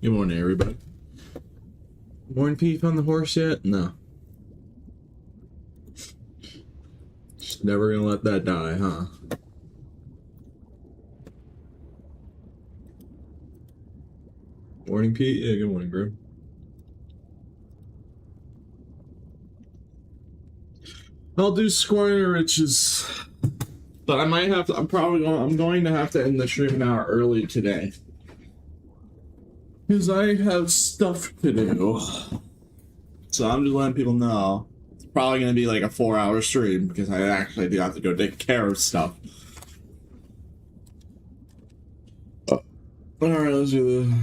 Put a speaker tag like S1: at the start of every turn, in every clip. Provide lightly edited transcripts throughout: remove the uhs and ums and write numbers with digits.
S1: Good morning, everybody. Morning, Peep on the horse yet? No. Just never gonna let that die, huh? Morning, Pete. Yeah, good morning, bro. I'll do Squire Riches, but I might have to. I'm going to have to end the stream an hour early today because I have stuff to do. So I'm just letting people know it's probably gonna be like a 4-hour stream because I actually do have to go take care of stuff. All right, let's do this.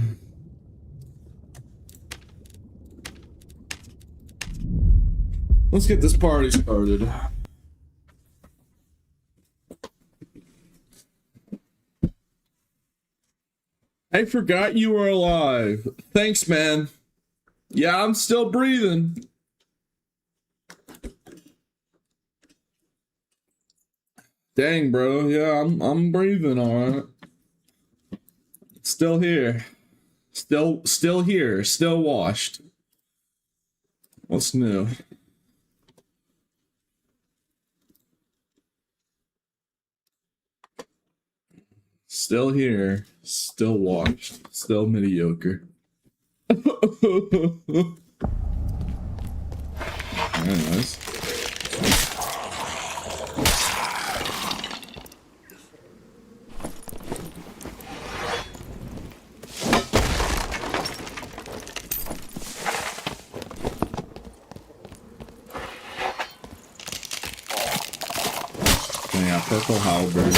S1: Let's get this party started. I forgot you were alive. Thanks, man. Yeah, I'm still breathing. Dang, bro. Yeah, I'm breathing, all right. Still here. Still here. Still washed. What's new? Still here. Still washed. Still mediocre. Anyways. Yeah, purple halberd.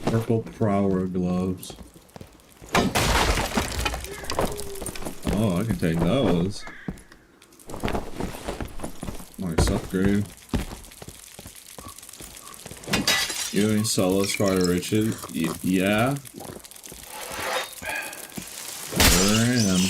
S1: Purple prowler gloves. Oh, I can take those. Nice upgrade. You doing solo Squire Riches? Yeah. Sure am.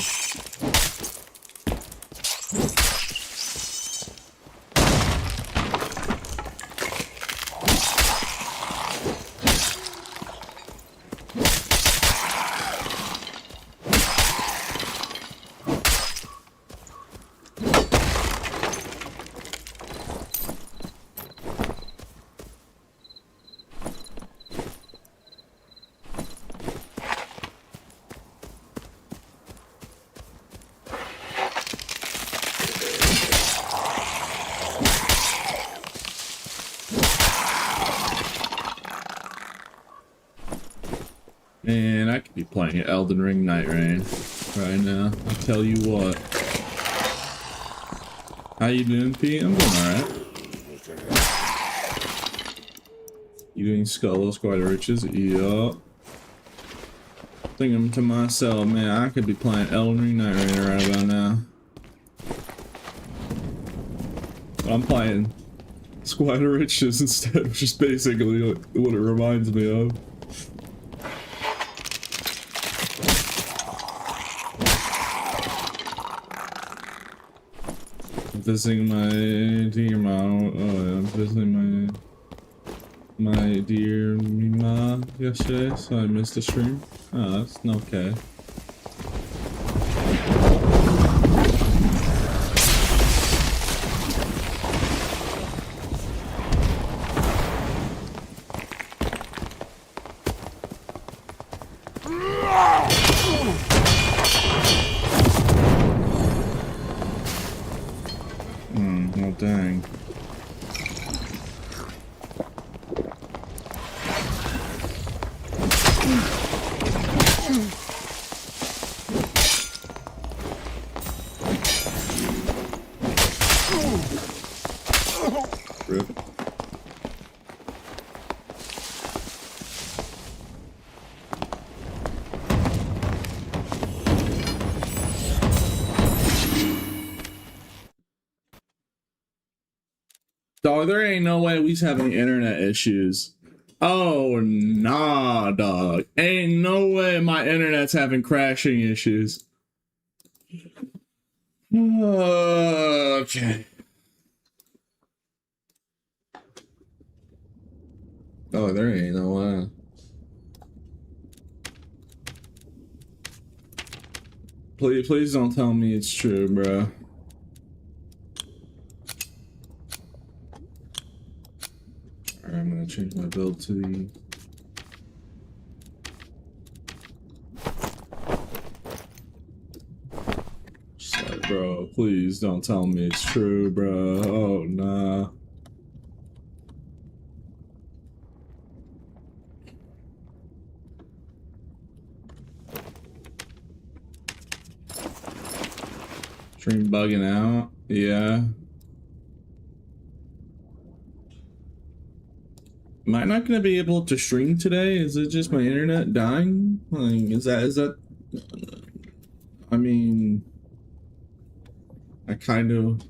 S1: And I could be playing Elden Ring Night Rain right now. I'll tell you what. How you doing, Pete? I'm doing alright. You doing Squire Riches? Yup. Thinking to myself, man, I could be playing Elden Ring Night Rain right about now. But I'm playing Squire Riches instead, which is basically what it reminds me of. Visiting my dear mom. Oh, yeah, I'm visiting my dear Mima yesterday, so I missed the stream. Oh, that's okay. Oh dang. Rip. Dog, there ain't no way we's having internet issues. Oh, nah, dog. Ain't no way my internet's having crashing issues. Okay. Oh, there ain't no way. Please don't tell me it's true, bro. Alright, I'm gonna change my build to the... Just like, bro, please don't tell me it's true, bro. Oh, nah. Stream bugging out? Yeah. Am I not gonna be able to stream today? Is it just my internet dying? Like, is that... I mean... I kind of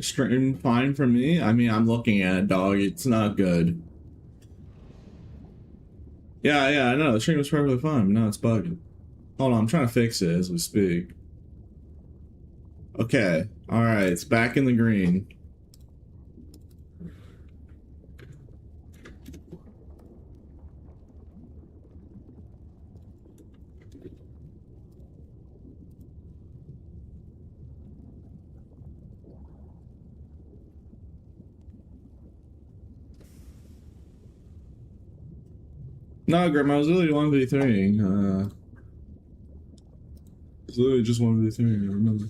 S1: stream fine for me. I mean, I'm looking at it, dog. It's not good. Yeah, I know. The stream was perfectly fine, but now it's bugging. Hold on, I'm trying to fix it as we speak. Okay. Alright, it's back in the green. No, Grandma, it was really 1v3. It's literally just 1v3, I remember.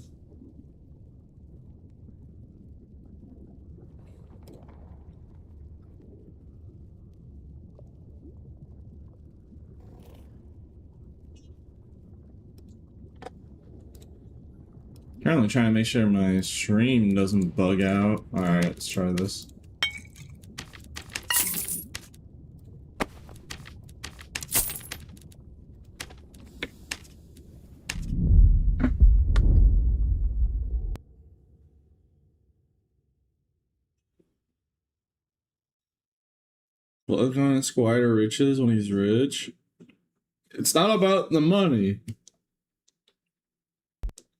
S1: Currently trying to make sure my stream doesn't bug out. Alright, let's try this. Look on Squire riches when he's rich. It's not about the money.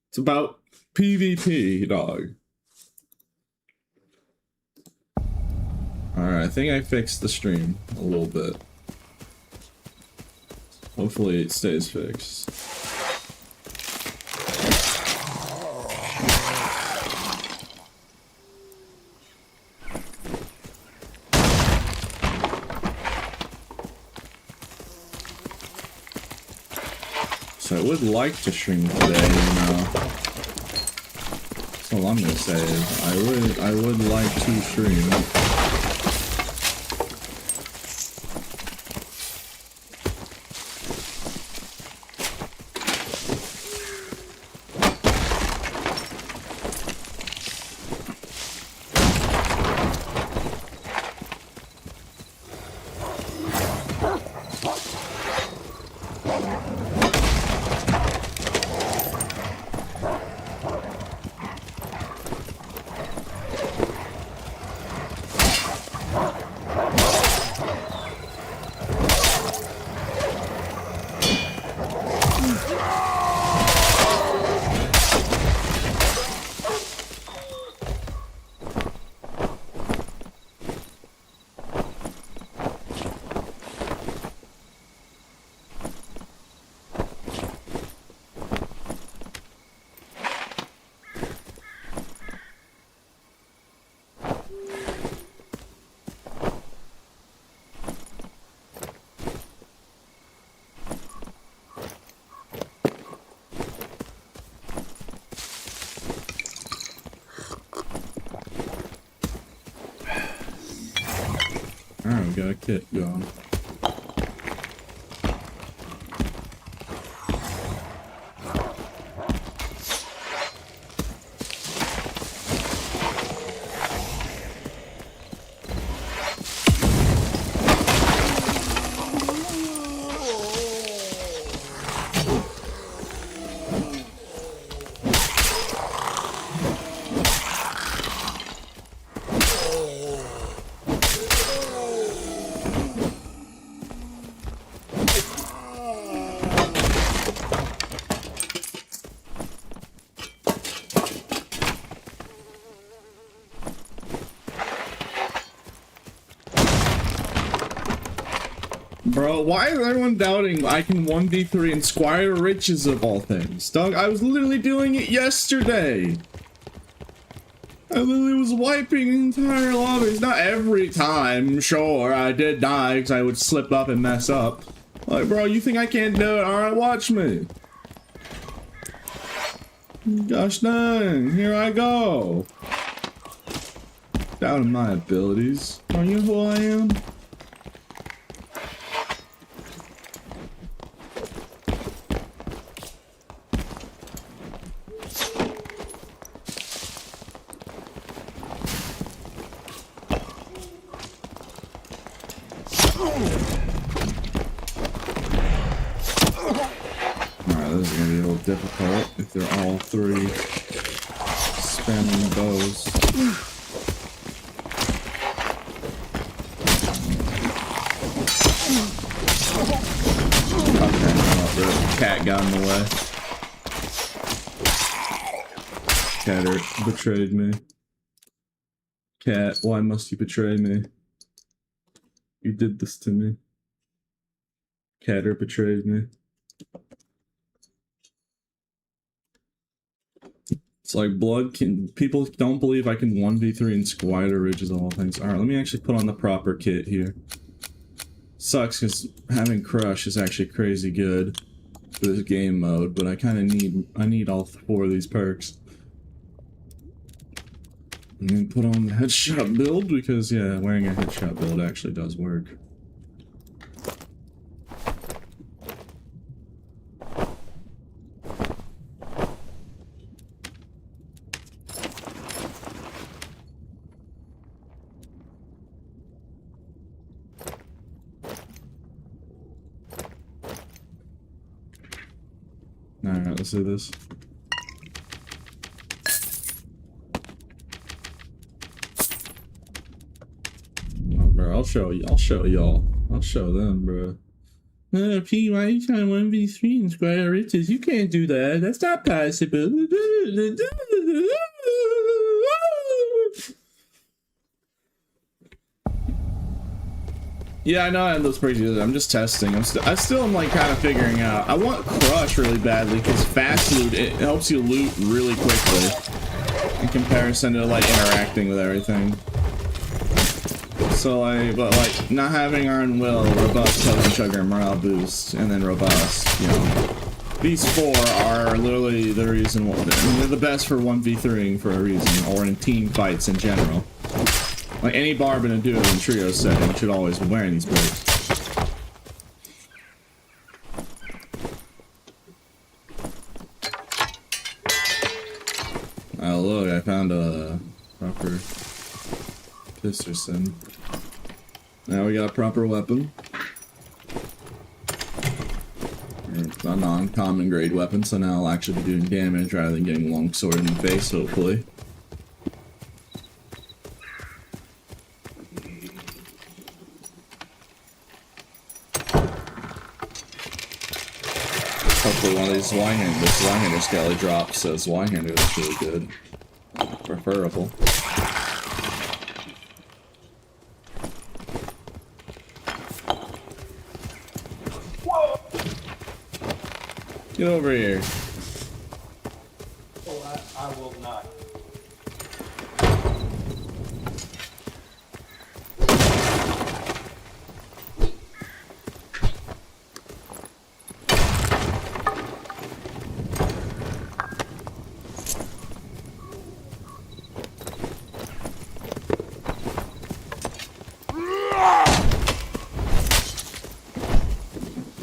S1: It's about PvP, dog. Alright, I think I fixed the stream a little bit. Hopefully it stays fixed. So I would like to stream today, you know. That's all I'm gonna say is I would like to stream. Alright, we got a kit going. Bro, why is everyone doubting I can 1v3 in Squire Riches of all things? Doug, I was literally doing it yesterday. I literally was wiping entire lobbies. Not every time, sure, I did die because I would slip up and mess up. Like, bro, you think I can't do it? Alright, watch me. Gosh dang, here I go. Doubting my abilities. Are you who I am? Difficult if they're all three spamming bows. Okay, the cat got in the way. Cat betrayed me. Cat, why must you betray me? You did this to me. Catter betrayed me. It's like blood can... People don't believe I can 1v3 in Squire Ridges of all things. Alright, let me actually put on the proper kit here. Sucks because having Crush is actually crazy good for this game mode, but I kind of need... I need all 4 of these perks. And then put on the headshot build because, yeah, wearing a headshot build actually does work. Alright, let's do this. Oh, bro, I'll show y'all. I'll show them, bro. P, why are you trying 1v3 in Squire Riches? You can't do that. That's not possible. Yeah, I know I have those crazy. I'm just testing. I still am like kind of figuring out. I want Crush really badly because fast loot, it helps you loot really quickly in comparison to like interacting with everything. So but like not having Iron Will, Robust, Token Sugar, Morale Boost, and then Robust, you know. These 4 are literally the reason why they're the best for 1v3ing for a reason, or in team fights in general. Like any barb in a duo and trio setting should always be wearing these perks. Oh look, I found a proper Pisterson. Now we got a proper weapon. It's a non-common grade weapon, so now I'll actually be doing damage rather than getting longsword in the face, hopefully. Hopefully one of these Zweihander skelly drops says Zweihander is really good. Preferable. Whoa. Get over here.
S2: Oh, I will not.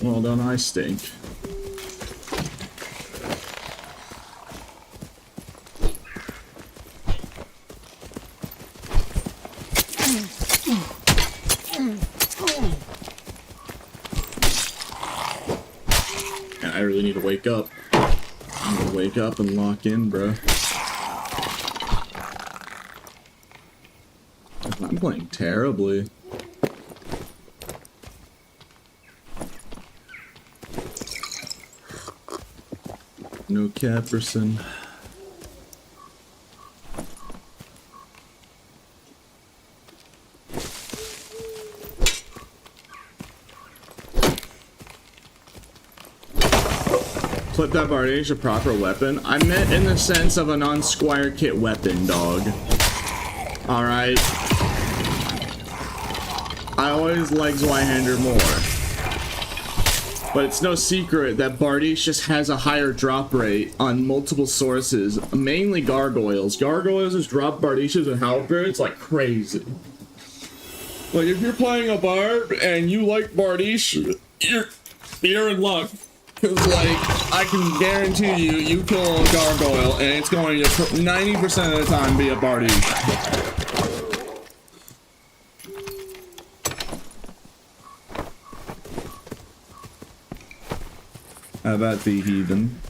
S1: Well done, I stink. I really need to wake up. I need to wake up and lock in, bro. I'm playing terribly. No Caperson. Flip that Bardiche a proper weapon? I meant in the sense of a non-squire kit weapon, dog. Alright. I always like Zweihander more. But it's no secret that Bardiche just has a higher drop rate on multiple sources, mainly gargoyles. Gargoyles just drop Bardiches and halberds like crazy. Like, if you're playing a bard and you like Bardiche, you're in luck. Cause like, I can guarantee you, you kill a gargoyle and it's going to 90% of the time be a Bardiche. How about the heathen?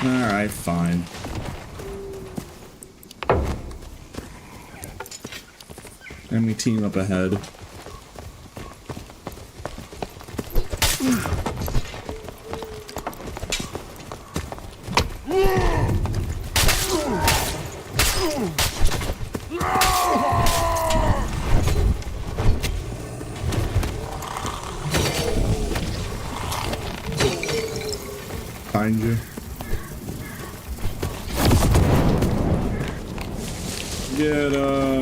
S1: Alright, fine. And we team up ahead. Find you. Get him.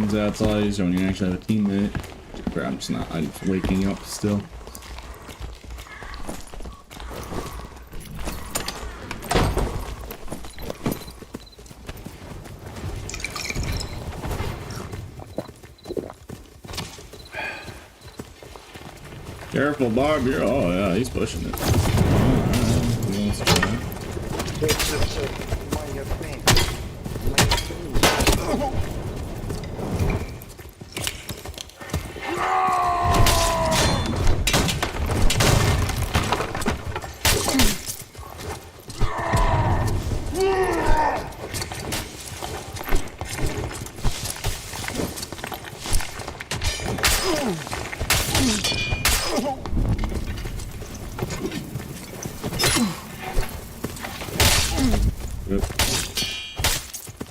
S1: That's all I use when you actually have a teammate. I'm just not, I'm just waking up still. Careful, Barb, you're, oh yeah, he's pushing it.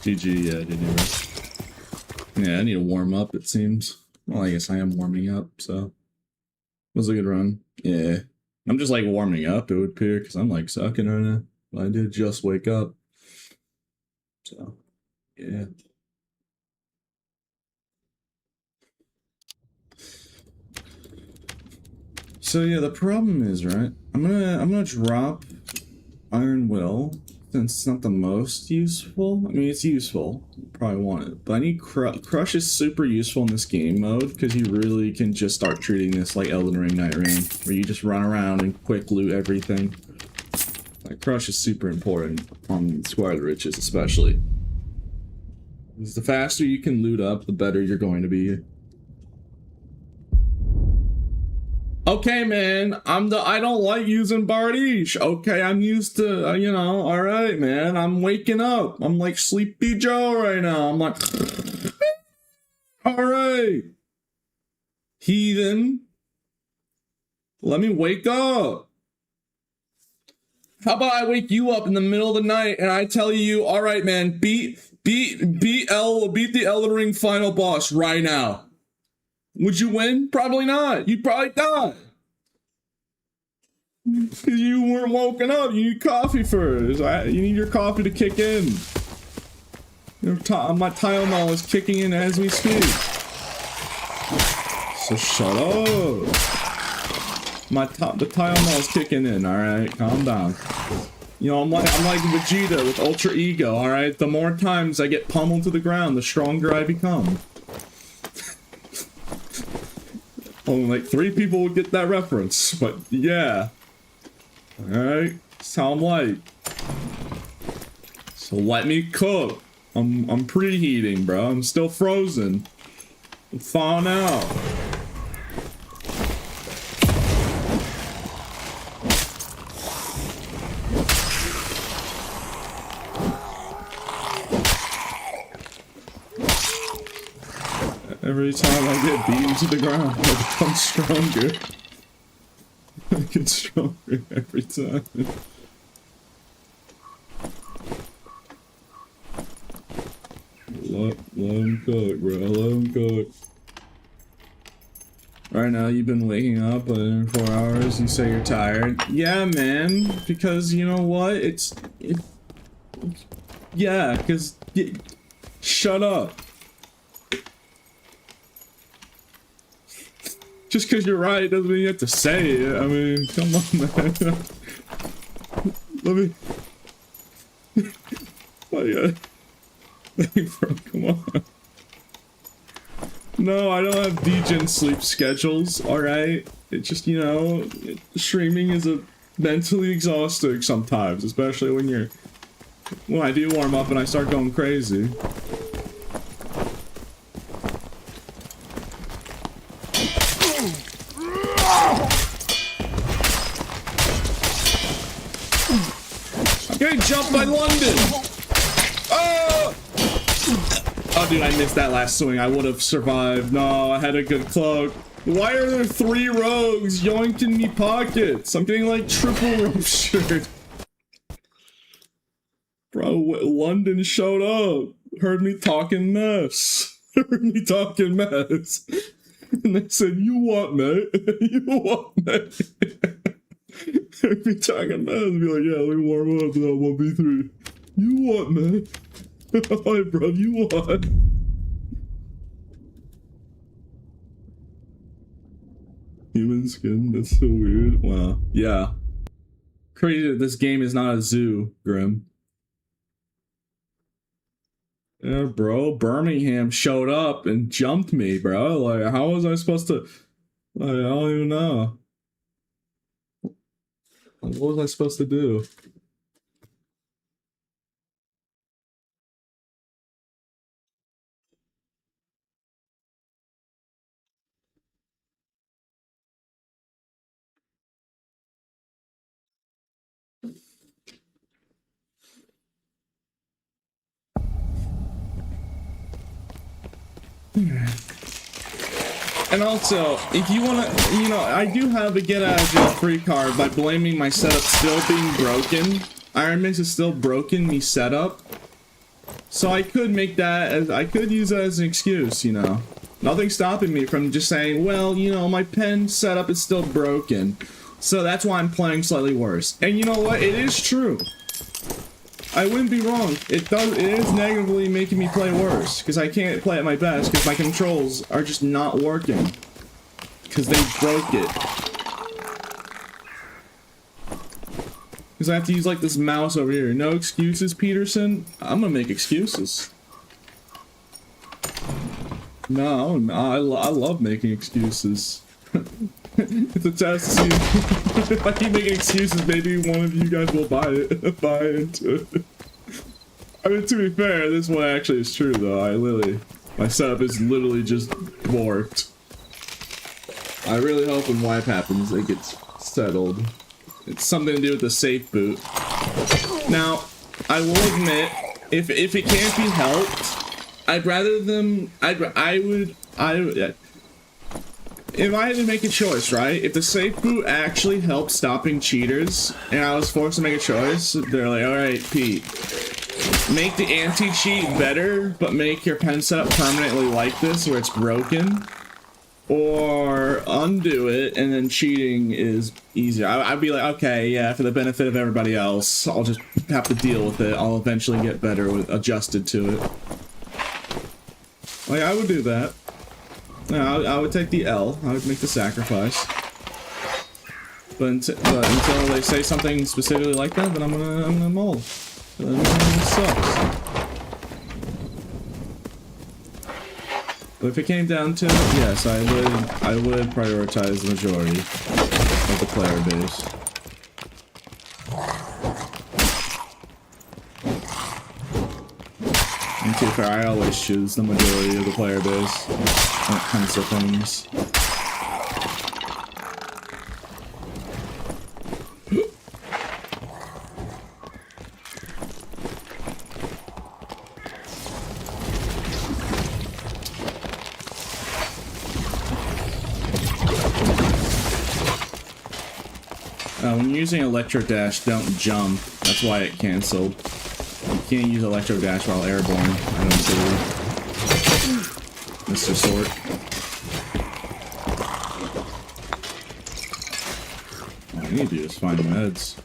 S1: GG, yeah, I did it. Yeah, I need to warm up, it seems. Well, I guess I am warming up, so. It was a good run. Yeah. I'm just like warming up, it would appear, because I'm like sucking right now. But I did just wake up. So, yeah. So yeah, the problem is, right? I'm gonna drop Iron Will. Since it's not the most useful. I mean, it's useful. You probably want it. But I need Crush is super useful in this game mode because you really can just start treating this like Elden Ring Night Rain, where you just run around and quick loot everything. Like, Crush is super important on Squire of the Riches, especially. Because the faster you can loot up, the better you're going to be. Okay, man, I don't like using Bardiche. Okay, I'm used to, you know, alright, man, I'm waking up. I'm like Sleepy Joe right now. I'm like, alright. Heathen. Let me wake up. How about I wake you up in the middle of the night and I tell you, alright, man, beat the Elden Ring final boss right now. Would you win? Probably not. You'd probably die. Because you weren't woken up. You need coffee first. You need your coffee to kick in. My Tylenol is kicking in as we speak. So shut up. The Tylenol is kicking in, alright? Calm down. You know, I'm like Vegeta with Ultra Ego, alright? The more times I get pummeled to the ground, the stronger I become. Only like 3 people would get that reference, but yeah. Alright, that's how I'm like. So let me cook. I'm preheating, bro. I'm still frozen. I'm thawing out. Every time I get beaten to the ground, I become stronger. I get stronger every time. Let him cook, bro. Let him cook. Right now, you've been waking up in 4 hours. You say you're tired. Yeah, man. Because you know what? Yeah, because... Shut up. Just because you're right doesn't mean you have to say it. I mean, come on, man. Let me... Oh, yeah. Bro, come on. No, I don't have degen sleep schedules, alright? It's just, you know, streaming is mentally exhausting sometimes, especially when I do warm up and I start going crazy. I'm getting jumped by London! Oh! Oh, dude, I missed that last swing. I would have survived. No, I had a good cloak. Why are there 3 rogues yoinked in me pockets? I'm getting like triple rope shirt. Bro, London showed up. Heard me talking mess. Heard me talking mess. And they said, you what, mate? You what, mate? Heard me talking mess. Be like, yeah, let me warm up with that 1v3. You what, mate? Hi, bro, you what? Human skin, that's so weird. Wow. Yeah. Crazy that this game is not a zoo, Grim. Yeah, bro, Birmingham showed up and jumped me, bro. Like, how was I supposed to... Like, I don't even know. What was I supposed to do? And also, if you want to, you know, I do have a get out of jail free card by blaming my setup still being broken. Iron Mix is still broken, me setup. So I could make that as, I could use that as an excuse, you know. Nothing's stopping me from just saying, well, you know, my pen setup is still broken. So that's why I'm playing slightly worse. And you know what? It is true. I wouldn't be wrong. It is negatively making me play worse, because I can't play at my best, because my controls are just not working. Because they broke it. Because I have to use, like, this mouse over here. No excuses, Peterson? I'm gonna make excuses. No, I love making excuses. It's a test to see if I keep making excuses, maybe one of you guys will buy into it. I mean, to be fair, this one actually is true, though. My setup is literally just warped. I really hope when wipe happens, it gets settled. It's something to do with the safe boot. Now, I will admit, if it can't be helped, I'd rather them, if I had to make a choice, right? If the safe boot actually helped stopping cheaters, and I was forced to make a choice, they're like, alright, Pete, make the anti-cheat better, but make your pen setup permanently like this, where it's broken, or undo it, and then cheating is easier. I'd be like, okay, yeah, for the benefit of everybody else, I'll just have to deal with it. I'll eventually get better with adjusted to it. Like, I would do that. No, I would take the L. I would make the sacrifice. But until they say something specifically like that, then I'm gonna mold. It sucks. But if it came down to it, yes, I would prioritize the majority of the player base. And to be fair, I always choose the majority of the player base when it comes to things. When you're using Electro Dash, don't jump. That's why it canceled. You can't use Electro Dash while airborne, I don't believe. Mr. Sword. All I need to do is find meds.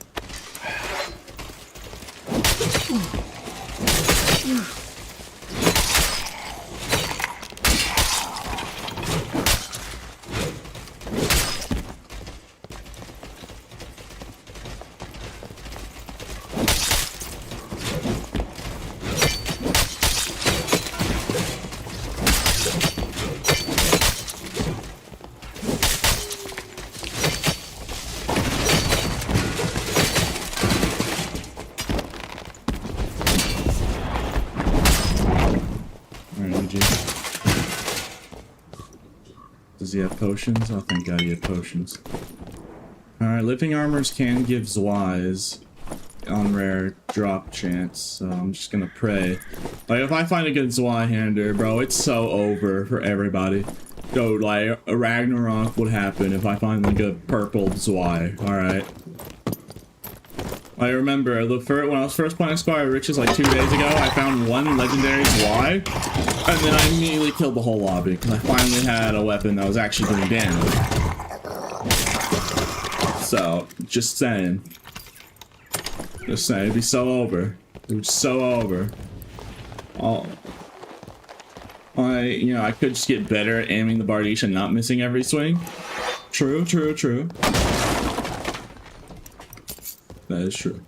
S1: Does he have potions? Oh, thank God he had potions. Alright, living armors can give Zwis on rare drop chance, so I'm just gonna pray. Like, if I find a good Zwi hander, bro, it's so over for everybody. Dude, like, a Ragnarok would happen if I find, like, a purple Zwi, alright? I remember when I was first playing Squire Riches like 2 days ago, I found one legendary Zwi, and then I immediately killed the whole lobby because I finally had a weapon that was actually doing damage. So, just saying. Just saying, it'd be so over. It was so over. You know, I could just get better at aiming the Bardiche and not missing every swing. True, true, true. That is true.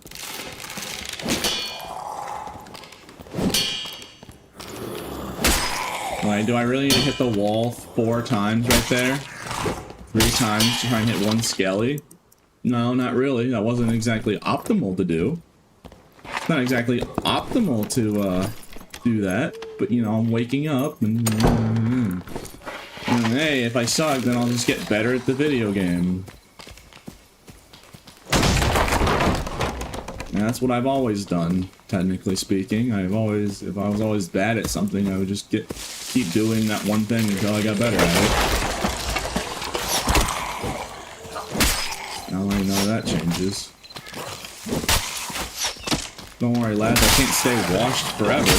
S1: Like, do I really need to hit the wall 4 times right there? 3 times to try and hit one skelly? No, not really. That wasn't exactly optimal to do. It's not exactly optimal to do that. But, you know, I'm waking up and hey, if I suck, then I'll just get better at the video game. And that's what I've always done, technically speaking. If I was always bad at something, I would just keep doing that one thing until I got better at it. Now I know that changes. Don't worry, lads, I can't stay washed forever.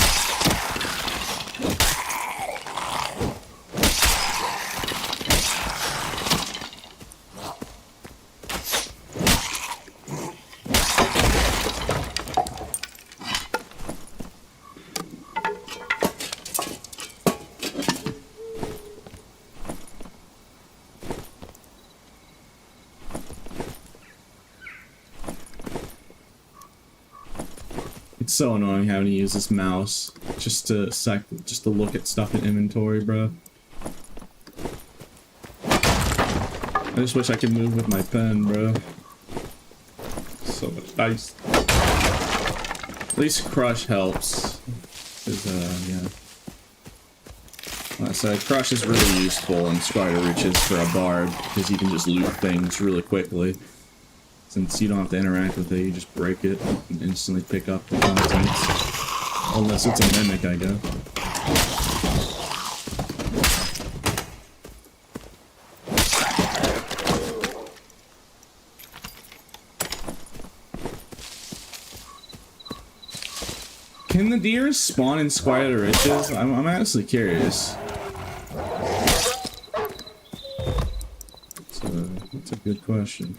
S1: It's so annoying having to use this mouse just to look at stuff in inventory, bro. I just wish I could move with my pen, bro. So much nice. At least Crush helps. Yeah. Like I said, Crush is really useful in Squire Riches for a bard because you can just loot things really quickly. Since you don't have to interact with it, you just break it and instantly pick up the contents. Unless it's a mimic, I guess. Can the deers spawn in Squire Riches? I'm honestly curious. That's a good question.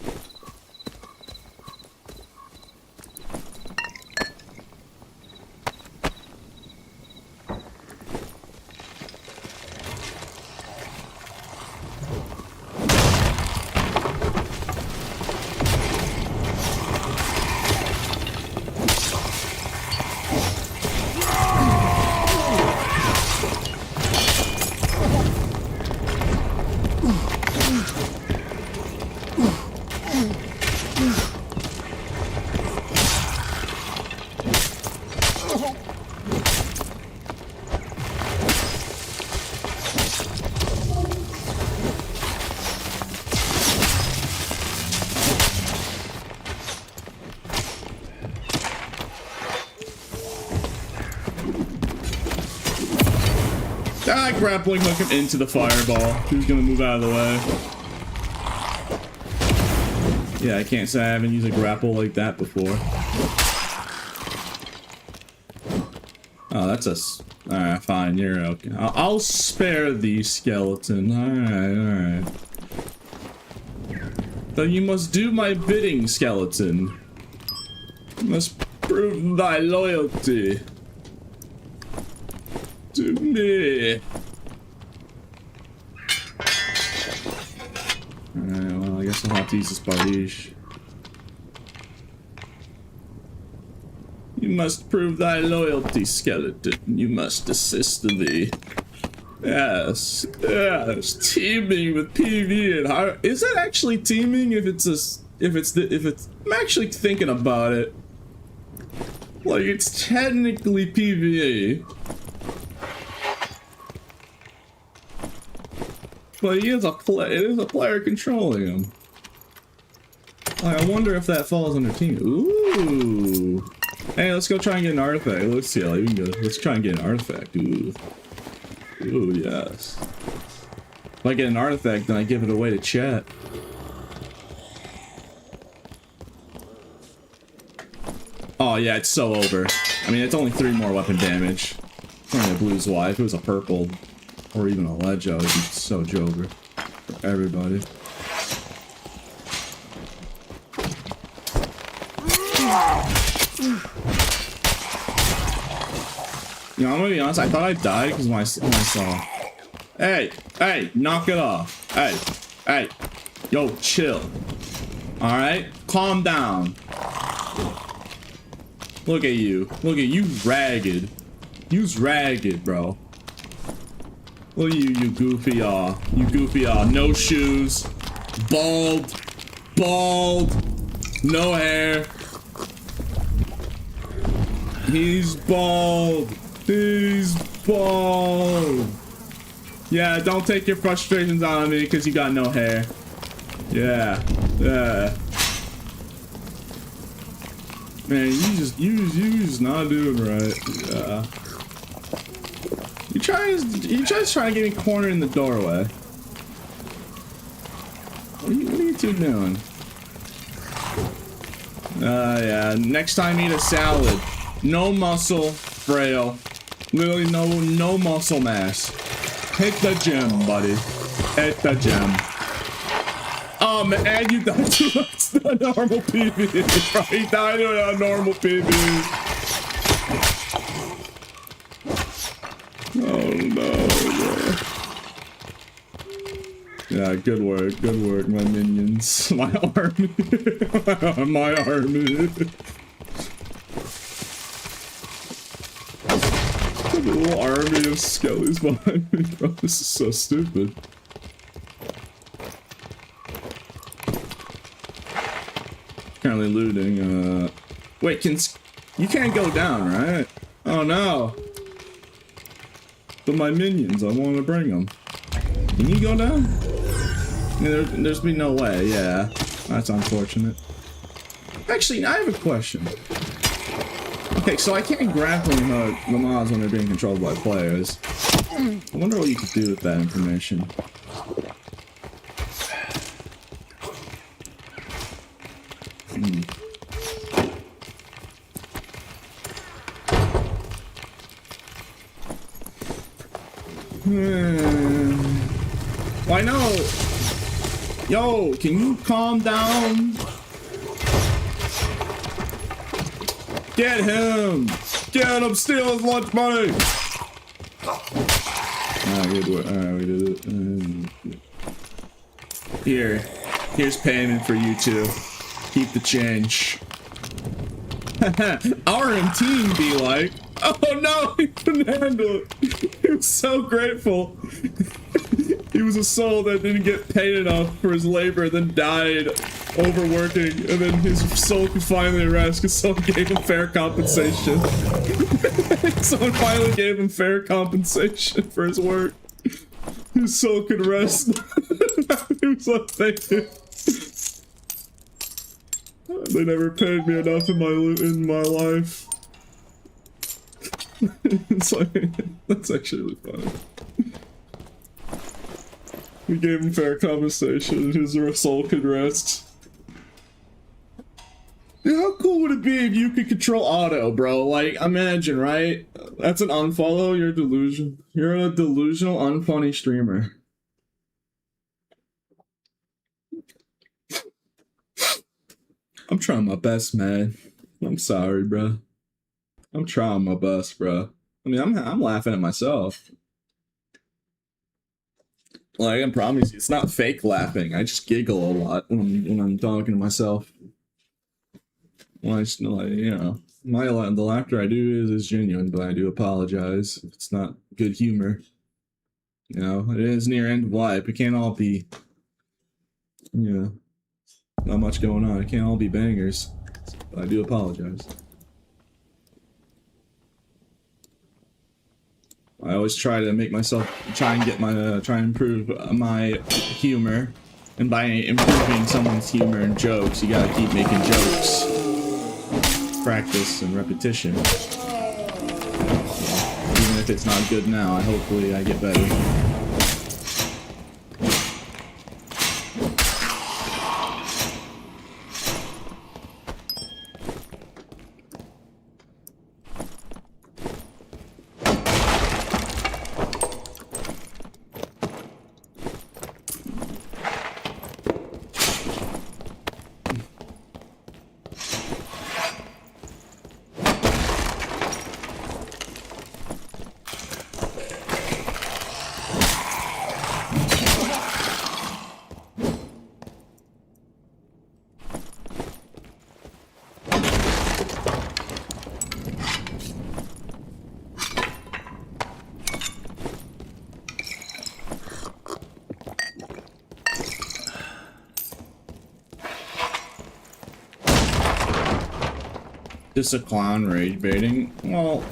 S1: Ah, grappling hook him into the fireball. Who's gonna move out of the way? Yeah, I can't say I haven't used a grapple like that before. Oh, that's a... Alright, fine, you're okay. I'll spare the skeleton. Alright, alright. Then you must do my bidding, skeleton. You must prove thy loyalty to me. Alright, well, I guess I'll have to use this bardiche. You must prove thy loyalty, skeleton. You must assist thee. Yes, yes, teaming with PV and high. Is it actually teaming if it's I'm actually thinking about it. Like, it's technically PvE. But he is it is a player controlling him. Like, I wonder if that falls under team. Ooh. Hey, let's go try and get an artifact. Let's see, like, we can go. Let's try and get an artifact. Ooh. Ooh, yes. If I get an artifact, then I give it away to chat. Oh, yeah, it's so over. I mean, it's only 3 more weapon damage. It's only a blue's why. If it was a purple, or even a ledge, it would be so jover for everybody. You know, I'm gonna be honest, I thought I died because when I saw... Hey! Hey! Knock it off! Hey! Hey! Yo, chill. Alright? Calm down. Look at you. Look at you, ragged. You's ragged, bro. Look at you, you goofy aw. You goofy aw. No shoes. Bald. Bald. No hair. He's bald. He's bald. Yeah, don't take your frustrations out on me because you got no hair. Yeah. Yeah. Man, you just not doing right. Yeah. You just trying to get me cornered in the doorway. What are you two doing? Yeah. Next time eat a salad. No muscle, frail. Literally no muscle mass. Hit the gym, buddy. Hit the gym. And you died to a normal PB. Right? You died to a normal PB. Oh no, yeah, good work, my minions. My army. My army. A little army of skellies behind me, bro. This is so stupid. Currently looting, wait, you can't go down, right? Oh no. But my minions, I want to bring them. Can you go down? I mean, there's been no way, yeah. That's unfortunate. Actually, I have a question. Okay, so I can't grappling hook the mobs when they're being controlled by players. I wonder what you could do with that information. Why no? Yo, can you calm down? Get him! Get him! Steal his lunch money! Alright, good work. Alright, we did it. Here's payment for you two. Keep the change. RMT be like, oh no, he couldn't handle it. He was so grateful. He was a soul that didn't get paid enough for his labor, then died overworking, and then his soul could finally rest because someone gave him fair compensation. Someone finally gave him fair compensation for his work. His soul could rest. He was like, thank you. They never paid me enough in my life. It's like, that's actually really funny. We gave him fair compensation. His soul could rest. Dude, how cool would it be if you could control auto, bro? Like, imagine, right? That's an unfollow. You're delusion. You're a delusional, unfunny streamer. I'm trying my best, man. I'm sorry, bro. I'm trying my best, bro. I mean, I'm laughing at myself. Like, I promise you, it's not fake laughing. I just giggle a lot when I'm talking to myself. Well, I just, like, you know, the laughter I do is genuine, but I do apologize if it's not good humor. You know, it is near end of life. It can't all be, you know, not much going on. It can't all be bangers. But I do apologize. I always try to make myself try and improve my humor, and by improving someone's humor and jokes, you gotta keep making jokes. Practice and repetition. Even if it's not good now, hopefully I get better. Just a clown rage baiting? Well,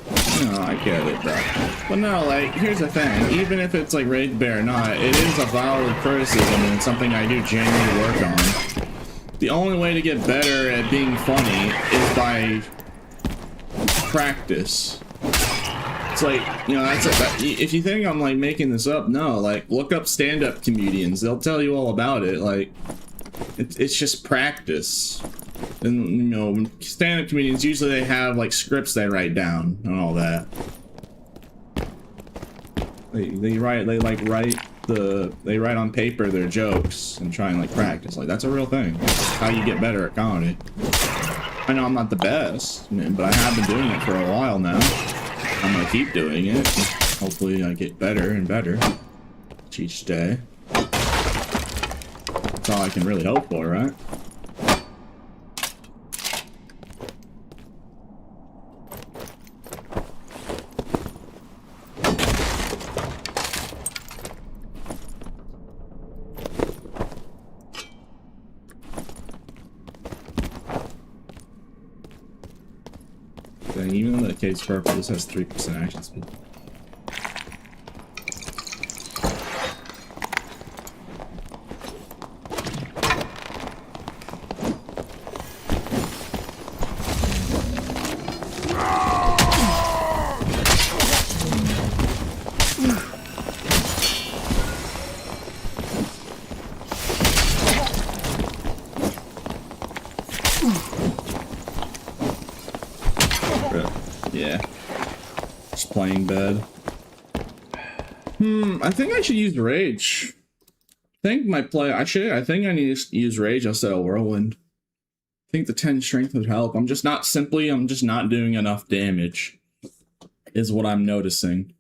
S1: no, I get it, bro. But no, like, here's the thing. Even if it's like rage bait or not, it is a valid criticism and it's something I do genuinely work on. The only way to get better at being funny is by practice. It's like, you know, that's if you think I'm like making this up, no, like, look up stand-up comedians. They'll tell you all about it. Like, it's just practice. And, you know, stand-up comedians, usually they have, like, scripts they write down and all that. They write on paper their jokes and try and, like, practice. Like, that's a real thing. That's how you get better at comedy. I know I'm not the best, but I have been doing it for a while now. I'm gonna keep doing it. Hopefully I get better and better each day. That's all I can really hope for, right? Even though the cave's purple, this has 3% action speed. Yeah. Just playing bed. I think I should use rage. I think I need to use rage instead of whirlwind. I think the 10 strength would help. I'm just not doing enough damage. Is what I'm noticing.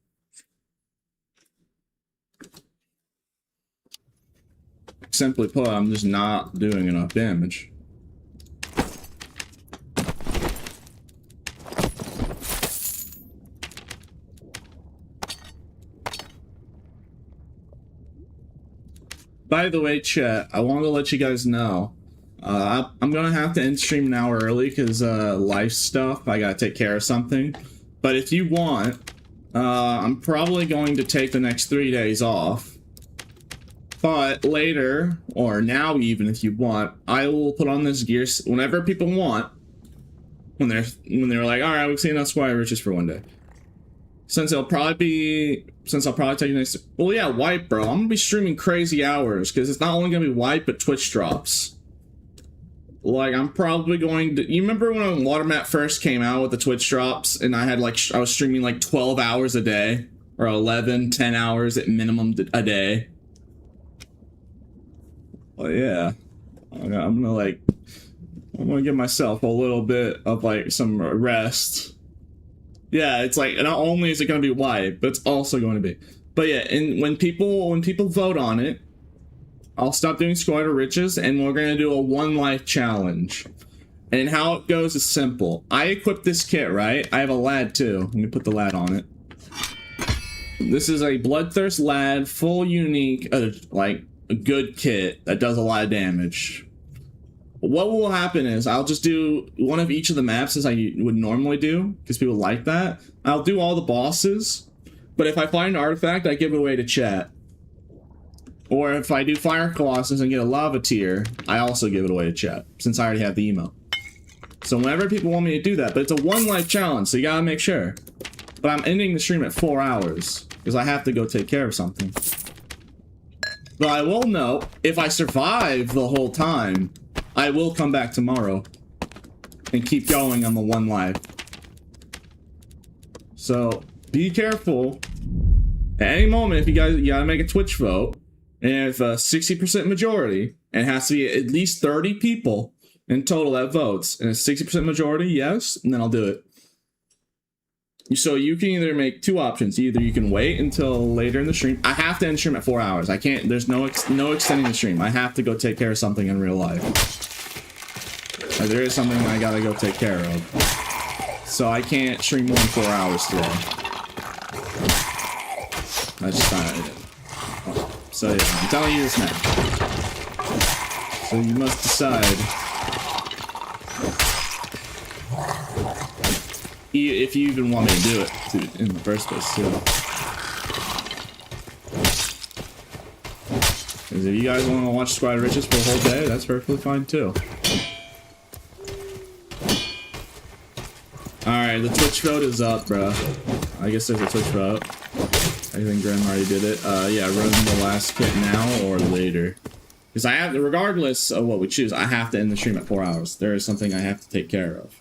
S1: Simply put, I'm just not doing enough damage. By the way, chat, I want to let you guys know, I'm gonna have to end stream an hour early because life stuff, I gotta take care of something. But if you want, I'm probably going to take the next 3 days off. But later, or now even if you want, I will put on this gear whenever people want. When they're like, all right, we've seen enough squire riches for one day. Since I'll probably take next. Well, yeah, wipe, bro. I'm gonna be streaming crazy hours because it's not only gonna be wipe, but Twitch drops. Like, I'm probably going to. You remember when Watermat first came out with the Twitch drops, and I had like I was streaming like 12 hours a day, or 11, 10 hours at minimum a day. Well, yeah, I'm gonna give myself a little bit of like some rest. Yeah, it's like not only is it going to be wide, but it's also going to be. But yeah, and when people vote on it, I'll stop doing Squire to Riches, and we're going to do a 1 life challenge. And how it goes is simple. I equip this kit, right? I have a lad too. Let me put the lad on it. This is a Bloodthirst lad, full unique, like a good kit that does a lot of damage. What will happen is I'll just do one of each of the maps as I would normally do, because people like that. I'll do all the bosses, but if I find an artifact, I give it away to chat. Or if I do Fire Colossus and get a Lava Tier, I also give it away to chat, since I already have the emote. So whenever people want me to do that, but it's a 1 life challenge, so you gotta make sure. But I'm ending the stream at 4 hours, because I have to go take care of something. But I will note, if I survive the whole time, I will come back tomorrow and keep going on the 1 life. So be careful. At any moment, if you gotta make a Twitch vote, and if a 60% majority, and it has to be at least 30 people in total that votes, and a 60% majority, yes, and then I'll do it. So you can either make 2 options. Either you can wait until later in the stream. I have to end stream at 4 hours. I can't. There's no extending the stream. I have to go take care of something in real life. There is something I gotta go take care of. So I can't stream more than 4 hours today. That's just not it. So yeah, I'm telling you this now. So you must decide if you even want me to do it in the first place, too. Because if you guys want to watch Squire Riches for the whole day, that's perfectly fine, too. Alright, the Twitch vote is up, bro. I guess there's a Twitch vote. I think Graham already did it. Yeah, run the last kit now or later. Because I have to, regardless of what we choose, I have to end the stream at 4 hours. There is something I have to take care of.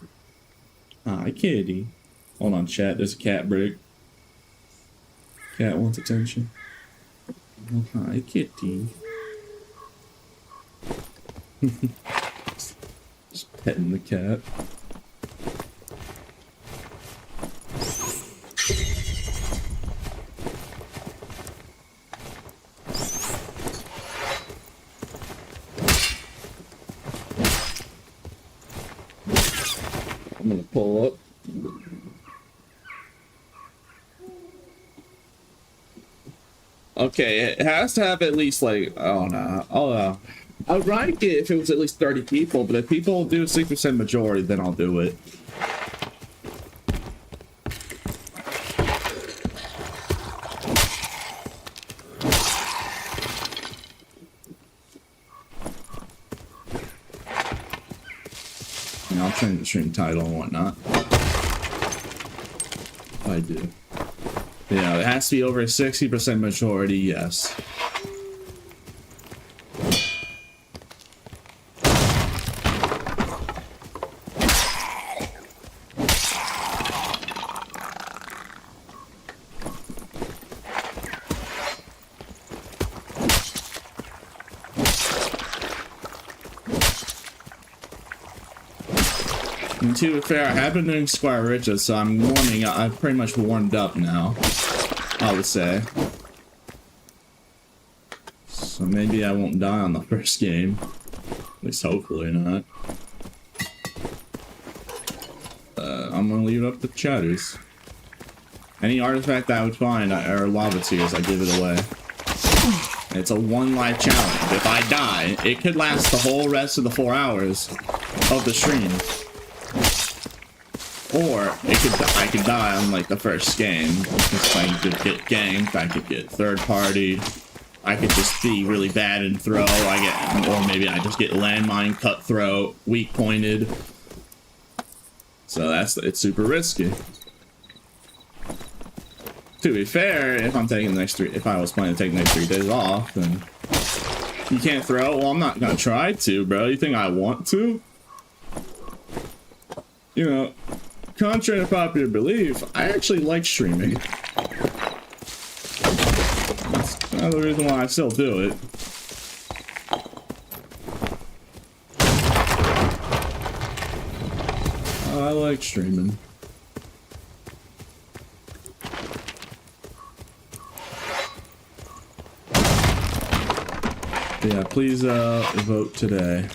S1: Hi, kitty. Hold on, chat. There's a cat break. Cat wants attention. Oh, hi, kitty. Just petting the cat. I'm gonna pull up. Okay, it has to have at least like, oh no, I would like it if it was at least 30 people, but if people do a 6% majority, then I'll do it. I'll change the stream title and whatnot. I do. Yeah, it has to be over a 60% majority, yes. And to be fair, I have been doing Squire Riches, so I'm warming up. I've pretty much warmed up now, I would say. So maybe I won't die on the first game. At least hopefully not. I'm gonna leave it up to chatters. Any artifact I would find, or lava tears, I give it away. It's a 1 life challenge. If I die, it could last the whole rest of the 4 hours of the stream. Or I could die on like the first game. If I could get ganked, I could get third party. I could just be really bad and throw. Or maybe I just get landmine, cutthroat, weak pointed. So it's super risky. To be fair, if I'm taking the next if I was planning to take the next 3 days off, then you can't throw. Well, I'm not gonna try to, bro. You think I want to? You know, contrary to popular belief, I actually like streaming. That's another reason why I still do it. I like streaming. Yeah, please vote today.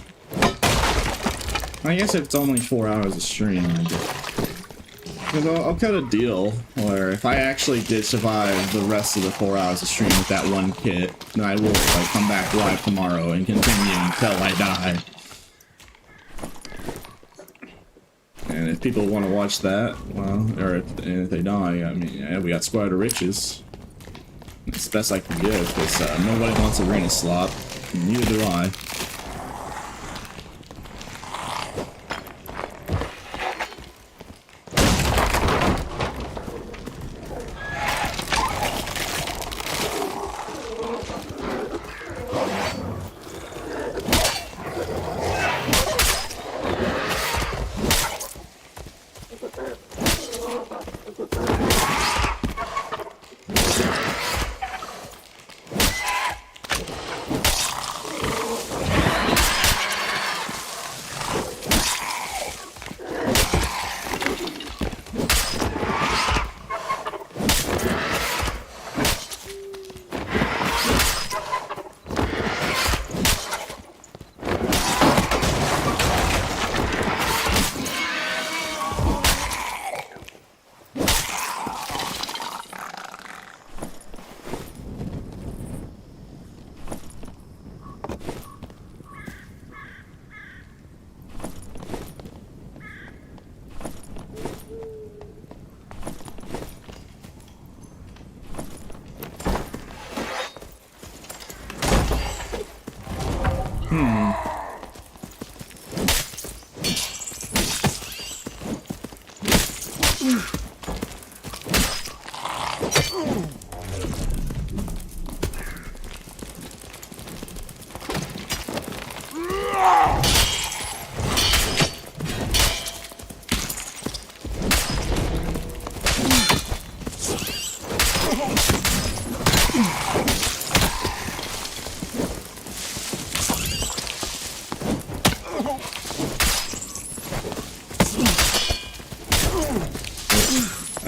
S1: I guess if it's only 4 hours of stream, I guess. I'll cut a deal where if I actually did survive the rest of the 4 hours of stream with that one kit, then I will like come back live tomorrow and continue until I die. And if people want to watch that, well, or if they die, I mean, yeah, we got Squire to Riches. It's the best I can give, because nobody wants arena slot. Neither do I.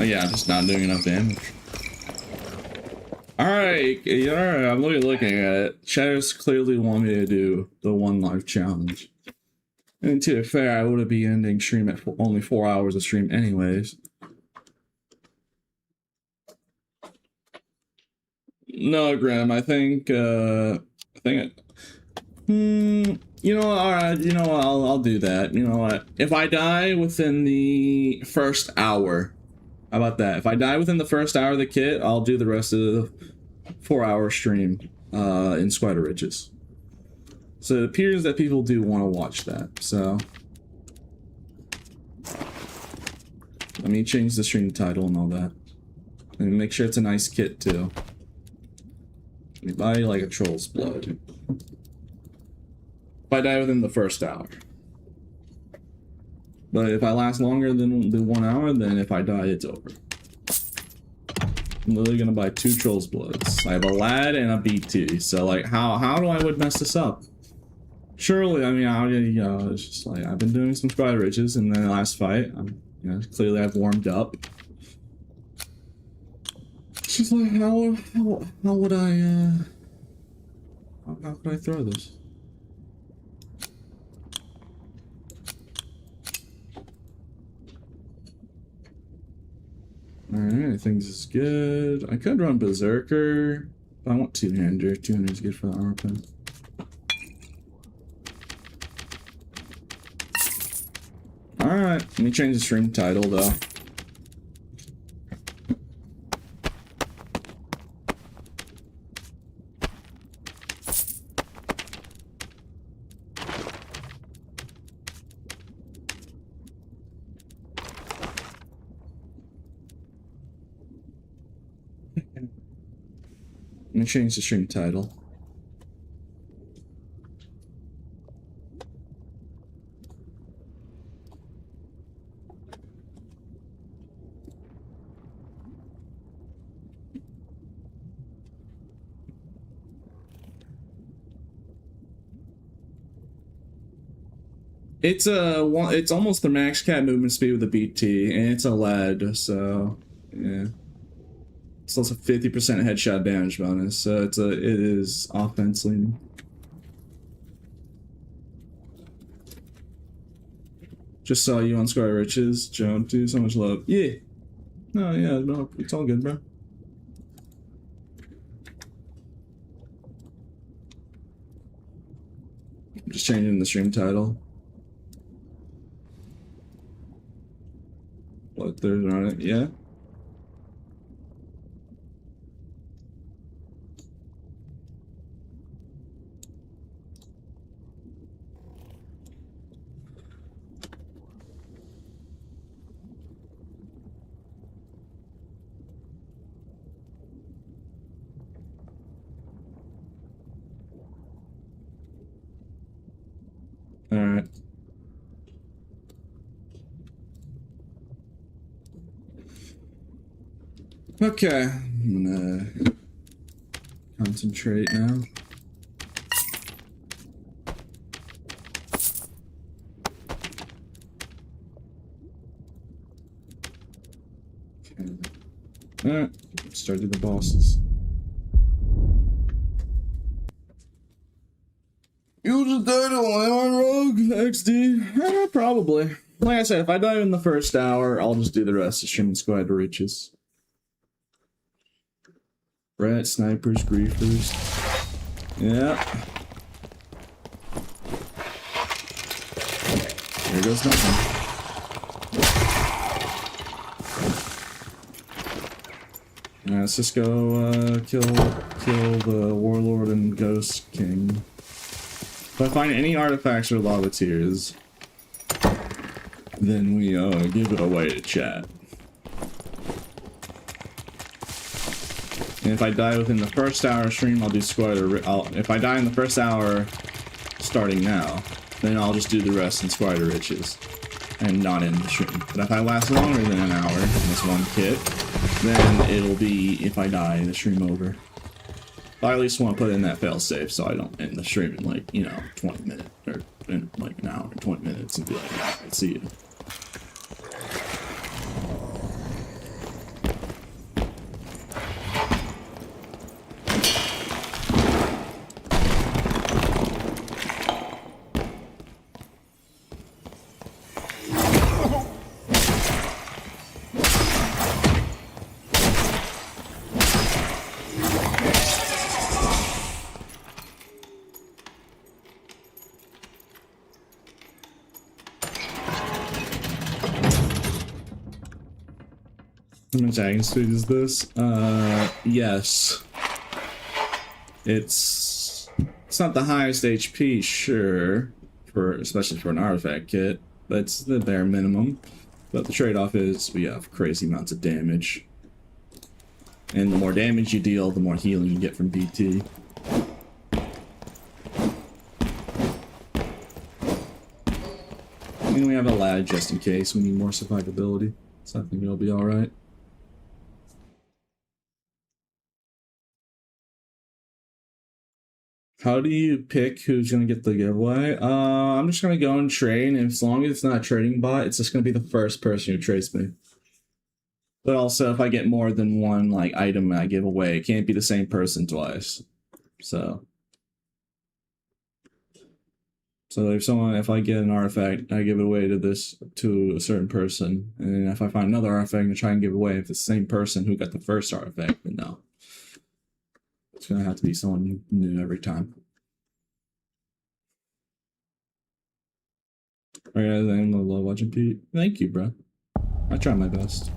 S1: Yeah, just not doing enough damage. Alright, I'm looking at it. Shadows clearly want me to do the 1 life challenge. And to be fair, I would be ending stream at only 4 hours of stream anyways. No, Graham, I think, you know, alright, you know what, I'll do that. You know what, if I die within the first hour, how about that? If I die within the first hour of the kit, I'll do the rest of the 4-hour stream in Squire Riches. So it appears that people do want to watch that. So let me change the stream title and all that. And make sure it's a nice kit too. We buy like a troll's blood. If I die within the first hour. But if I last longer than the 1 hour, then if I die, it's over. I'm literally gonna buy 2 Troll's Bloods. I have a Lad and a BT, so like, how do I would mess this up? Surely, I mean, you know, it's just like, I've been doing some Squire Riches in the last fight. You know, clearly I've warmed up. It's just like, how would I, how could I throw this? Alright, I think this is good. I could run Berserker, but I want two-hander. Two-hander is good for the armor pen. Alright, let me change the stream title though. Let me change the stream title. It's almost the max cat movement speed with the BT, and it's a lead, so yeah. It's also 50% headshot damage bonus, so it is offense leaning. Just saw you on Squire Riches, Joan, too. So much love. Yeah. No, yeah, no, it's all good, bro. I'm just changing the stream title. What, there's on it? Yeah. Alright. Okay. I'm gonna concentrate now. Okay. Alright. Start doing the bosses. You just died on Rogue XD? Probably. Like I said, if I die in the first hour, I'll just do the rest of streaming Squad Riches. Rat, snipers, griefers. Yeah. There goes nothing. Let's just go kill the Warlord and Ghost King. If I find any artifacts or lava tears, then we give it away to chat. And if I die within the first hour stream, I'll do if I die in the first hour starting now, then I'll just do the rest in Squire Riches and not end the stream. But if I last longer than an hour in this one kit, then it'll be if I die the stream over. I at least want to put in that failsafe so I don't end the stream in, like, you know, 20 minutes or in like an hour and 20 minutes and be like, alright, see you. How much dragon speed is this? Yes. It's not the highest HP, sure, especially for an artifact kit, but it's the bare minimum. But the trade-off is we have crazy amounts of damage. And the more damage you deal, the more healing you get from BT. And we have a lad just in case we need more survivability, so I think it'll be alright. How do you pick who's gonna get the giveaway? I'm just gonna go and trade, and as long as it's not a trading bot, it's just gonna be the first person who trades me. But also, if I get more than one like item I give away, it can't be the same person twice. So if I get an artifact, I give it away to a certain person, and if I find another artifact and try and give it away, if it's the same person who got the first artifact, then no. It's gonna have to be someone new every time. Alright guys, I love watching Pete. Thank you, bro. I try my best.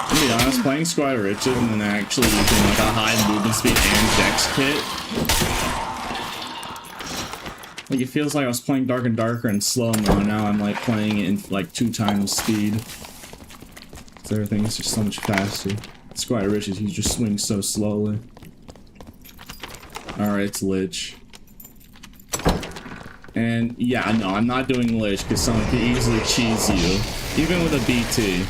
S2: To be honest, playing Squire Richard and then actually using like a high movement speed and dex kit, like it feels like I was playing Dark and Darker in slow-mo, now I'm like playing it in like 2 times speed. So everything is just so much faster. Squire Richard, he just swings so slowly. Alright, it's Lich. And yeah, no, I'm not doing Lich because someone can easily cheese you, even with a BT.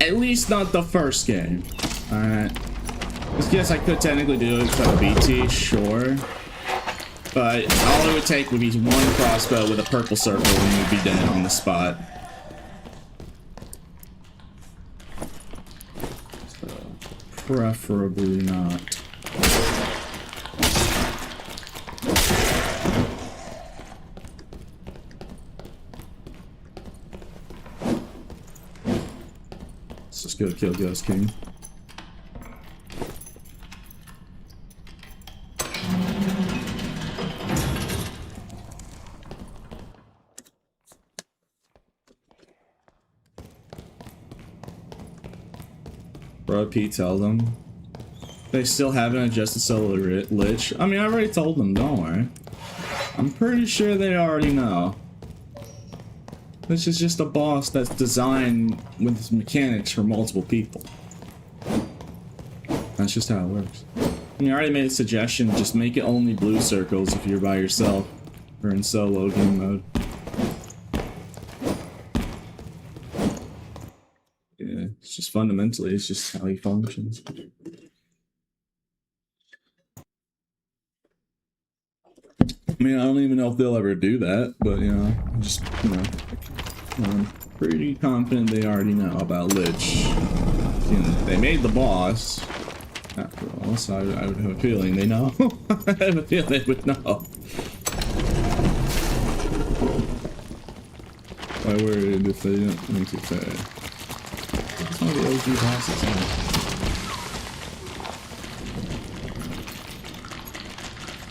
S2: At least not the first game. Alright. Yes, I could technically do it with a BT, sure. But all it would take would be 1 crossbow with a purple circle and you'd be dead on the spot. So, preferably not. Let's just go kill Ghost King. Bro, Pete, tell them. They still haven't adjusted solo Lich. I mean, I already told them, don't worry. I'm pretty sure they already know. This is just a boss that's designed with mechanics for multiple people. That's just how it works. I mean, I already made a suggestion, just make it only blue circles if you're by yourself or in solo game mode. Yeah, it's just fundamentally, it's just how he functions. I mean, I don't even know if they'll ever do that, but you know, just, you know, I'm pretty confident they already know about Lich. You know, they made the boss, after all, so I would have a feeling they know. I have a feeling they would know. Why worried if they didn't think to say? It's one of the OG bosses, huh?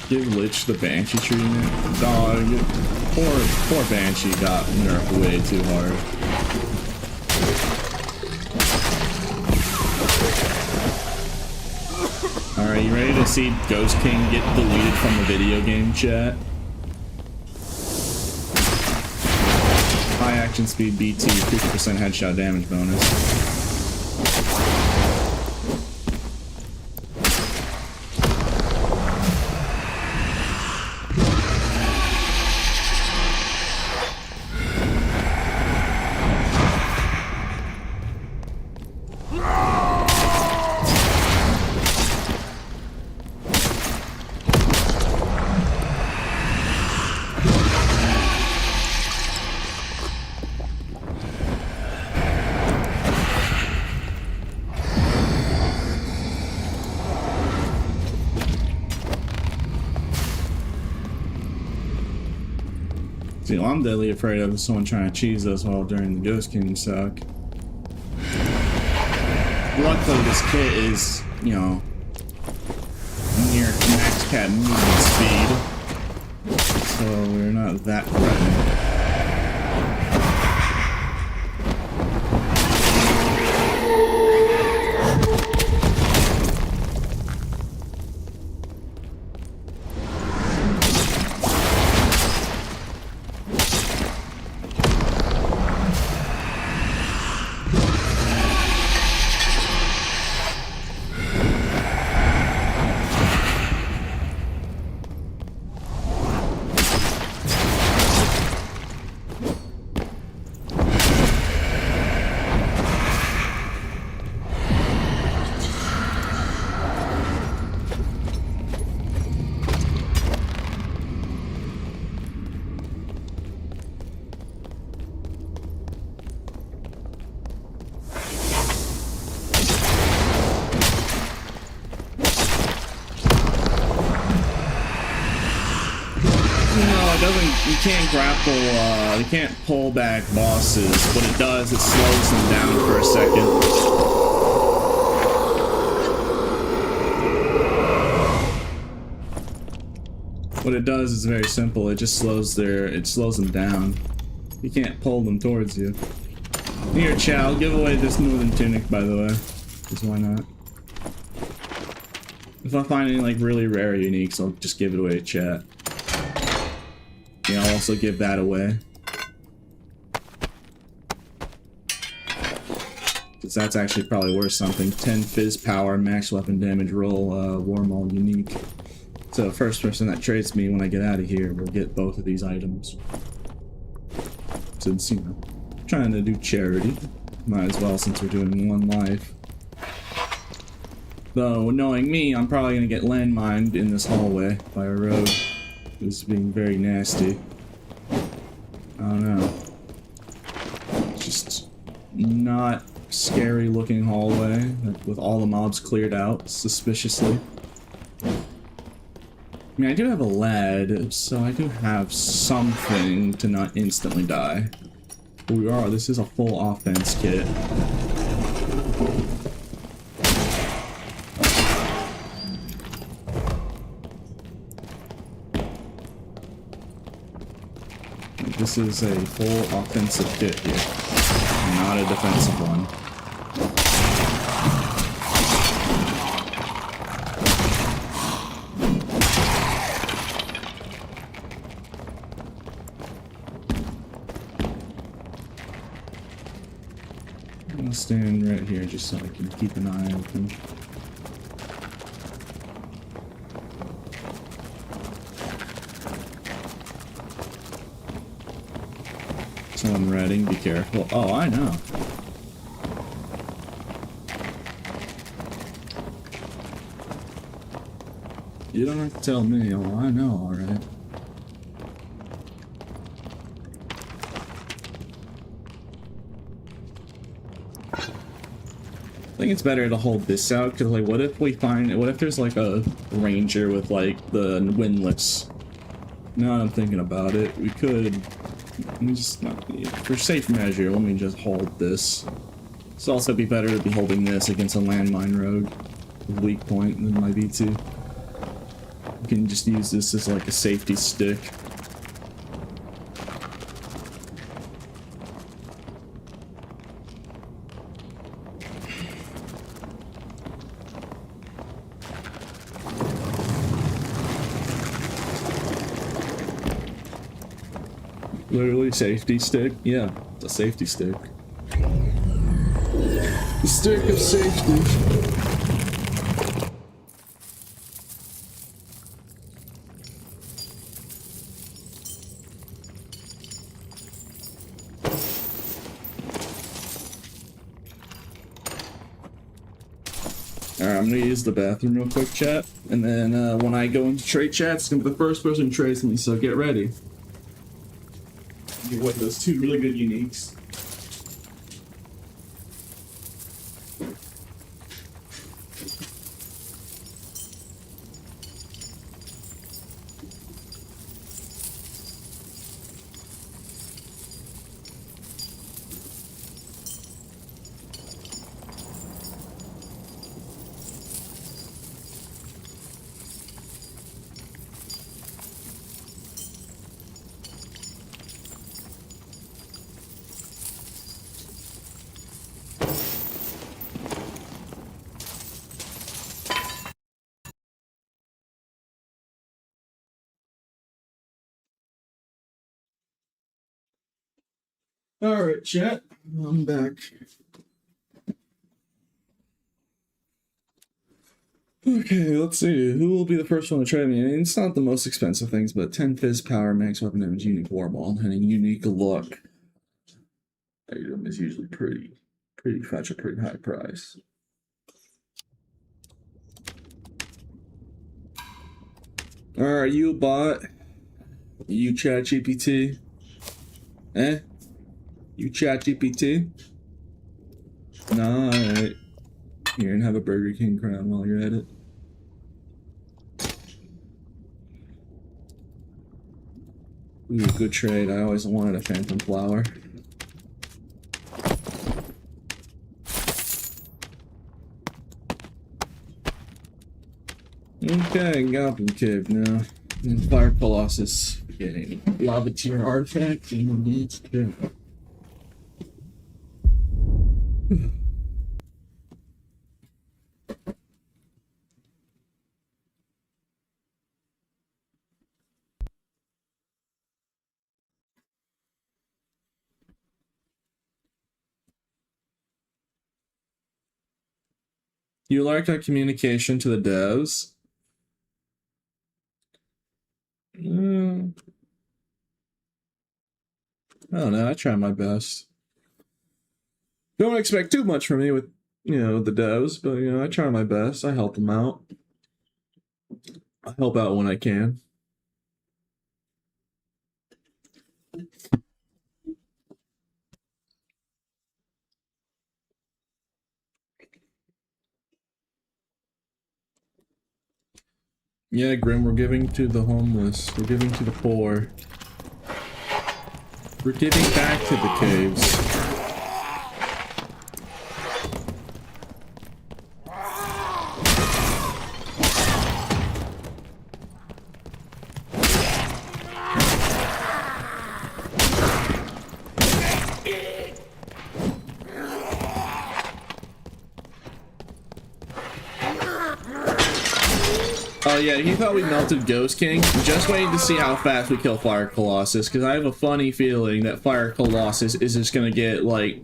S2: Give Lich the Banshee treatment? Dog, poor Banshee got nerfed way too hard. Alright, you ready to see Ghost King get deleted from the video game chat? High action speed BT, 50% headshot damage bonus. See, well, I'm deadly afraid of someone trying to cheese us while during the Ghost King suck. Luckily, this kit is, you know, near max cap movement speed, so we're not that threatened. You can't grapple, you can't pull back bosses. What it does, it slows them down for a second. What it does is very simple, it just slows them down. You can't pull them towards you. Here, chat, I'll give away this Northern Tunic, by the way. Because why not? If I find any, like, really rare uniques, I'll just give it away to chat. Yeah, I'll also give that away. Because that's actually probably worth something. 10 fizz power, max weapon damage roll, Warmaul unique. So first person that trades me when I get out of here will get both of these items. Since, you know, trying to do charity. Might as well since we're doing one life. Though, knowing me, I'm probably gonna get landmined in this hallway by a rogue who's being very nasty. I don't know. It's just not scary looking hallway with all the mobs cleared out suspiciously. I mean, I do have a lead, so I do have something to not instantly die. But this is a full offense kit. This is a full offensive kit here, not a defensive one. I'm gonna stand right here just so I can keep an eye open. Someone reading, be careful. Oh, I know. You don't have to tell me. Oh, I know, alright. I think it's better to hold this out, because, like, what if there's, like, a ranger with, like, the windlass? Now I'm thinking about it, we could... Let me just not... For safe measure, let me just hold this. It's also be better to be holding this against a landmine rogue with weak point than my V2. You can just use this as, like, a safety stick. Literally safety stick? Yeah, it's a safety stick. The stick of safety. Alright, I'm gonna use the bathroom real quick, chat. And then when I go into trade chat, it's gonna be the first person who trades me, so get ready. Get what, those two really good uniques. Alright, chat. I'm back. Okay, let's see. Who will be the first one to trade me? I mean, it's not the most expensive things, but 10 fizz power, max weapon damage, unique Warmaul, and a unique look. Item is usually pretty fetch a pretty high price. Alright, you bot. You chat GPT. Eh? You chat GPT? Nah, alright. Here, and have a Burger King crown while you're at it. Ooh, good trade. I always wanted a phantom flower. Okay, Goblin Cave now. And Fire Colossus getting lava tier artifact and needs to.
S1: You like our communication to the devs? I don't know. I try my best. Don't expect too much from me with, the devs, but, I try my best. I help them out. I help out when I can. Yeah, Grim, we're giving to the homeless. We're giving to the poor. We're giving back to the caves. Oh yeah, he thought we melted Ghost King. Just waiting to see how fast we kill Fire Colossus, because I have a funny feeling that Fire Colossus is just gonna get, like,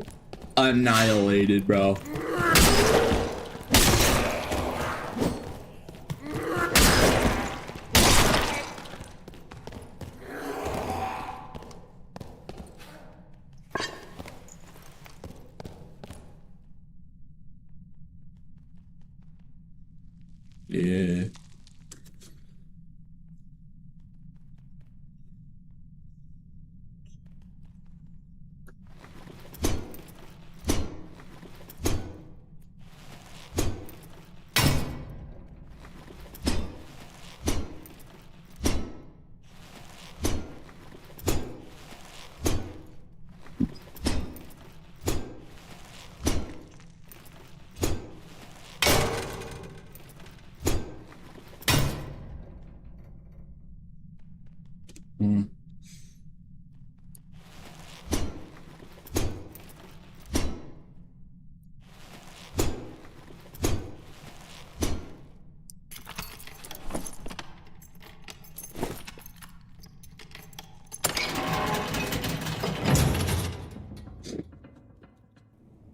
S1: annihilated, bro. Yeah. Mm.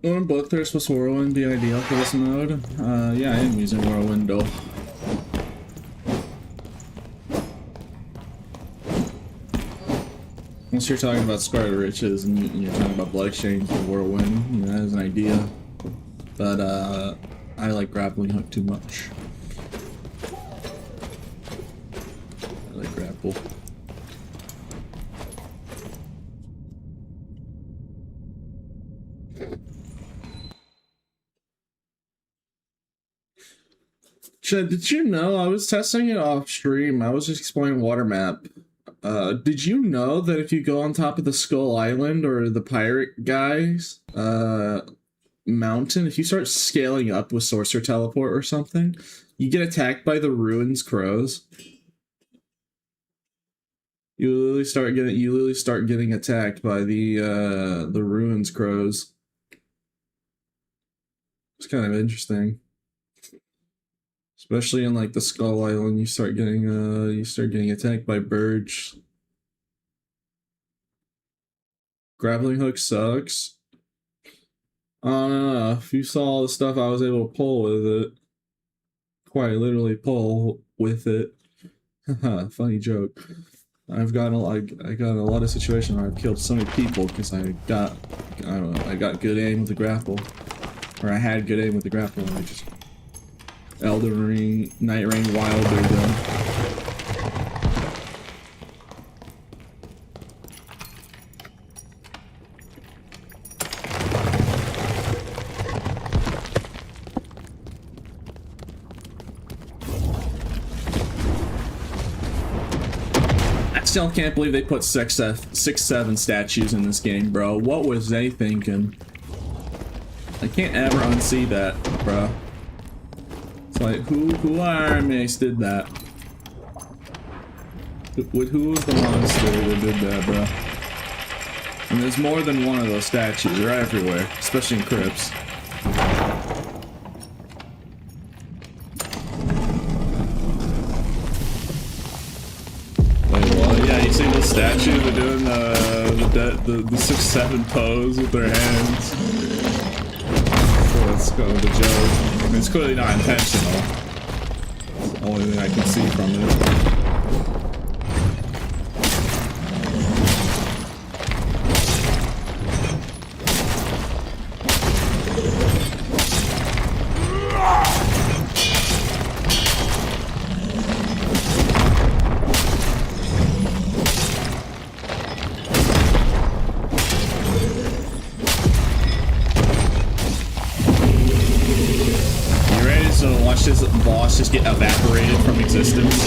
S1: Wouldn't Bloodthirst plus Whirlwind be ideal for this mode? Yeah, I am using Whirlwind though. Unless you're talking about Squire Riches and you're talking about Blood Exchange or Whirlwind, that is an idea. But, I like Grappling Hook too much. I like Grapple. Chad, did you know I was testing it off stream? I was just exploring Water Map. Did you know that if you go on top of the Skull Island or the pirate guys, mountain, if you start scaling up with Sorcerer Teleport or something, you get attacked by the Ruins Crows. You literally start getting attacked by the Ruins Crows. It's kind of interesting. Especially in like the Skull Island, you start getting attacked by birds. Grappling hook sucks. I don't know. If you saw the stuff I was able to pull with it, quite literally pull with it. Funny joke. I got a lot of situations where I've killed so many people because I got good aim with the grapple, or I had good aim with the grapple, and I just Elden Ring, Night Rain, Wilder them. I still can't believe they put 6-7 statues in this game, bro. What was they thinking? I can't ever unsee that, bro. It's like, who Iron Mace did that? Who was the monster that did that, bro?
S2: And there's more than one of those statues. They're everywhere, especially in crypts. Yeah, you see those statues? They're doing the 6-7 pose with their hands. So that's kind of the joke. I mean, it's clearly not intentional. It's the only thing I can see from it. This boss just get evaporated from existence.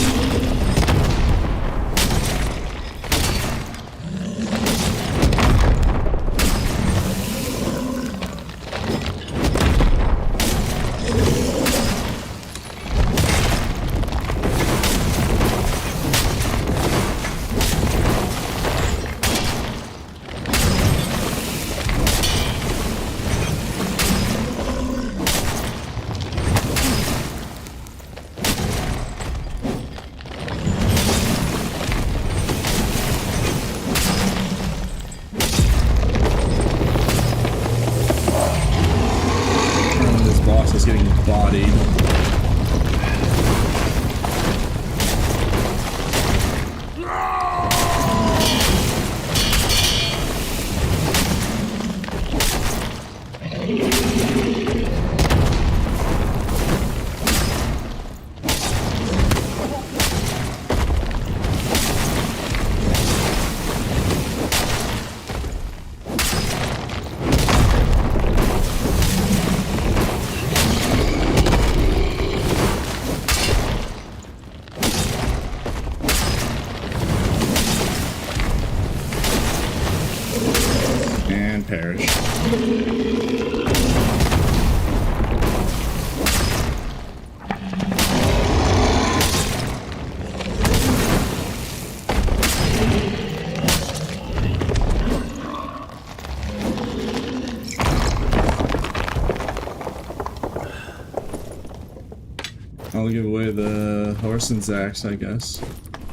S2: I'll give away the horse and Zax, I guess.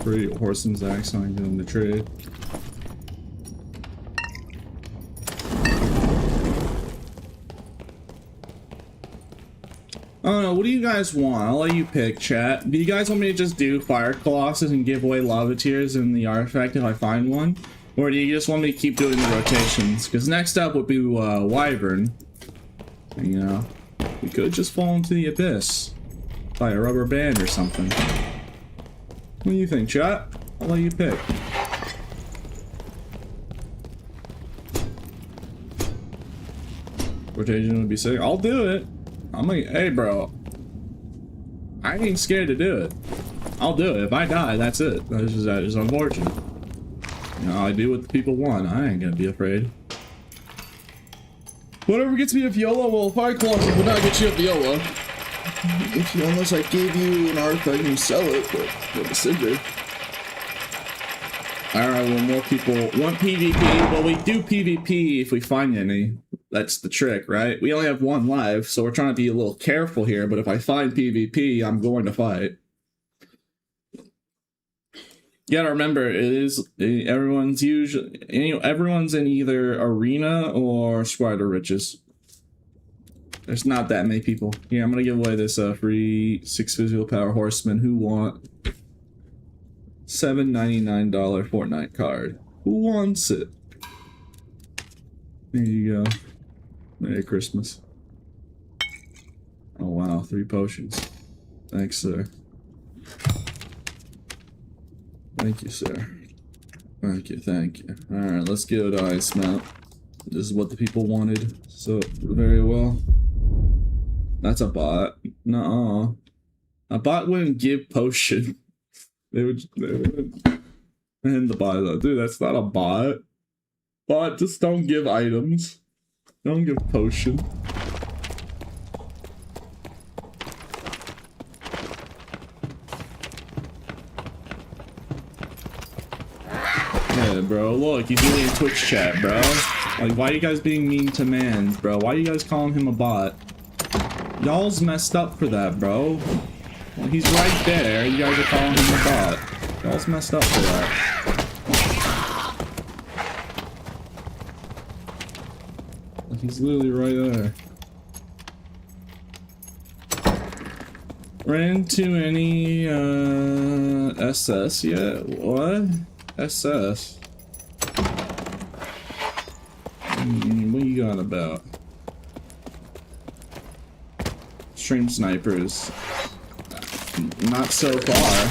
S2: Free horse and Zax, so I can get them to trade. I don't know, what do you guys want? I'll let you pick, chat. Do you guys want me to just do Fire Colossus and give away Lava Tears and the artifact if I find one? Or do you just want me to keep doing the rotations? Because next up would be Wyvern. And, you know, we could just fall into the abyss. By a rubber band or something. What do you think, chat? I'll let you pick. Rotation would be sick. I'll do it. I'm like, hey bro, I ain't scared to do it. I'll do it. If I die, that's it. That is unfortunate. You know, I do what the people want. I ain't gonna be afraid. Whatever gets me a Viola, well, Fire Colossus would not get you a Viola. Unless I gave you an artifact and sell it, but it's cinder. Alright, well, more people want PvP. Well, we do PvP if we find any. That's the trick, right? We only have one life, so we're trying to be a little careful here, but if I find PvP, I'm going to fight. You gotta remember, everyone's in either Arena or Squire Riches. There's not that many people. Here, I'm gonna give away this free 6 physical power horsemen who want $7.99 Fortnite card. Who wants it? There you go. Merry Christmas. Oh wow, 3 potions. Thanks, sir. Thank you, sir. Thank you, thank you. Alright, let's give it ice mount. This is what the people wanted, so very well. That's a bot. Nuh-uh. A bot wouldn't give potion. They would and the bot though. Dude, that's not a bot. Bot, just don't give items. Don't give potion. Yeah, it, bro. Look, he's really in Twitch chat, bro. Like, why are you guys being mean to Mans, bro? Why are you guys calling him a bot? Y'all's messed up for that, bro. Well, he's right there. You guys are calling him a bot. Y'all's messed up for that. He's literally right there. Ran into any SS yet? What? SS? What you got about? Stream snipers. Not so far.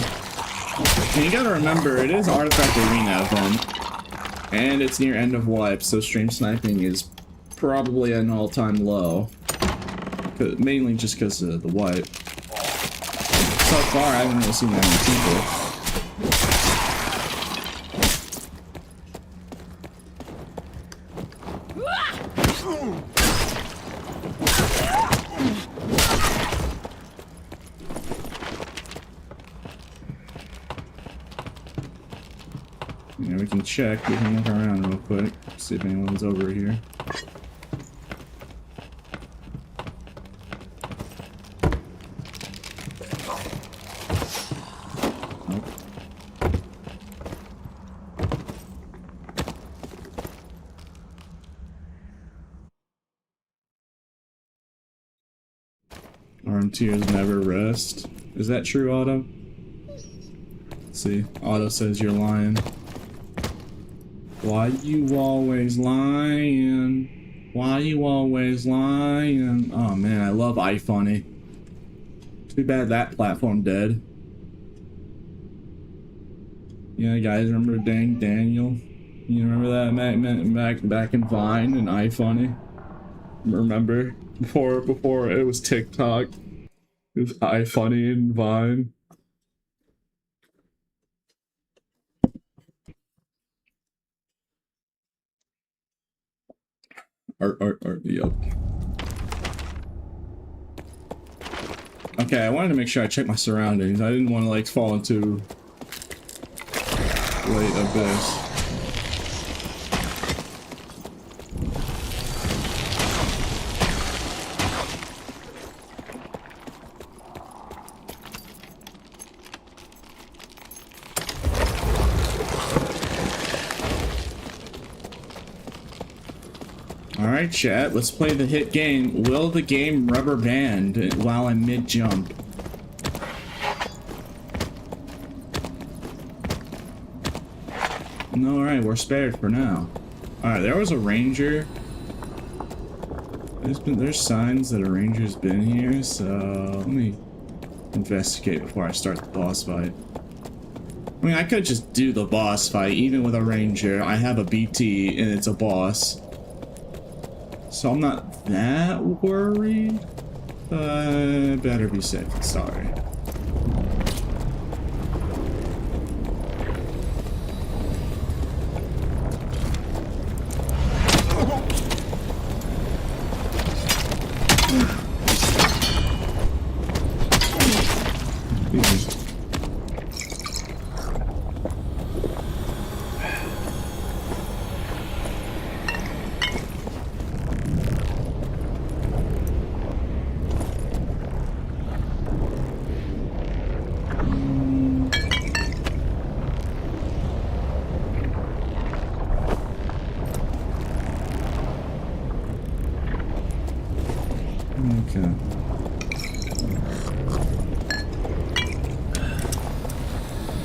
S2: And you gotta remember, it is Artifact Arena event. And it's near end of wipe, so stream sniping is probably an all-time low. Mainly just because of the wipe. So far, I haven't really seen that many people. Yeah, we can check. We can look around real quick. See if anyone's over here. Tears never rest. Is that true, Otto? Let's see. Otto says you're lying. Why you always lying? Why you always lying? Oh man, I love iFunny. Too bad that platform dead. Yeah, guys, remember Dang Daniel? You remember that back in Vine and iFunny? Remember before it was TikTok? It was iFunny and Vine. Art, yep. Okay, I wanted to make sure I checked my surroundings. I didn't want to like fall into late abyss. Alright chat, let's play the hit game. Will the game rubber band while I'm mid-jump? No, alright, we're spared for now. Alright, there was a ranger. There's signs that a ranger's been here, so let me investigate before I start the boss fight. I mean, I could just do the boss fight, even with a ranger. I have a BT and it's a boss. So I'm not that worried, but better be safe than sorry.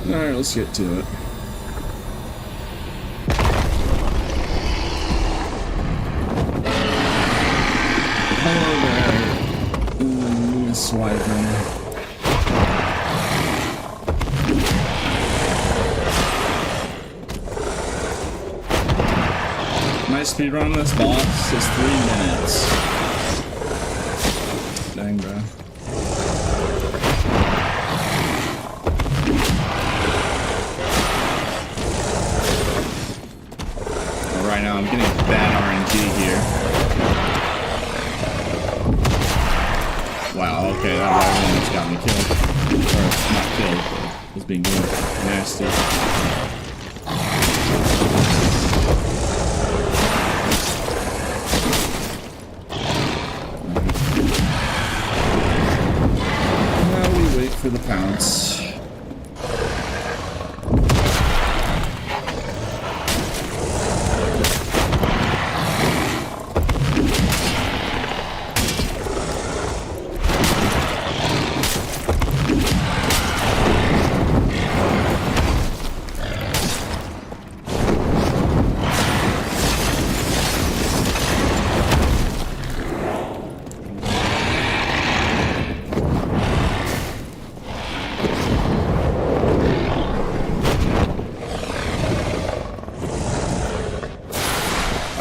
S2: Alright, let's get to it. Hello there, Miss Wyvern. My speedrun on this boss is 3 minutes. Dang, bro. Right now, I'm getting bad RNG here. Wow, okay, that one just got me killed. Or, not killed, but was being nasty.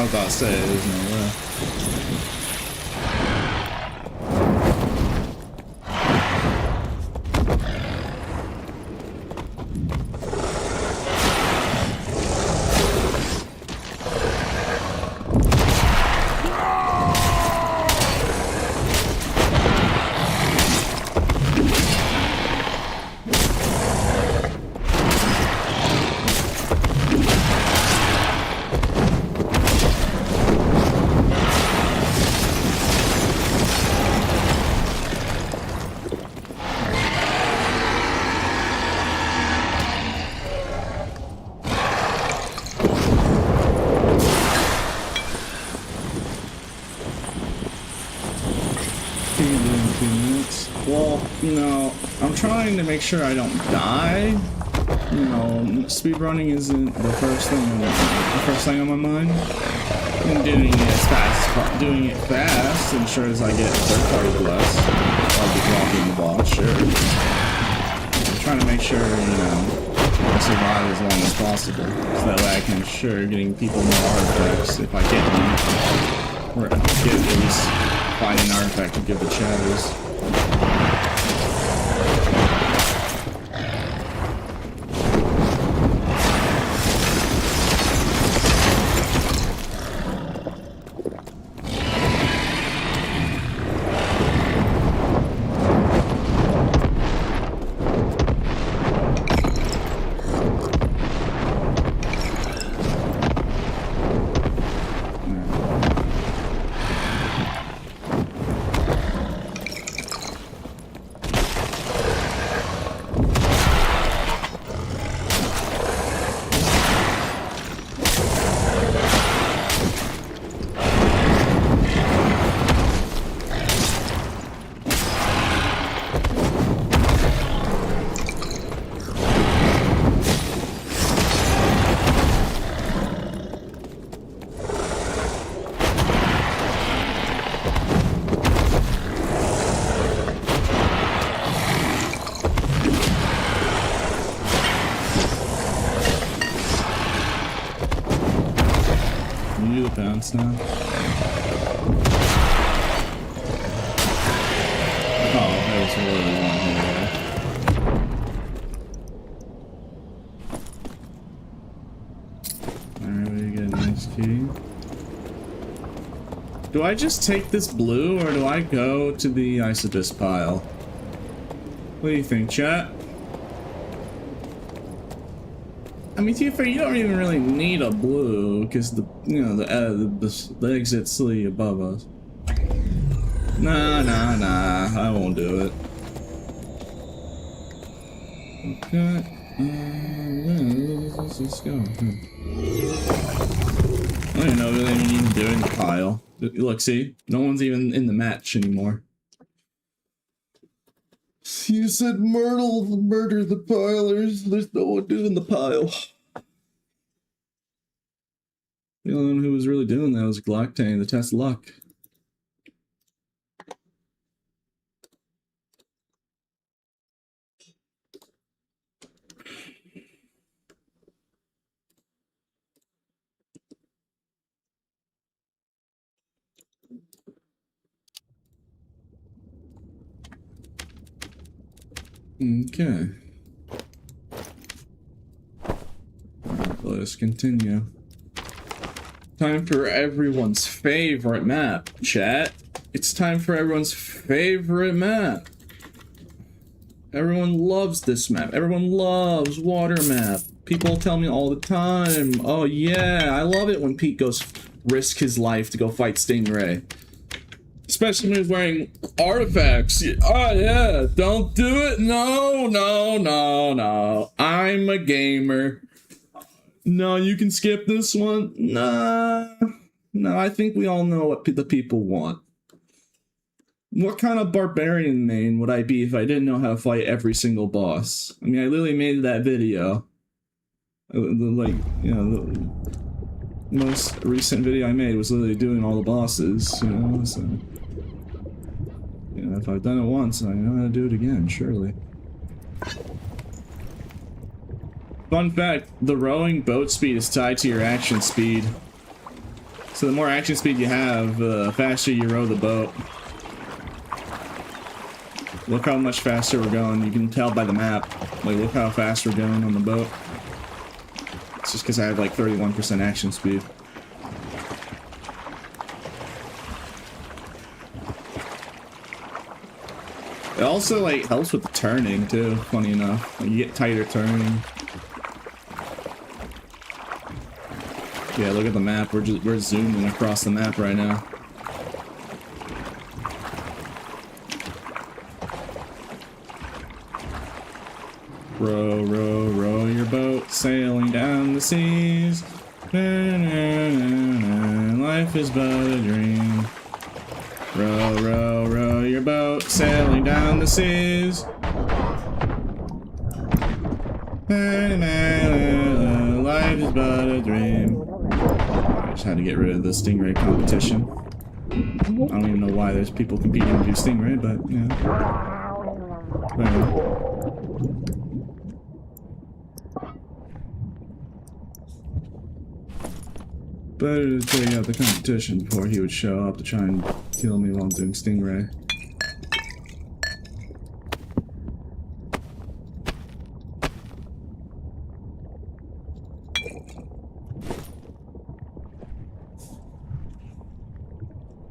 S2: was about to say, there's no way. Well, you know, I'm trying to make sure I don't die. You know, speedrunning isn't the first thing on my mind. And doing it fast ensures I get third-party bless. I'll be blocking the boss, sure. I'm trying to make sure, you know, I survive as long as possible, so that way I can ensure getting people more artifacts if I get them, or get at least find an artifact to give the chatters. Bounce now. Oh, there's really one here. Alright, we get a nice key. Do I just take this blue or do I go to the Isodus pile? What do you think, chat? I mean, to be fair, you don't even really need a blue because the exit's silly above us. Nah, I won't do it. Okay, let's just go. I don't even know really what you need to do in the pile. Look, see, no one's even in the match anymore. You said murder the pilers. There's no one doing the pile. The only one who was really doing that was Galactane, the test of luck. Okay. Let us continue. Time for everyone's favorite map, chat. It's time for everyone's favorite map. Everyone loves this map. Everyone loves water map. People tell me all the time, oh yeah, I love it when Pete goes risk his life to go fight Stingray. Especially when he's wearing artifacts. Oh yeah, don't do it. No. I'm a gamer. No, you can skip this one. Nah. No, I think we all know what the people want. What kind of barbarian main would I be if I didn't know how to fight every single boss? I mean, I literally made that video. Like, you know, the most recent video I made was literally doing all the bosses, you know, so... You know, if I've done it once, I know how to do it again, surely. Fun fact, the rowing boat speed is tied to your action speed. So the more action speed you have, the faster you row the boat. Look how much faster we're going. You can tell by the map. Like, look how fast we're going on the boat. It's just because I have like 31% action speed. It also like helps with the turning too, funny enough. Like, you get tighter turning. Yeah, look at the map. We're zooming across the map right now. Row, row, row your boat, sailing down the seas. Na, na, na, na, life is but a dream. Row, row, row your boat, sailing down the seas. Na, na, na, life is but a dream. I just had to get rid of the Stingray competition. I don't even know why there's people competing to do Stingray, but yeah. Whatever. Better to take out the competition before he would show up to try and kill me while I'm doing Stingray.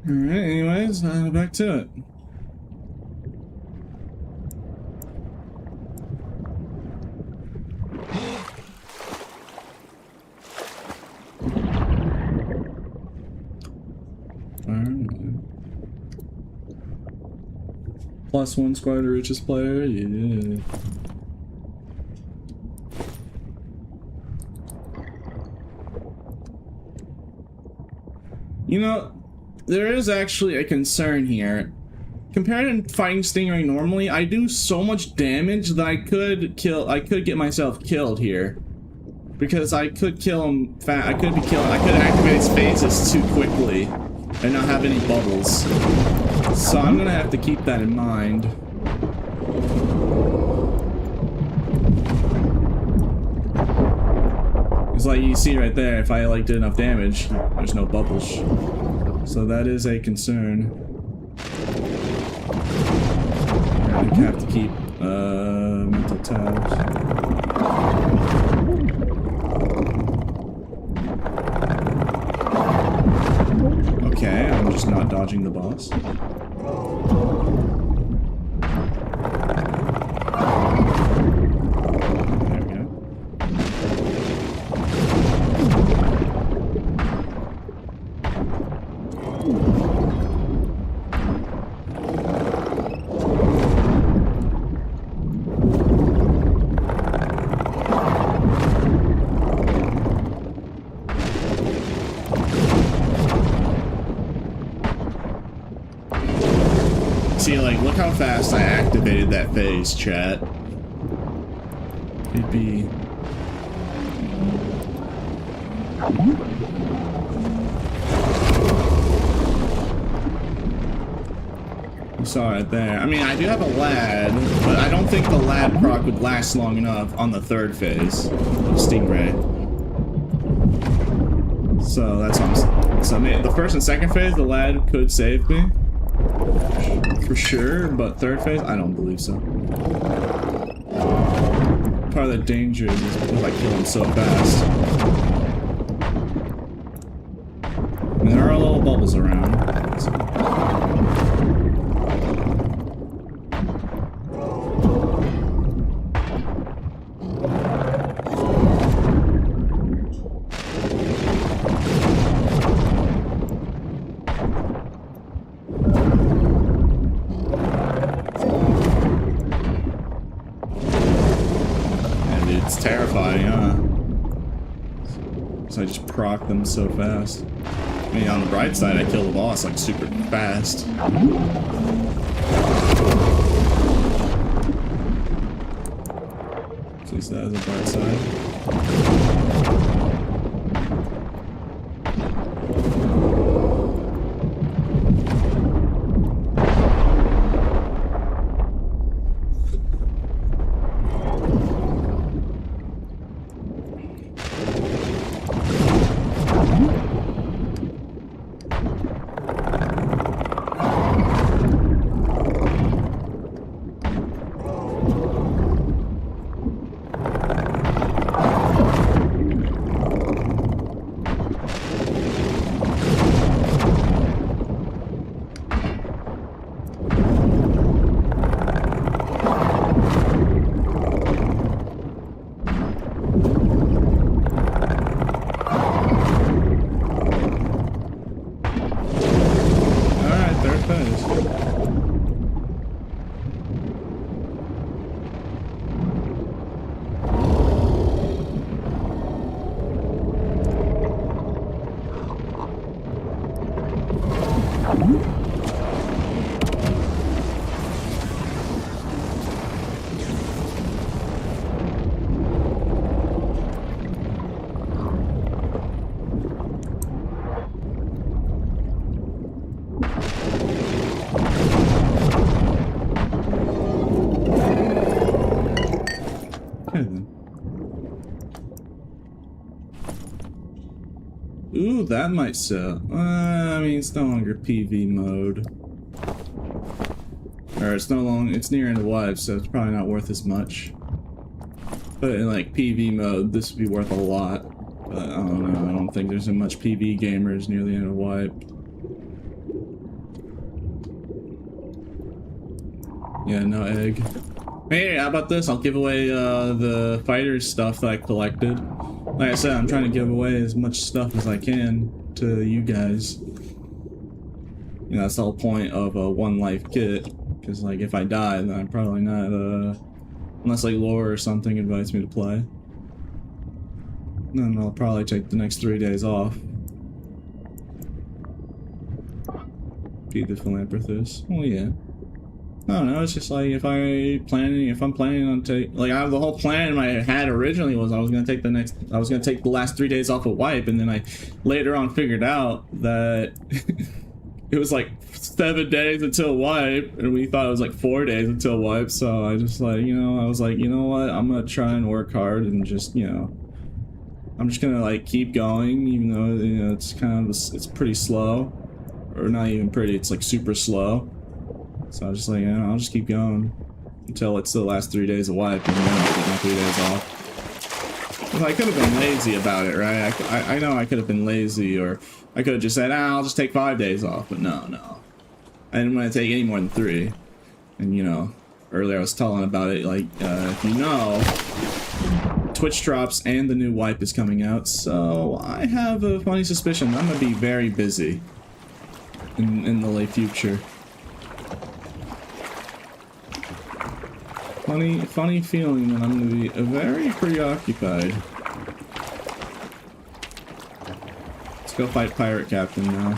S2: Alright, anyways, back to it. +1 squire to richest player, yeah. You know, there is actually a concern here. Compared to fighting Stingray normally, I do so much damage that I could get myself killed here. Because I could kill him I could activate his phases too quickly and not have any bubbles. So I'm gonna have to keep that in mind. It's like you see right there, if I like did enough damage, there's no bubbles. So that is a concern. I have to keep mental tabs. Okay, I'm just not dodging the boss. There we go. See, like, look how fast I activated that phase, chat. It'd be... You saw it there. I mean, I do have a lad, but I don't think the lad proc would last long enough on the third phase of Stingray. So that's what I'm saying. So, I mean, the first and second phase, the lad could save me. For sure, but third phase, I don't believe so. Part of the danger is if I kill him so fast. And there are little bubbles around. So. It's terrifying, huh? So I just proc them so fast. I mean, on the bright side, I kill the boss like super fast. At least that is a bright side. face. Ooh, that might sell. I mean, it's no longer PV mode. Or it's no longer, it's near end of life, so it's probably not worth as much. But in like PV mode, this would be worth a lot. But I don't know, I don't think there's as much PV gamers near the end of wipe. Yeah, no egg. Hey, how about this? I'll give away the fighters stuff that I collected. Like I said, I'm trying to give away as much stuff as I can to you guys. You know, that's the whole point of a one life kit. Because like if I die, then I'm probably not unless like lore or something invites me to play. Then I'll probably take the next 3 days off. Feed the philanthropist. Oh yeah. I don't know, it's just like if I'm planning on the whole plan in my head originally was I was gonna take the last 3 days off of wipe, and then I later on figured out that it was like 7 days until wipe, and we thought it was like 4 days until wipe, so I just like, I was like, you know what, I'm gonna try and work hard and just, I'm just gonna like keep going, even though, it's kind of, it's pretty slow, or not even pretty, it's like super slow. So I was just like, I'll just keep going until it's the last 3 days of wipe, and then I'll take my 3 days off. Well, I could have been lazy about it, right? I know I could have been lazy, or I could have just said, I'll just take 5 days off, but no. I didn't want to take any more than 3. And, earlier I was telling about it, like, if you know, Twitch drops and the new wipe is coming out, so I have a funny suspicion I'm going to be very busy in the late future. Funny feeling that I'm going to be very preoccupied. Let's go fight Pirate Captain now.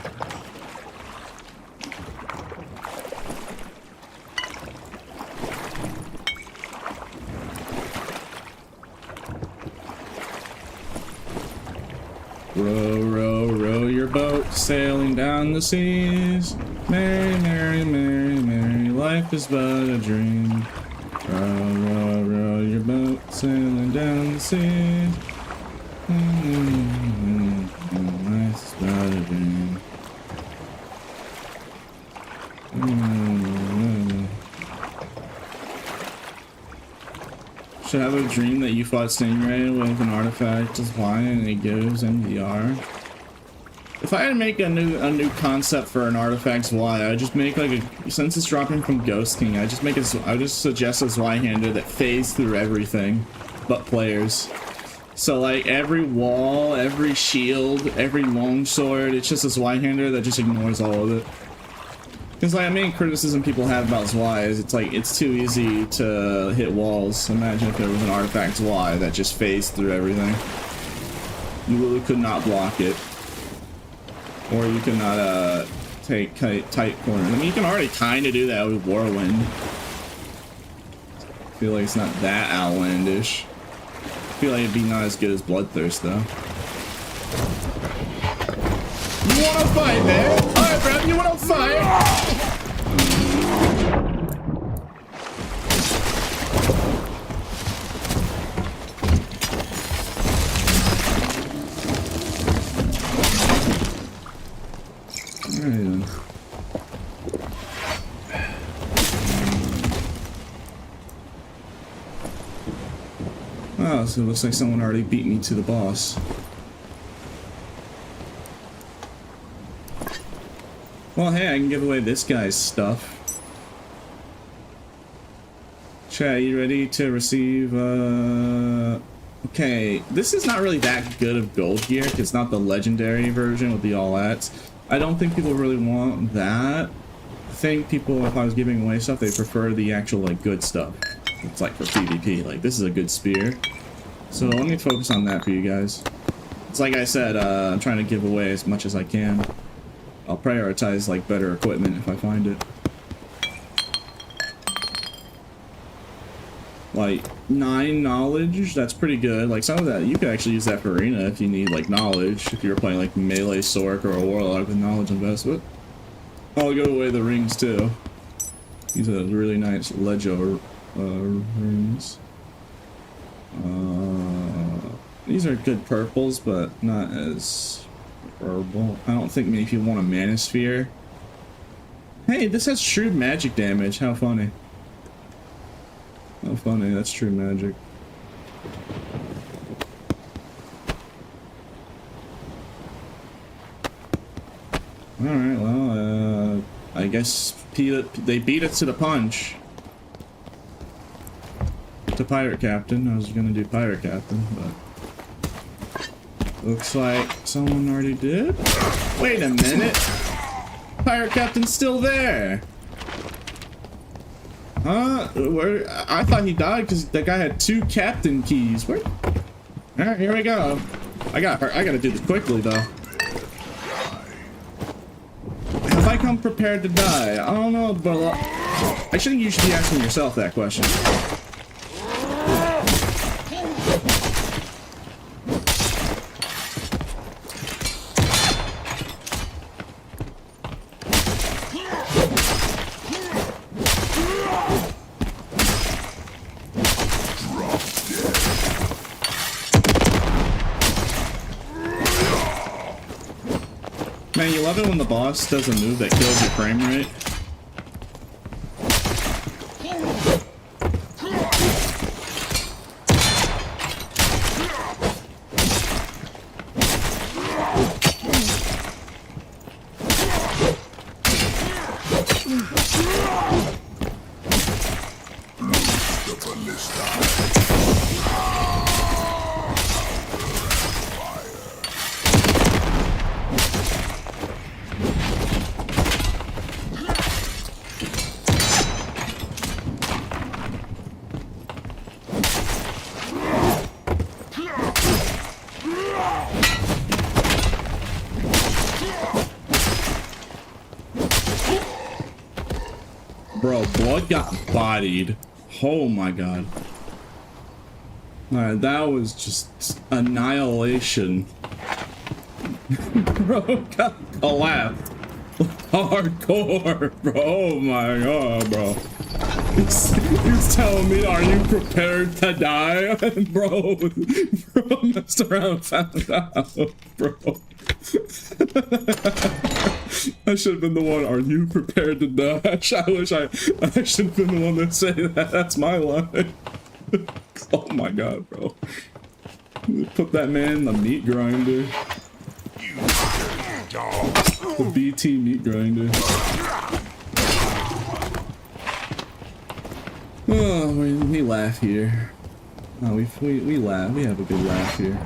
S2: Row, row, row your boat, sailing down the seas. Merry, merry, merry, merry, life is but a dream. Row, row, row your boat, sailing down the sea. Life's but a dream. Should have a dream that you fought Stingray with an artifact as Y and it gives MDR. If I had to make a new concept for an artifact's Y, I'd just make like since it's dropping from Ghost King, I just suggest a Zweihander that phase through everything but players. So like every wall, every shield, every longsword, it's just a Zweihander that just ignores all of it. Because like, main criticism people have about Zwei is it's like it's too easy to hit walls. Imagine if there was an artifact Zwei that just phased through everything. You really could not block it. Or you could not take tight corners. I mean, you can already kind of do that with Whirlwind. I feel like it's not that outlandish. I feel like it'd be not as good as Bloodthirst, though. You wanna fight, man? Alright, bro, you wanna fight? Alright then. Oh, so it looks like someone already beat me to the boss. Well, hey, I can give away this guy's stuff. Chat, you ready to receive, okay, this is not really that good of gold gear, because it's not the legendary version with the all-ats. I don't think people really want that. think people, if I was giving away stuff, they prefer the actual, like, good stuff. It's like for PvP. Like, this is a good spear. So let me focus on that for you guys. It's like I said, I'm trying to give away as much as I can. I'll prioritize, like, better equipment if I find it. Like, 9 knowledge, that's pretty good. Like, some of that, you could actually use that for arena if you need, like, knowledge. If you're playing, like, melee Sork or a warlock with knowledge investment. I'll go away the rings, too. These are really nice Legio rings. These are good purples, but not as purple. I don't think maybe if you want a manosphere. Hey, this has shrewd magic damage. How funny. How funny, that's true magic. Alright, well, I guess they beat us to the punch. To Pirate Captain. I was gonna do Pirate Captain, but... Looks like someone already did. Wait a minute! Pirate Captain's still there! Huh? Where? I thought he died because that guy had 2 captain keys. Where? Alright, here we go. I gotta do this quickly though. Have I come prepared to die? I don't know, but I think you should be asking yourself that question. Man, you love it when the boss does a move that kills your frame rate. Bro, Blood got bodied. Oh my god. Alright, that was just annihilation. Bro got collapsed. Hardcore, bro. Oh my god, bro. He's telling me, are you prepared to die? Bro messed around and found out, bro. I should have been the one, are you prepared to die? I wish I should have been the one to say that. That's my line. Oh my god, bro. Put that man in the meat grinder. The BT meat grinder. Oh, we laugh here. Oh, we laugh. We have a good laugh here.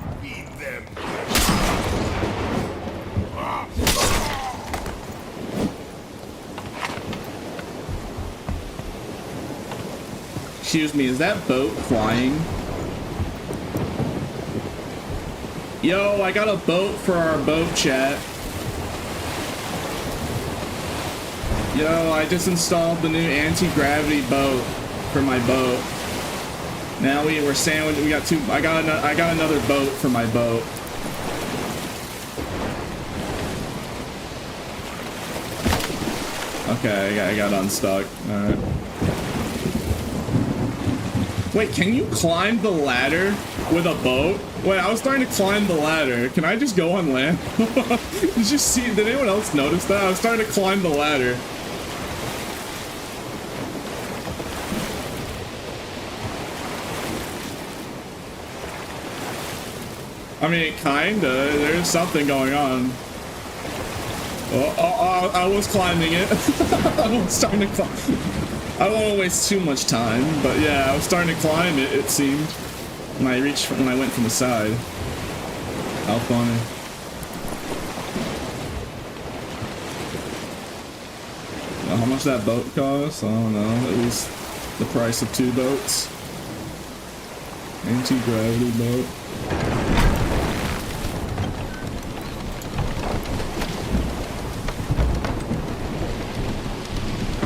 S2: Excuse me, is that boat flying? Yo, I got a boat for our boat chat. Yo, I just installed the new anti-gravity boat for my boat. Now we're sandwiched. We got 2. I got another boat for my boat. Okay, I got unstuck. All right. Wait, can you climb the ladder with a boat? Wait, I was starting to climb the ladder. Can I just go on land? Did anyone else notice that? I was starting to climb the ladder. I mean, kinda. There's something going on. Oh, I was climbing it. I was starting to climb. I don't want to waste too much time, but yeah, I was starting to climb it, it seemed. When I went from the side. How funny. how much that boat costs. I don't know. At least the price of 2 boats. Anti-gravity boat.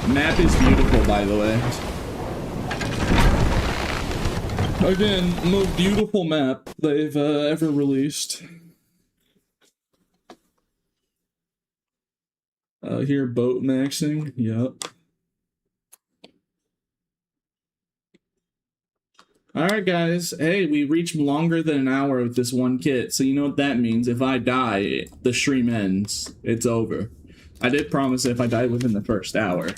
S2: Map is beautiful, by the way. Again, most beautiful map they've ever released. Here, boat maxing. Yep. Alright, guys. Hey, we reached longer than an hour with this one kit. So you know what that means. If I die, the stream ends. It's over. I did promise if I died within the first hour,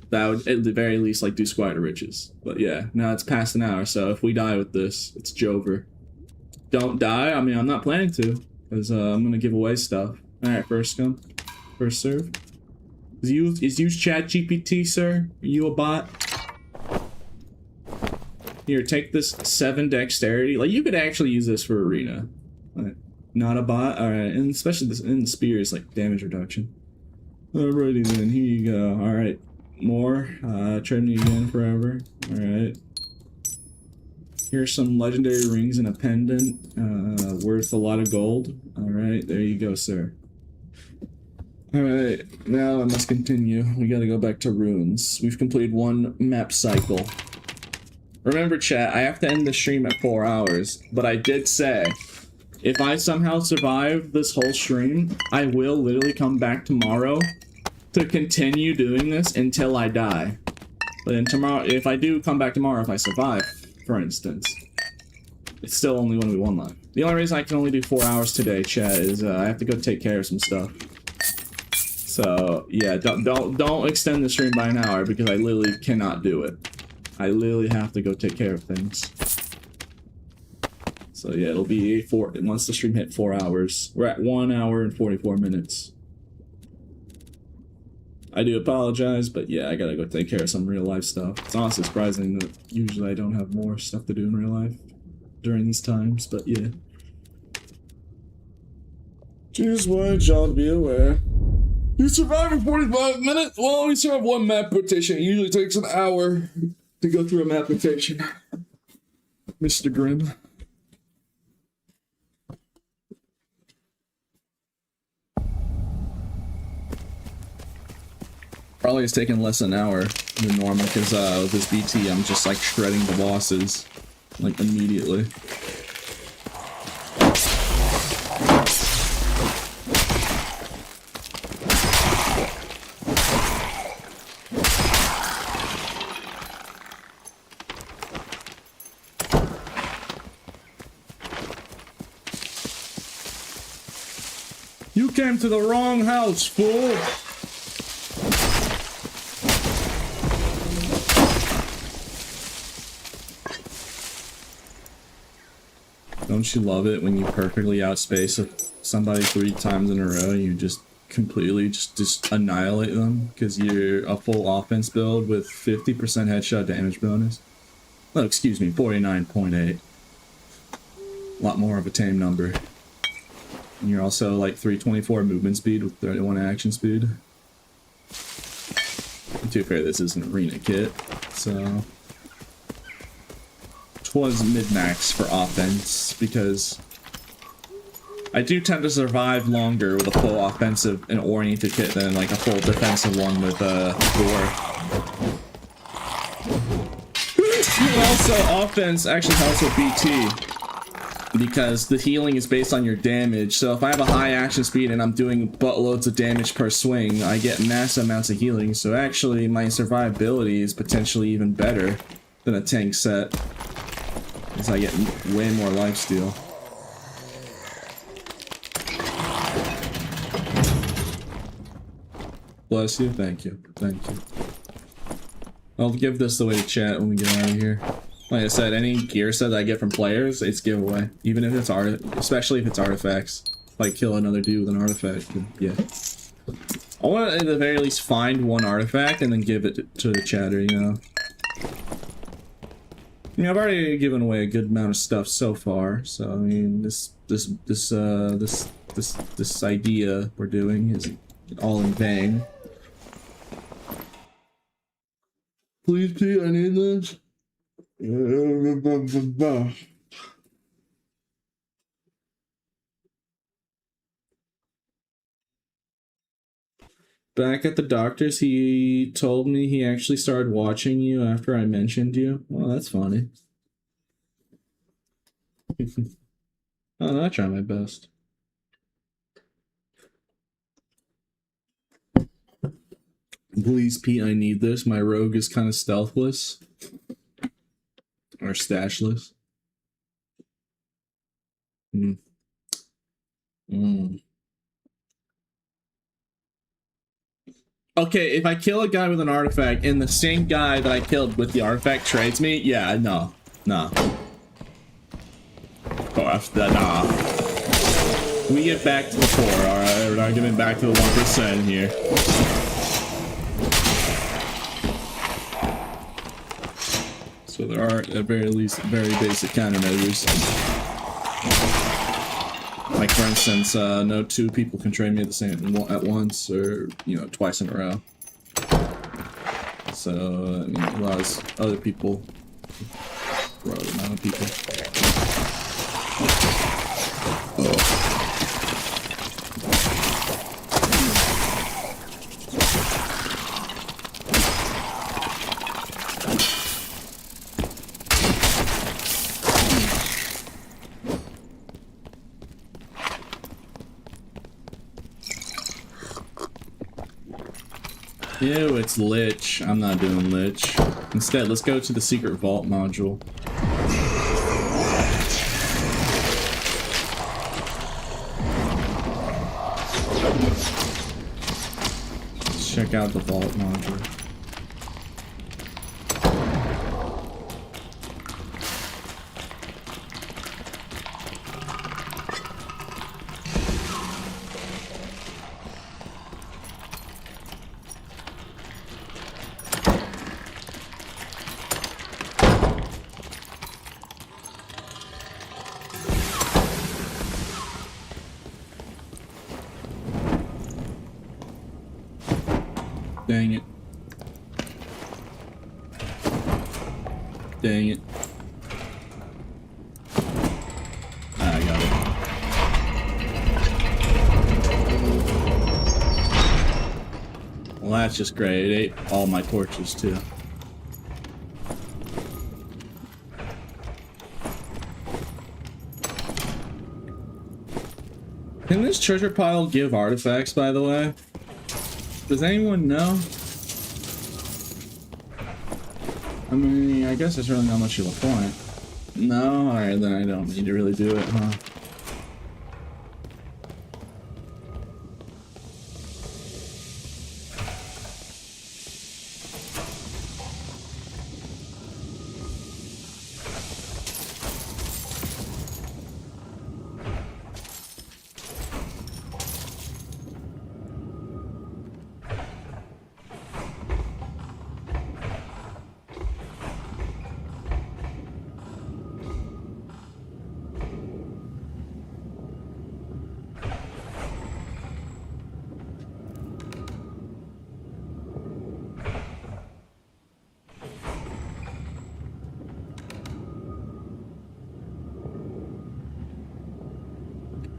S2: that I would at the very least like do Squire to Riches. But yeah, now it's past an hour. So if we die with this, it's Jover. Don't die. I mean, I'm not planning to. Because I'm going to give away stuff. Alright, first come. First serve. Is use ChatGPT, sir? Are you a bot? Here, take this 7 dexterity. Like, you could actually use this for arena. Like, not a bot. Alright, and especially this in spears, like damage reduction. Alrighty then, here you go. Alright. More. Trinity again forever. Alright. Here's some legendary rings and a pendant. Worth a lot of gold. Alright, there you go, sir. Alright, now I must continue. We gotta go back to runes. We've completed 1 map cycle. Remember, chat, I have to end the stream at 4 hours, but I did say, if I somehow survive this whole stream, I will literally come back tomorrow to continue doing this until I die. But then tomorrow, if I do come back tomorrow, if I survive, for instance, it's still only going to be 1 live. The only reason I can only do 4 hours today, chat, is I have to go take care of some stuff. So yeah, don't extend the stream by an hour because I literally cannot do it. I literally have to go take care of things. So yeah, it'll be once the stream hit 4 hours. We're at 1 hour and 44 minutes. I do apologize, but yeah, I gotta go take care of some real life stuff. It's honestly surprising that usually I don't have more stuff to do in real life during these times, but yeah. Just wanted y'all to be aware. You survived in 45 minutes? Well, we still have 1 map rotation. It usually takes an hour to go through a map rotation. Mr. Grimm. Probably it's taking less than an hour than normal because with this BT I'm just like shredding the bosses like immediately. You came to the wrong house, fool! Don't you love it when you perfectly outspace somebody 3 times in a row and you just completely just annihilate them because you're a full offense build with 50% headshot damage bonus? Oh, excuse me, 49.8. A lot more of a tame number. And you're also like 324 movement speed with 31 action speed. To be fair, this is an arena kit, so... was mid-max for offense because I do tend to survive longer with a full offensive and oriented kit than like a full defensive one with gore. And also, offense actually helps with BT because the healing is based on your damage. So if I have a high action speed and I'm doing buttloads of damage per swing, I get massive amounts of healing. So actually, my survivability is potentially even better than a tank set. Because I get way more lifesteal. Bless you. Thank you. Thank you. I'll give this away to chat when we get out of here. Like I said, any gear set that I get from players, it's giveaway. Even if it's especially if it's artifacts. If I kill another dude with an artifact, then yeah. I want to at the very least find 1 artifact and then give it to the chatter, you know. I mean, I've already given away a good amount of stuff so far, so I mean, this idea we're doing is all in vain. Please, Pete, I need this.
S1: Back at the doctor's, he told me he actually started watching you after I mentioned you. Well, that's funny. Oh, I try my best. Please, Pete, I need this. My rogue is kind of stealthless. Or stashless. Okay, if I kill a guy with an artifact and the same guy that I killed with the artifact trades me, yeah, no. Nah. Oh, after that, nah. We get back to the 4, alright? We're not giving back to the 1% here. So there are, at very least, very basic countermeasures. Like, for instance, no 2 people can trade me at once, or, you know, twice in a row. So, I mean, it allows other people, for other amount of people. Ew, it's Lich. I'm not doing Lich. Instead, let's go to the secret vault module. Let's check out the vault module. Dang it. Dang it. I got it. Well, that's just great. It ate all my torches, too. Can this treasure pile give artifacts, by the way? Does anyone know? I mean, I guess it's really not much of a point. No? Alright, then I don't need to really do it, huh?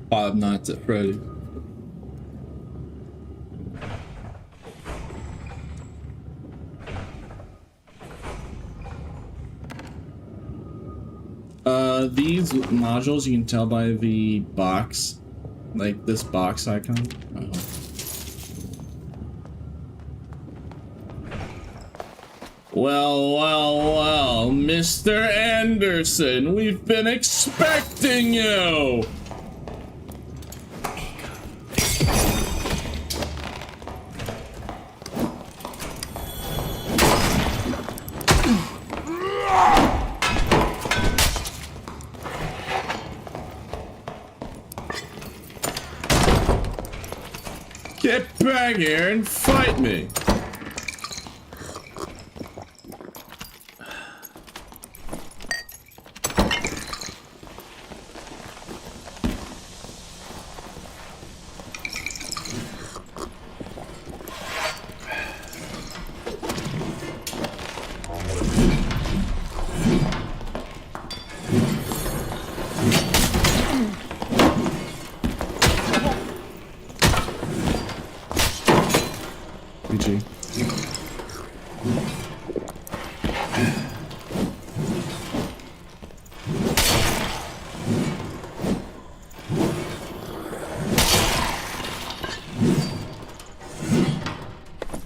S1: Five Nights at Freddy. These modules you can tell by the box, like this box icon. Well, Mr. Anderson, we've been expecting you! Get back here and fight me!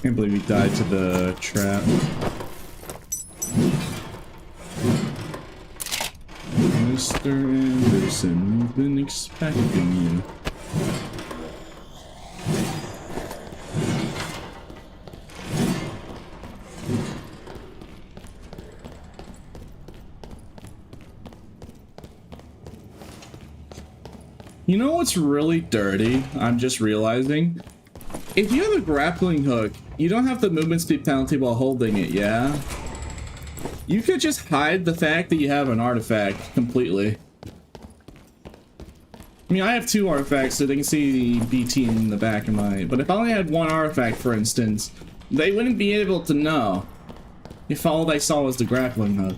S2: Can't believe he died to the trap. Mr. Anderson, we've been expecting you. You know what's really dirty? I'm just realizing. If you have a grappling hook, you don't have the movement speed penalty while holding it, yeah? You could just hide the fact that you have an artifact completely. I mean, I have 2 artifacts, so they can see BT in the back of my... But if I only had 1 artifact, for instance, they wouldn't be able to know if all they saw was the grappling hook.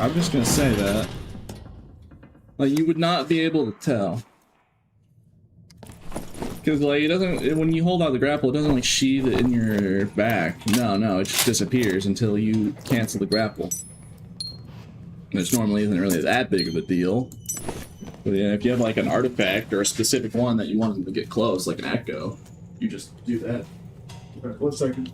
S2: I'm just gonna say that. Like, you would not be able to tell. Because, like, it doesn't... When you hold out the grapple, it doesn't, like, sheathe it in your back. No, it just disappears until you cancel the grapple. Which normally isn't really that big of a deal. But yeah, if you have, like, an artifact or a specific one that you want them to get close, like an echo, you just do that. Alright, 1 second.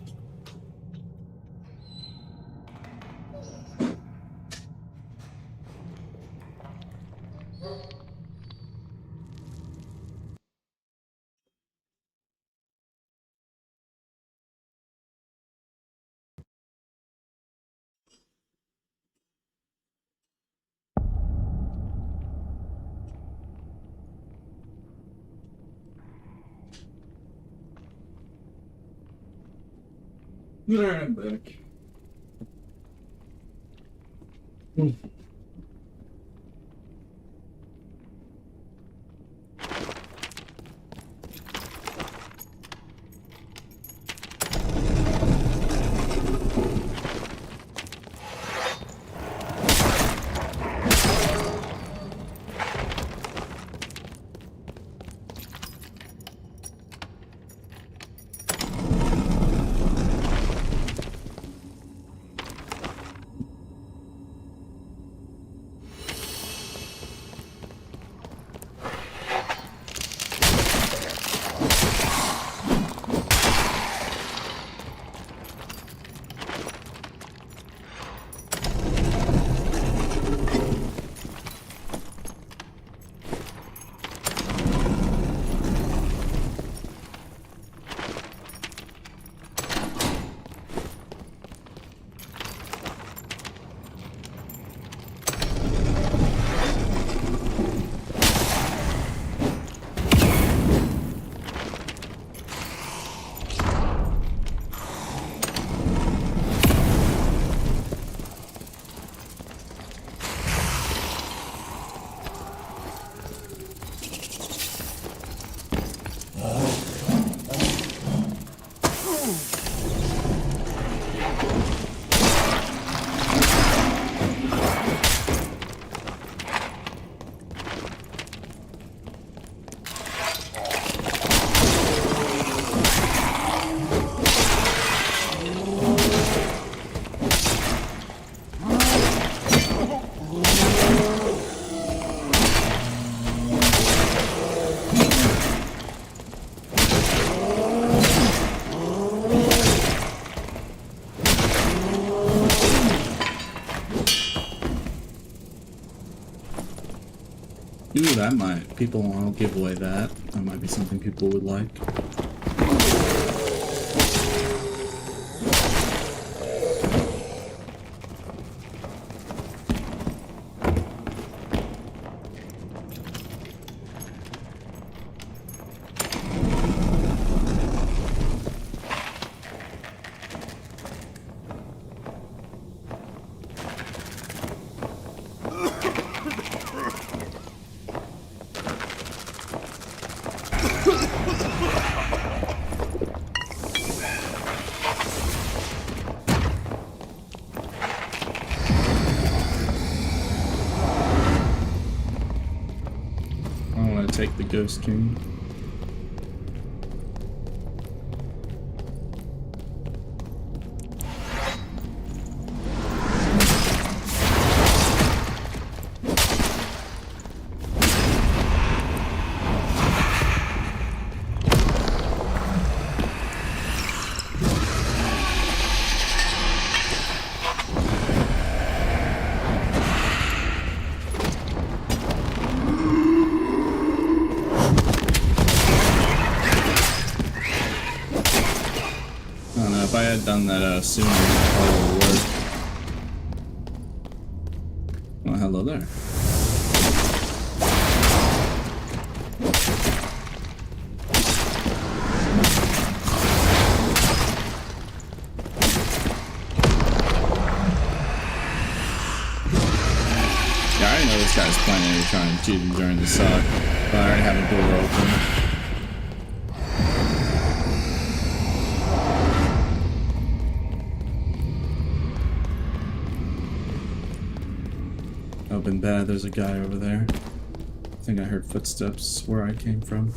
S2: Alright, I'm back. Ooh, that might... People won't give away that. That might be something people would like. Take the Ghost King. had done that sooner, it probably would work. Oh, hello there. Yeah, I already know this guy's planning to try and shoot him during the suck, but I already have a door open. Open bad, there's a guy over there. I think I heard footsteps where I came from.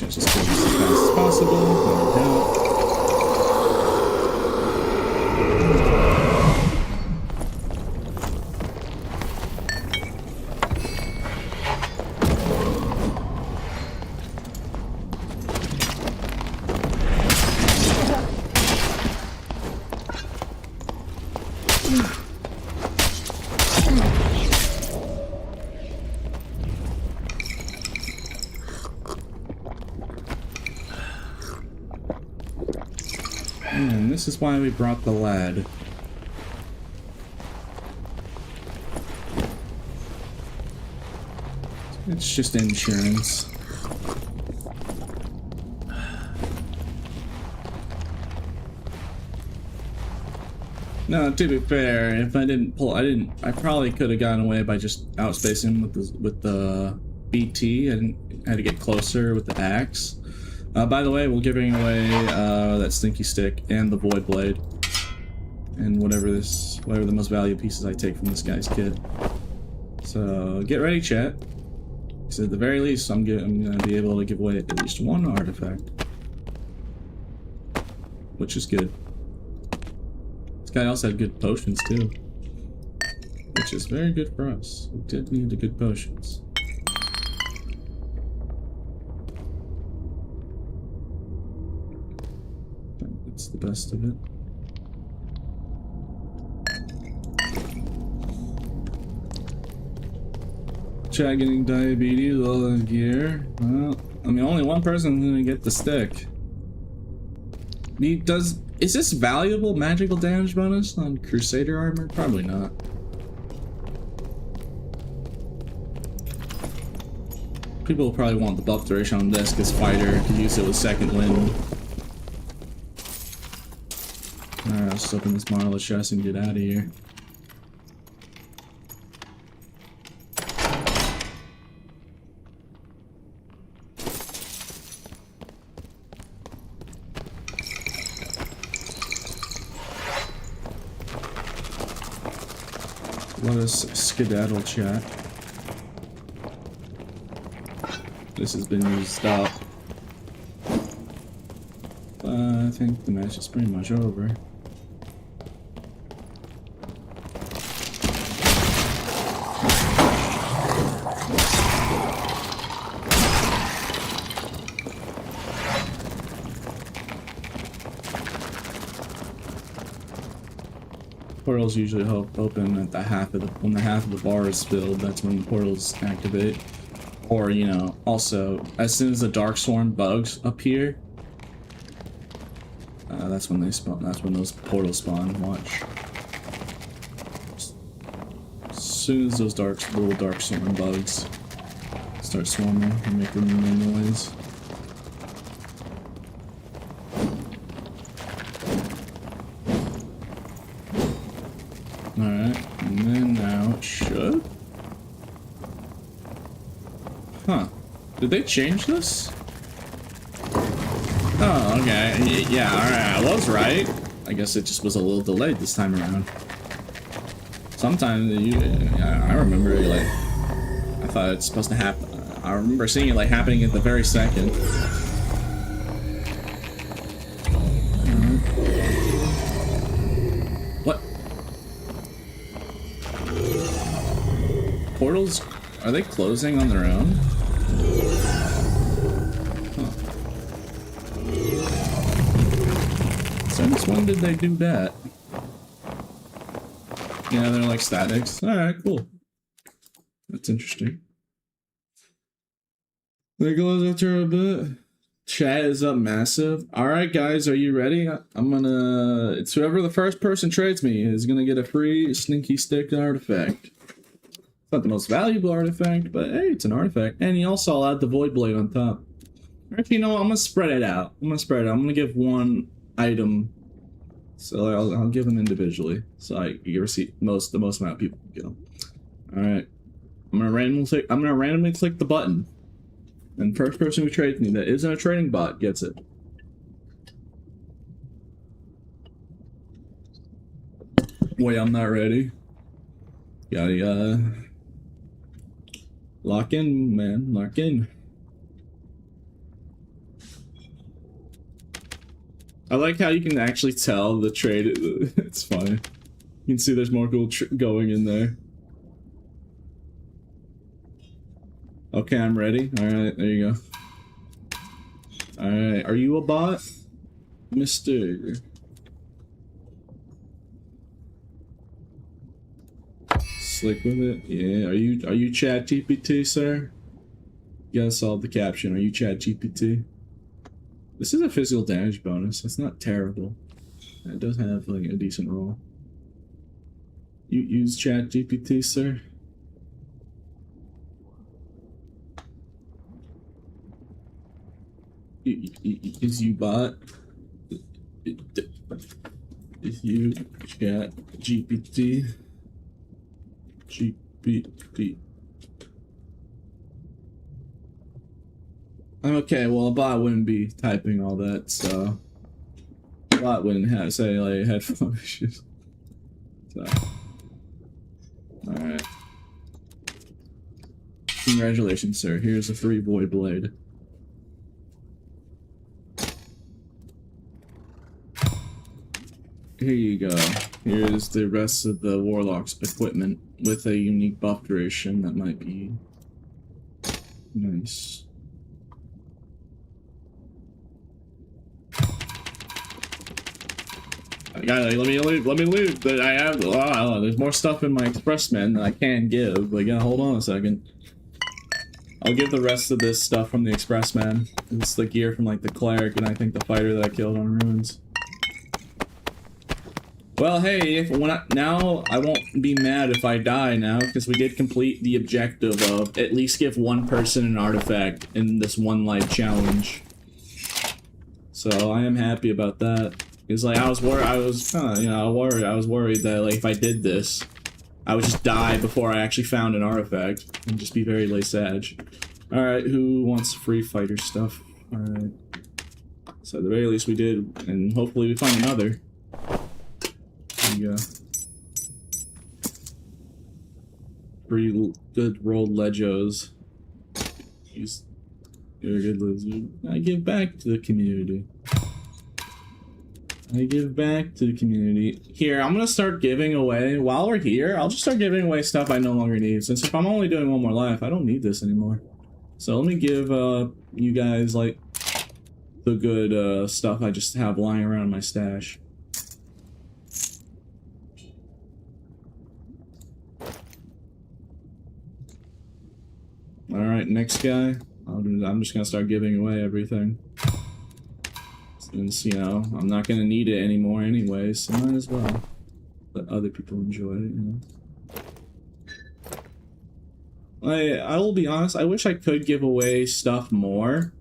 S2: Let's just go as fast as possible. No doubt. And this is why we brought the lad. It's just insurance. No, to be fair, if I didn't pull, I probably could have gotten away by just outspacing with the BT and had to get closer with the axe. By the way, we're giving away that stinky stick and the void blade, and whatever the most valuable pieces I take from this guy's kit. So get ready, chat. So at the very least, I'm gonna be able to give away at least one artifact, which is good. This guy also had good potions too, which is very good for us. We did need the good potions. That's the best of it. Chat getting diabetes, all the gear. Well, I mean, only one person's gonna get the stick. Is this valuable magical damage bonus on Crusader armor? Probably not. People will probably want the buff duration on this because fighter could use it with second wind. Alright, let's open this monolith chest and get out of here. Let us skedaddle, chat. This has been used up. I think the match is pretty much over. Portals usually open at when the half of the bar is filled. That's when the portals activate. Or, you know, also as soon as the dark swarm bugs appear, that's when they spawn. That's when those portals spawn. Watch. As soon as those little dark swarm bugs start swarming and making no noise. Alright, and then now it should. Huh. Did they change this? Oh, okay. Yeah, alright, I was right. I guess it just was a little delayed this time around. Sometimes, I remember, like, I thought it's supposed to happen. I remember seeing it, like, happening at the very second. What? Portals, are they closing on their own? Huh. When did they do that? Yeah, they're like statics. Alright, cool. That's interesting. There goes after a bit. Chat is up massive. Alright guys, are you ready? I'm gonna... It's whoever the first person trades me is gonna get a free sneaky stick artifact. It's not the most valuable artifact, but hey, it's an artifact. And you also add the void blade on top. Actually, you know what? I'm gonna spread it out. I'm gonna give one item. So I'll give them individually. So you receive the most amount of people can get them. Alright. I'm gonna randomly click the button. And first person who trades me that isn't a trading bot gets it. Wait, I'm not ready. Gotta lock in, man. Lock in. I like how you can actually tell the trade. It's funny. You can see there's more gold going in there. Okay, I'm ready. Alright, there you go. Alright, are you a bot? Mister. Slick with it? Yeah, are you Chat GPT, sir? You gotta solve the caption. Are you Chat GPT? This is a physical damage bonus. That's not terrible. It does have like a decent roll. You use Chat GPT, sir? Is you bot? Is you Chat GPT? GPT. Okay, well a bot wouldn't be typing all that, so a bot wouldn't have say like headphone issues. So alright. Congratulations, sir. Here's a free void blade. Here you go. Here's the rest of the Warlock's equipment with a unique buff duration that might be nice. Let me leave. I have. Oh, there's more stuff in my expressman that I can give. But yeah, hold on a second. I'll give the rest of this stuff from the expressman. It's the gear from like the cleric and I think the fighter that I killed on ruins. Well, hey, now I won't be mad if I die now, because we did complete the objective of at least give one person an artifact in this one life challenge. So I am happy about that. Because like I was worried that like if I did this, I would just die before I actually found an artifact and just be very late sag. All right, who wants free fighter stuff? All right. So at the very least we did, and hopefully we find another. There you go. Pretty good rolled legos. You're a good lizard. I give back to the community. I give back to the community. Here, I'm gonna start giving away, while we're here, I'll just start giving away stuff I no longer need. Since if I'm only doing one more life, I don't need this anymore. So let me give you guys, like, the good stuff I just have lying around in my stash. Alright, next guy. I'm just gonna start giving away everything. Since, you know, I'm not gonna need it anymore anyways, so might as well let other people enjoy it, you know. I will be honest, I wish I could give away stuff more,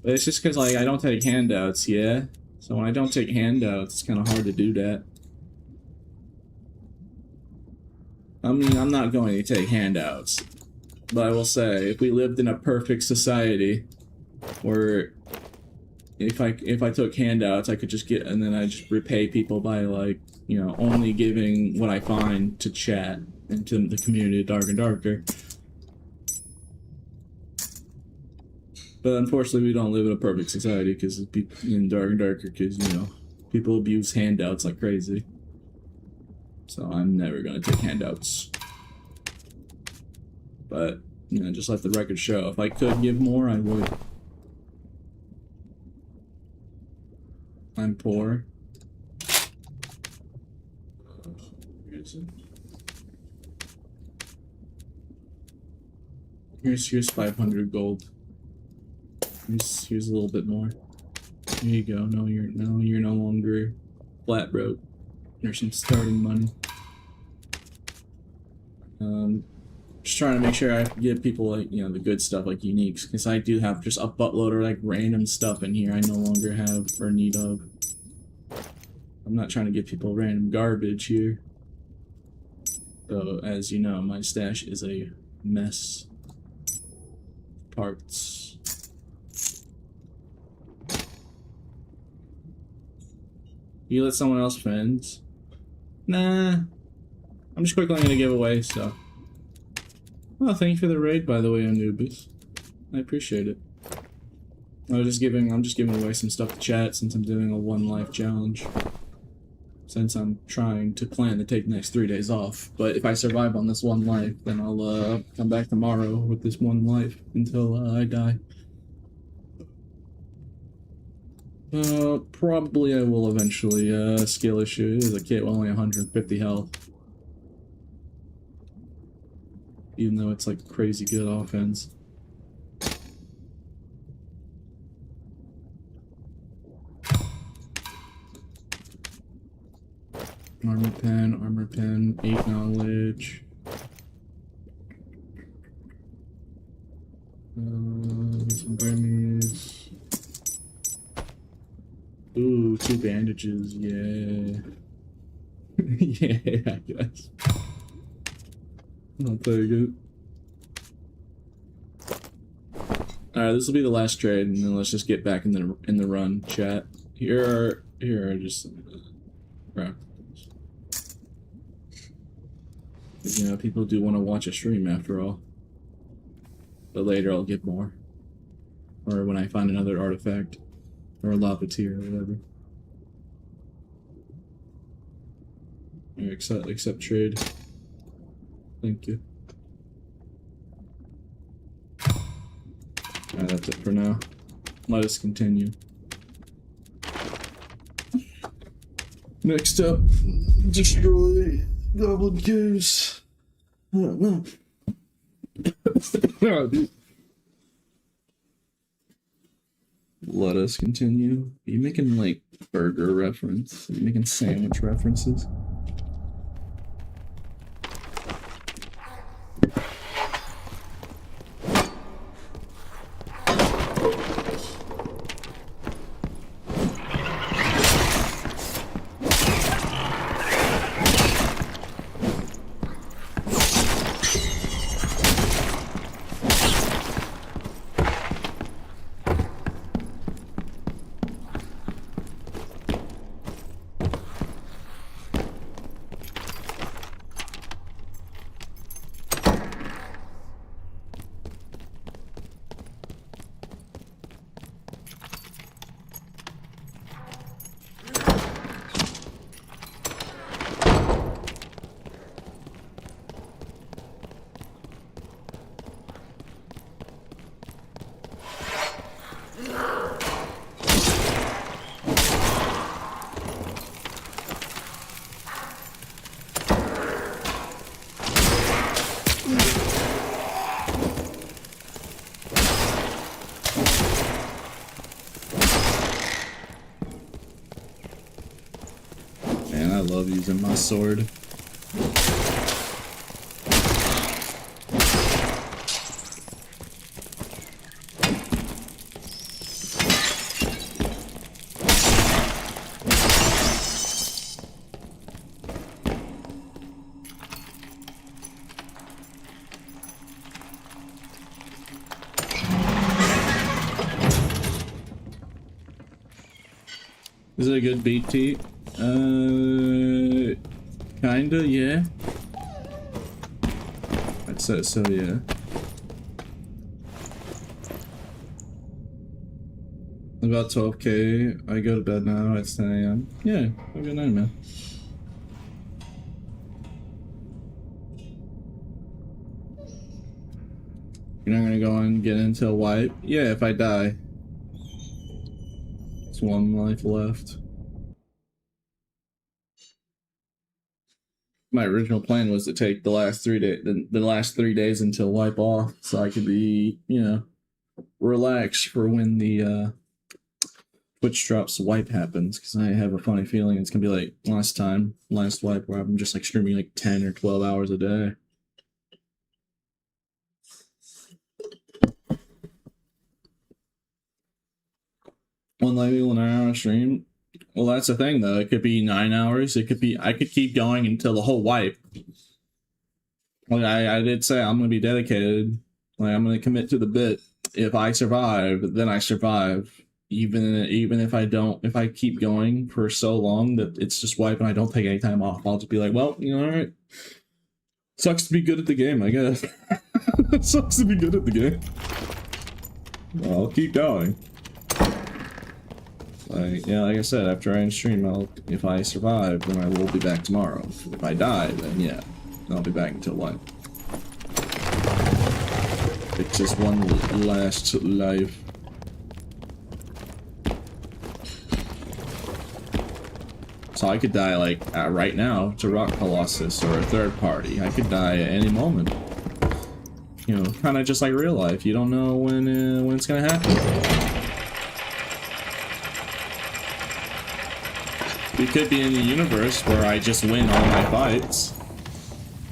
S2: but it's just because, like, I don't take handouts, yeah? So when I don't take handouts, it's kind of hard to do that. I mean, I'm not going to take handouts, but I will say, if we lived in a perfect society where if I took handouts, I could just get, and then I just repay people by, like, you know, only giving what I find to chat and to the community Dark and Darker. But unfortunately, we don't live in a perfect society because people in Dark and Darker, because, you know, people abuse handouts like crazy. So I'm never gonna take handouts. But, you know, just let the record show. If I could give more, I would. I'm poor.
S1: Here's 500 gold. Here's a little bit more. There you go. No, you're no longer flat broke. There's some starting money. Just trying to make sure I give people, like, you know, the good stuff, like uniques, because I do have just a buttload of like random stuff in here I no longer have or need of. I'm not trying to give people random garbage here. So, as you know, my stash is a mess. Parts. You let someone else fence? Nah. I'm just quickly gonna give away stuff. Oh, thank you for the raid, by the way, Anubis. I appreciate it. I'm just giving away some stuff to chat since I'm doing a 1 life challenge. Since I'm trying to plan to take the next 3 days off. But if I survive on this 1 life, then I'll come back tomorrow with this 1 life until I die. Probably I will eventually, skill issue. It is a kit with only 150 health. Even though it's like crazy good offense. Armor pen, 8 knowledge. Some Grammys. Ooh, 2 bandages, yeah. Yeah, I guess. I'll take it. Alright, this will be the last trade, and then let's just get back in the run, chat. Here are just practicals. You know, people do want to watch a stream after all. But later I'll get more. Or when I find another artifact. Or a lava tier or whatever. Accept trade. Thank you. Alright, that's it for now. Let us continue. Next up, destroy Goblin Caves. Oh, no. Oh, dude. Let us continue. Are you making, like, burger reference? Are you making sandwich references? I love using my sword. Is it a good beat, T? Kinda, yeah. I'd say so, yeah. About 12K. I go to bed now. It's 10 AM. Yeah, have a good night, man. You're not gonna go and get into a wipe? Yeah, if I die. It's 1 life left. my original plan was to take the last 3 days, the last 3 days until wipe off, so I could be, you know, relaxed for when the Twitch drops wipe happens. Because I have a funny feeling it's gonna be like last wipe, where I'm just like streaming like 10 or 12 hours a day. One 9-hour stream. Well, that's the thing, though. It could be 9 hours. It could be. I could keep going until the whole wipe. Like I did say, I'm gonna be dedicated. Like I'm gonna commit to the bit. If I survive, then I survive. Even if I don't, if I keep going for so long that it's just wipe and I don't take any time off, I'll just be like, well, you know, all right. Sucks to be good at the game, I guess. Sucks to be good at the game. Well, I'll keep going. Like, yeah, like I said, after I end stream, if I survive, then I will be back tomorrow. If I die, then yeah, I'll be back until 1. It's just one last life. So I could die, like, right now to Rock Colossus or a third party. I could die at any moment. You know, kind of just like real life. You don't know when it's gonna happen. We could be in a universe where I just win all my fights,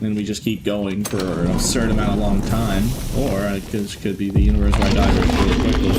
S1: and we just keep going for a certain amount of long time, or it could be the universe where I die really quickly.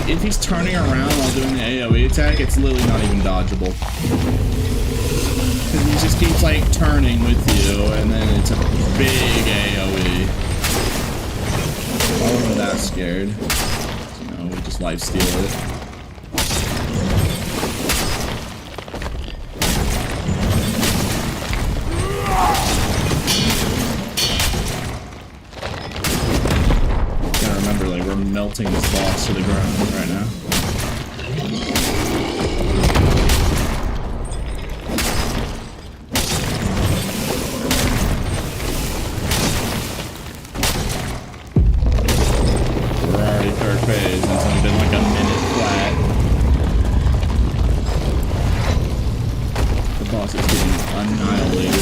S1: If he's turning around while doing the AoE attack, it's literally not even dodgeable. Because he just keeps like turning with you, and then it's a big AoE. I wasn't that scared. You know, we just lifesteal it. Melting this boss to the ground right now. We're already third phase, and it's only been like a minute flat. The boss is getting annihilated.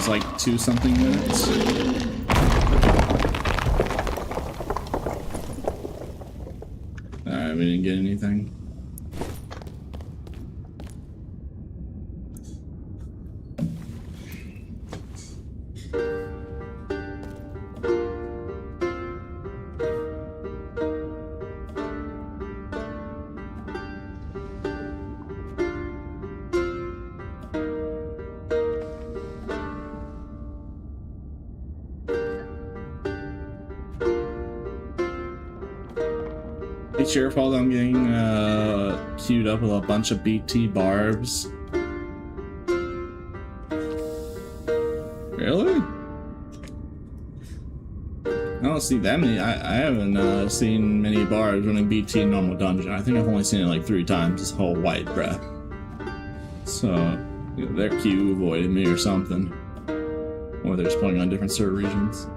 S1: Like 2-something minutes. Alright, we didn't get anything. It's your fault I'm getting queued up with a bunch of BT barbs. Really? I don't see that many. I haven't seen many barbs running BT in normal dungeon. I think I've only seen it like 3 times this whole white breath. So their queue avoided me or something. Or they're just playing on different server regions.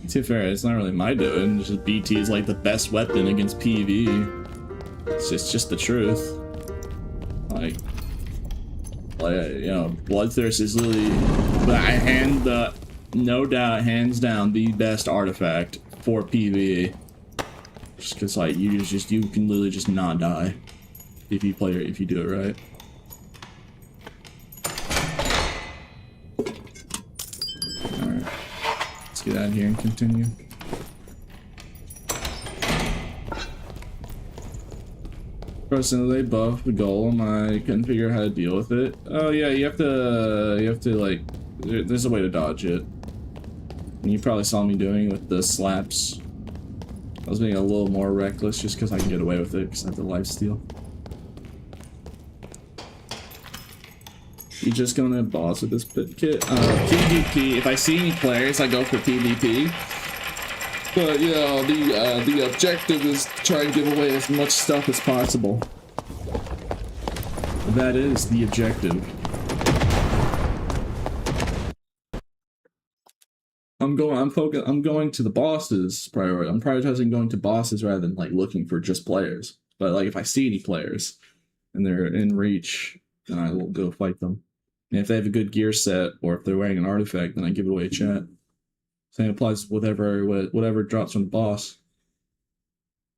S2: To be fair, it's not really my doing. It's just BT is like the best weapon against PV. It's just the truth. Like you know, Bloodthirst is literally, no doubt, hands down, the best artifact for PvE. Just because, like, you can literally just not die if you do it right. All right, let's get out of here and continue. Personally, buff the golem. I couldn't figure out how to deal with it. Oh yeah, you have to like, there's a way to dodge it. And you probably saw me doing with the slaps. I was being a little more reckless just because I can get away with it because I have the lifesteal. You just gonna boss with this pit kit? PvP. If I see any players, I go for PvP. But yeah, the objective is to try and give away as much stuff as possible. That is the objective. I'm going to the bosses priority. I'm prioritizing going to bosses rather than like looking for just players. But like if I see any players and they're in reach, then I will go fight them. And if they have a good gear set or if they're wearing an artifact, then I give it away a chat. Same applies to whatever drops from the boss.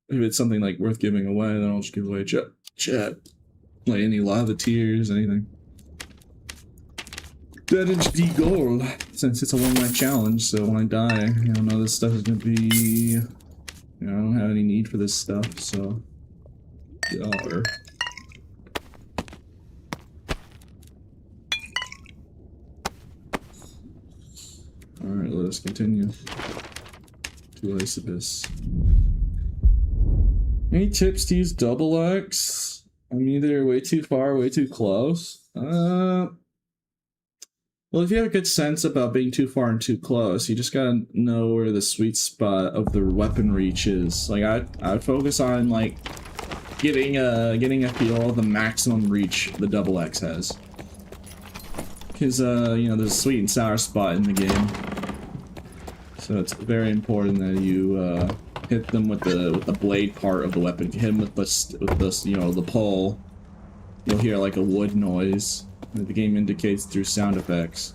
S2: If it's something like worth giving away, then I'll just give away a chat. Like any lava tears, anything. Damage D gold, since it's a one-night challenge, so when I die, you know, none of this stuff is gonna be, you know, I don't have any need for this stuff, so. Dollar. Alright, let us continue. To Elizabeth. Any tips to use double X? I'm either way too far or way too close. Well, if you have a good sense about being too far and too close, you just gotta know where the sweet spot of the weapon reach is. Like, I'd focus on, like, getting a feel of the maximum reach the double X has. Because, you know, there's a sweet and sour spot in the game. So it's very important that you, hit them with the blade part of the weapon. If you hit them with the you know, the pole, you'll hear, like, a wood noise. The game indicates through sound effects.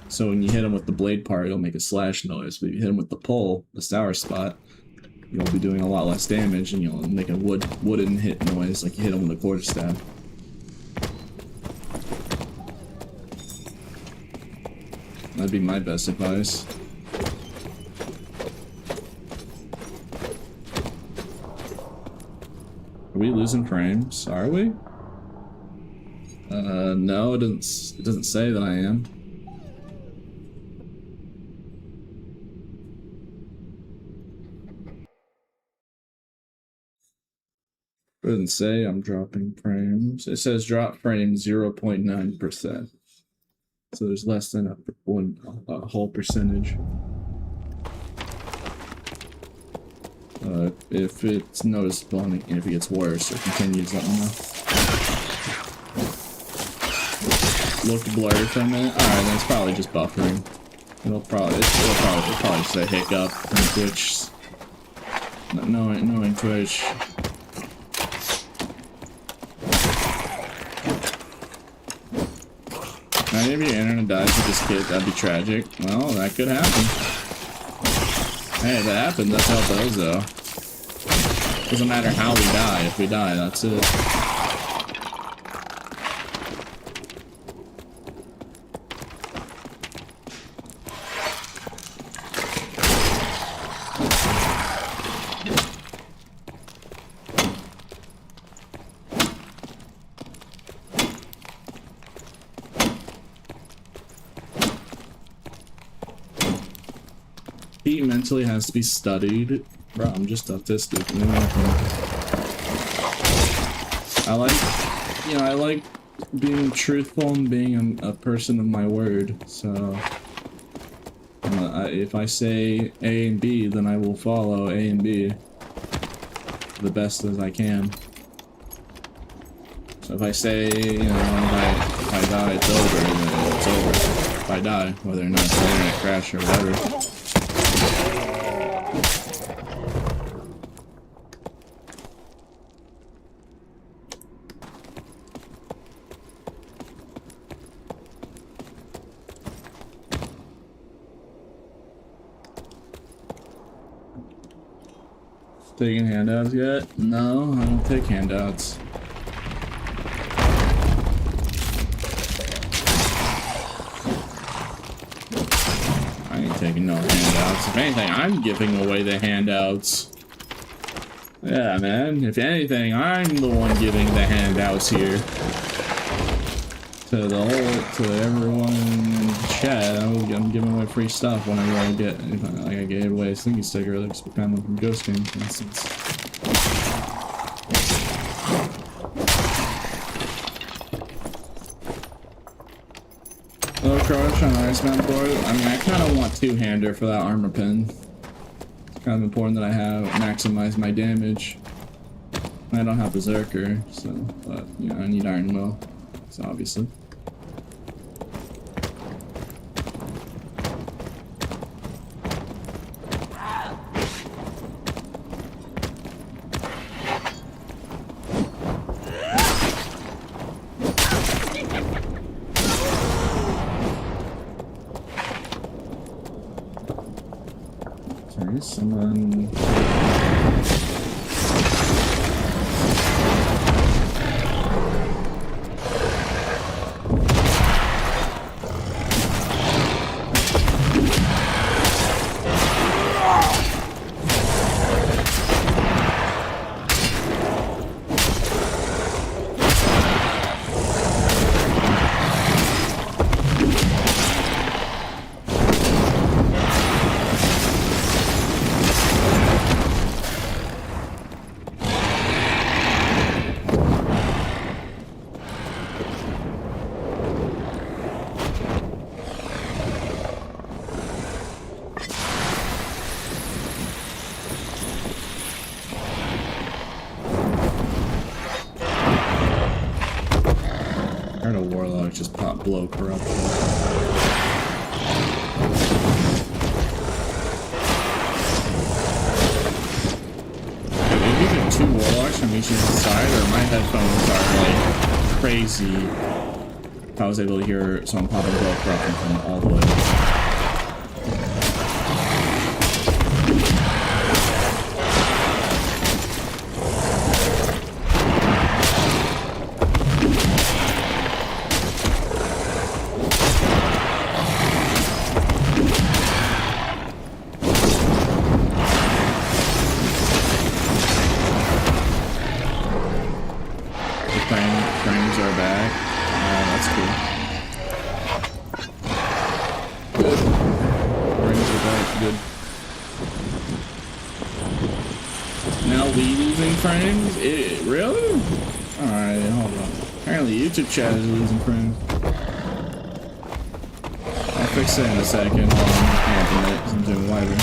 S2: So when you hit them with the blade part, it'll make a slash noise. But if you hit them with the pole, the sour spot, you'll be doing a lot less damage, and you'll make a wooden hit noise like you hit them with a quarterstaff. That'd be my best advice. Are we losing frames? Are we? No, it doesn't say that I am. It doesn't say I'm dropping frames. It says drop frame 0.9%. So there's less than a whole percentage. If it's noticeable and if it gets worse or continues, let me know. Looked blurry for a minute. Alright, then it's probably just buffering. It'll probably just a hiccup from Twitch. Knowing Twitch. Now, if your internet dies with this kid, that'd be tragic. Well, that could happen. Hey, that happens. That's how it goes, though. Doesn't matter how we die. If we die, that's it. He mentally has to be studied. Bro, I'm just autistic. I like being truthful and being a person of my word. So, if I say A and B, then I will follow A and B the best as I can. So if I say, you know, if I die, it's over, then it's over. If I die, whether or not it's a crash or whatever. Taking handouts yet? No, I don't take handouts. I ain't taking no handouts. If anything, I'm giving away the handouts. Yeah, man. If anything, I'm the one giving the handouts here. To everyone in chat, I'm giving away free stuff whenever I get, like I gave away a slinky stick earlier, from Ghost Game, for instance. Low crush on Iceman board. I mean, I kind of want two-hander for that armor pin. It's kind of important that I have maximize my damage. I don't have Berserker, so, but, you know, I need Iron Will, so obviously. Sorry, someone... just pop blow corruption. If you get 2 warlocks from each side, or my headphones are like crazy. If I was able to hear someone popping blow corruption from all the way. Frames are back. That's cool. Good. Frames are back. Good. Now we losing frames? Really? Alright, hold on. Apparently YouTube chat is losing frames. I'll fix it in a second. Hold on. I'm doing wider.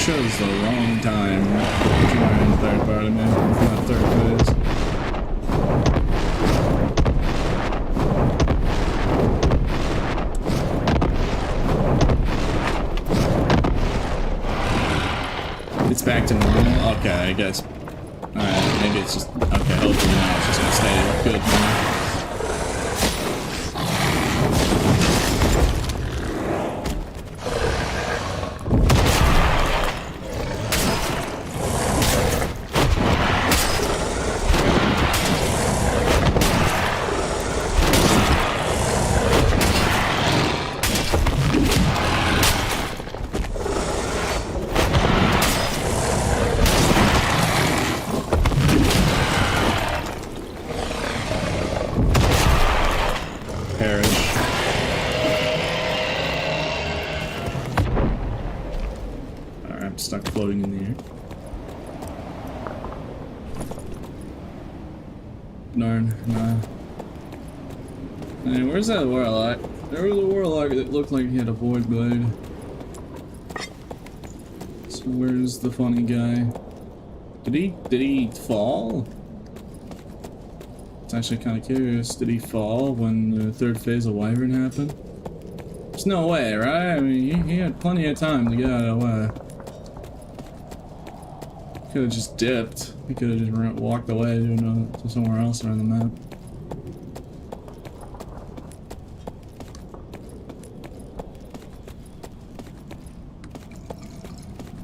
S2: Chose the wrong time to join third part of me. It's not third phase. It's back to normal? Okay, I guess. Alright, maybe it's just. Okay, hopefully now it's just gonna stay good now. Stuck floating in the air. Darn, nah. Hey, where's that warlock? There was a warlock that looked like he had a void blade. So where's the funny guy? Did he fall? It's actually kind of curious. Did he fall when the third phase of Wyvern happened? There's no way, right? I mean, he had plenty of time to get out of the way. Could have just dipped. He could have just walked away to somewhere else around the map.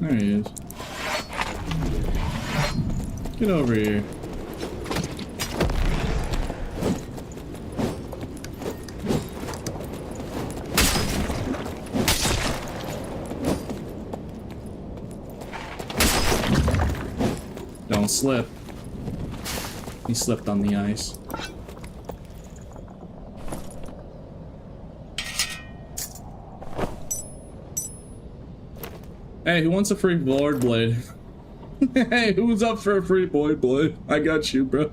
S2: There he is. Get over here. Don't slip. He slipped on the ice. Hey, who wants a free Void Blade? Hey, who's up for a free Void Blade? I got you, bro.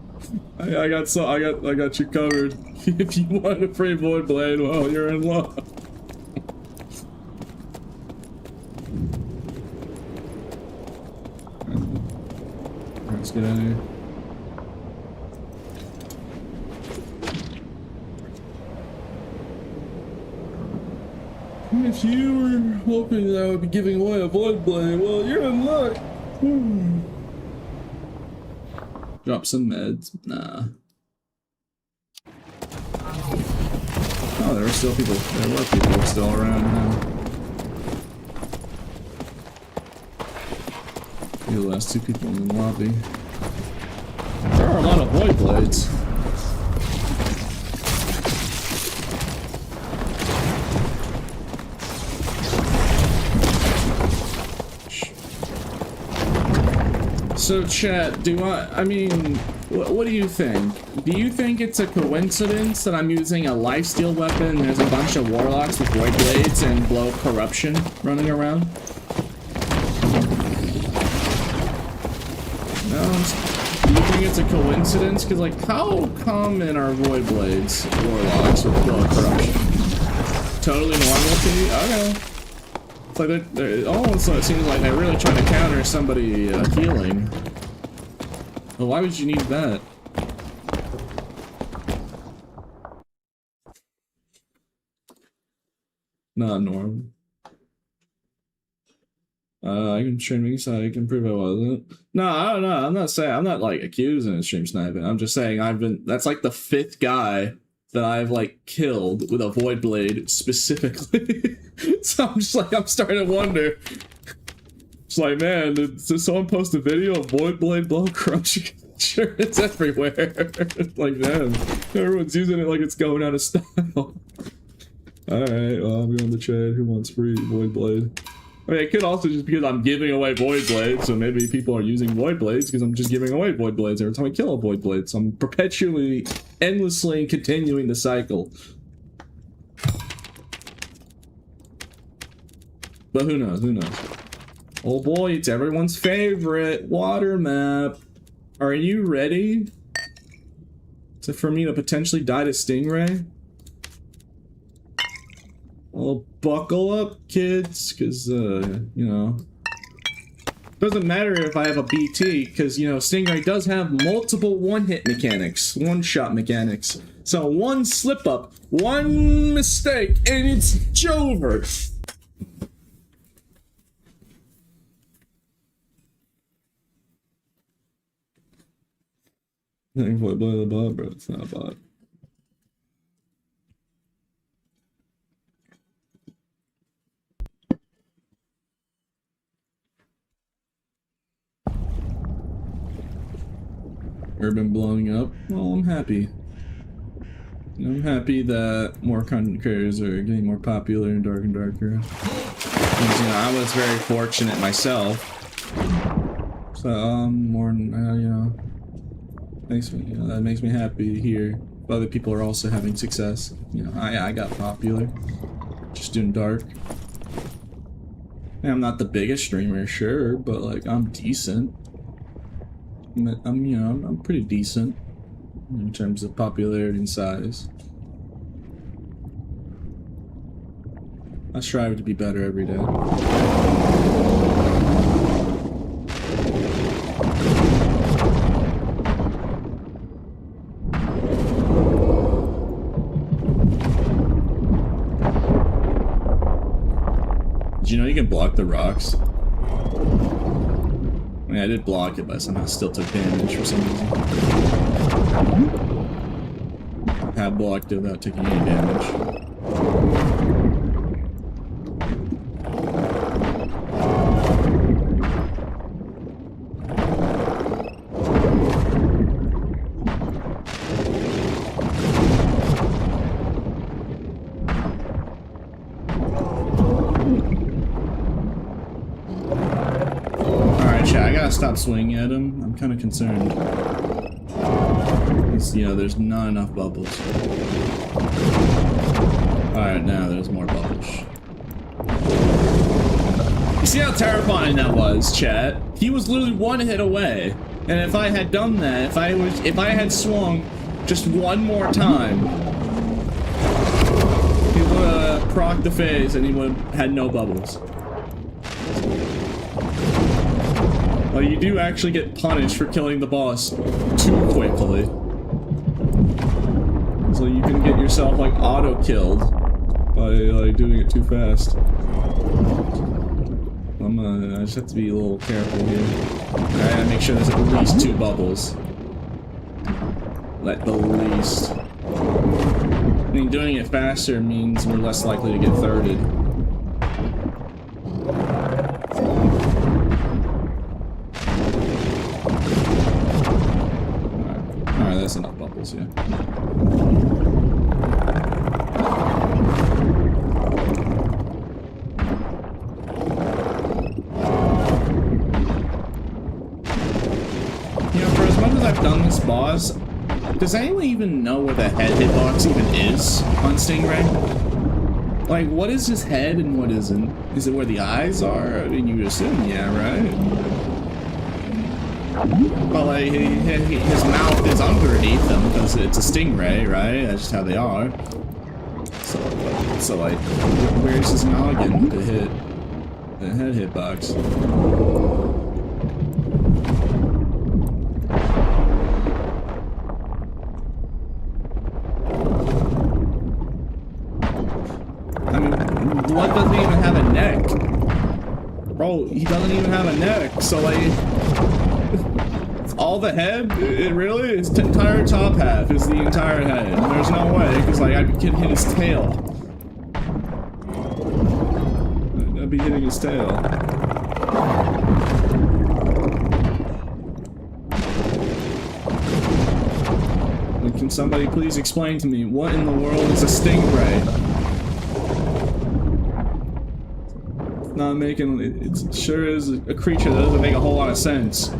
S2: I got you covered. If you want a free Void Blade, well, you're in luck. Let's get out of here. If you were hoping that I would be giving away a Void Blade, well, you're in luck. Drop some meds. Nah. Oh, there were still people. There were people still around now. The last two people in the lobby. There are a lot of Void Blades. So chat, I mean, what do you think? Do you think it's a coincidence that I'm using a lifesteal weapon and there's a bunch of warlocks with Void Blades and Blow of Corruption running around? No, do you think it's a coincidence? Because, like, how common are Void Blades warlocks with Blow of Corruption? Totally normal to you? Okay. It's like it almost seems like they're really trying to counter somebody healing. Well, why would you need that? Not normal. I can stream inside. I can prove I wasn't. No, I don't know. I'm not saying. I'm not like accusing of stream sniping. I'm just saying that's like the 5th guy that I've like killed with a Void Blade specifically. So I'm just like, I'm starting to wonder. It's like, man, did someone post a video of Void Blade Blow Corruption? Sure, it's everywhere. Like, man, everyone's using it like it's going out of style. Alright, well, I'm going to trade. Who wants free Void Blade? I mean, it could also just because I'm giving away Void Blades, so maybe people are using Void Blades because I'm just giving away Void Blades every time I kill a Void Blade. So I'm perpetually, endlessly continuing the cycle. But who knows, who knows? Oh boy, it's everyone's favorite water map. Are you ready? Is it for me to potentially die to Stingray? Well, buckle up, kids, because, you know, doesn't matter if I have a BT, because, you know, Stingray does have multiple one-hit mechanics, one-shot mechanics. So one slip-up, one mistake, and it's over. I think Void Blade the bot, bro. It's not a bot. Urban blowing up. Well, I'm happy. I'm happy that more content creators are getting more popular and darker. Because, you know, I was very fortunate myself. So, more, you know, that makes me happy to hear other people are also having success. You know, I got popular. Just doing dark. I'm not the biggest streamer, sure, but, like, I'm decent. I'm pretty decent in terms of popularity and size. I strive to be better every day. you can block the rocks. I mean, I did block it, but somehow still took damage for some reason. I have blocked it without taking any damage. Stop swinging at him. I'm kind of concerned. You know, there's not enough bubbles. Alright, now there's more bubbles. You see how terrifying that was, chat? He was literally one hit away. And if I had done that, if I had swung just one more time, he would have procced the phase and he would have had no bubbles. Well, you do actually get punished for killing the boss too quickly. So you can get yourself, like, auto-killed by, like, doing it too fast. I just have to be a little careful here. I gotta make sure there's at least 2 bubbles. At the least. I mean, doing it faster means we're less likely to get thirded. That's enough bubbles, yeah. You know, for as much as I've done this boss, does anyone even know where the head hitbox even is on Stingray? Like, what is his head and what isn't? Is it where the eyes are? I mean, you would assume, yeah, right? Well, like, his mouth is underneath them because it's a stingray, right? That's just how they are. So like, where's his noggin to hit the head hitbox? I mean, Blood doesn't even have a neck. Bro, he doesn't even have a neck, so like... all the head? It really? His entire top half is the entire head. There's no way, because like I could hit his tail. I'd be hitting his tail. Like, can somebody please explain to me what in the world is a stingray? It's not making it sure is a creature that doesn't make a whole lot of sense.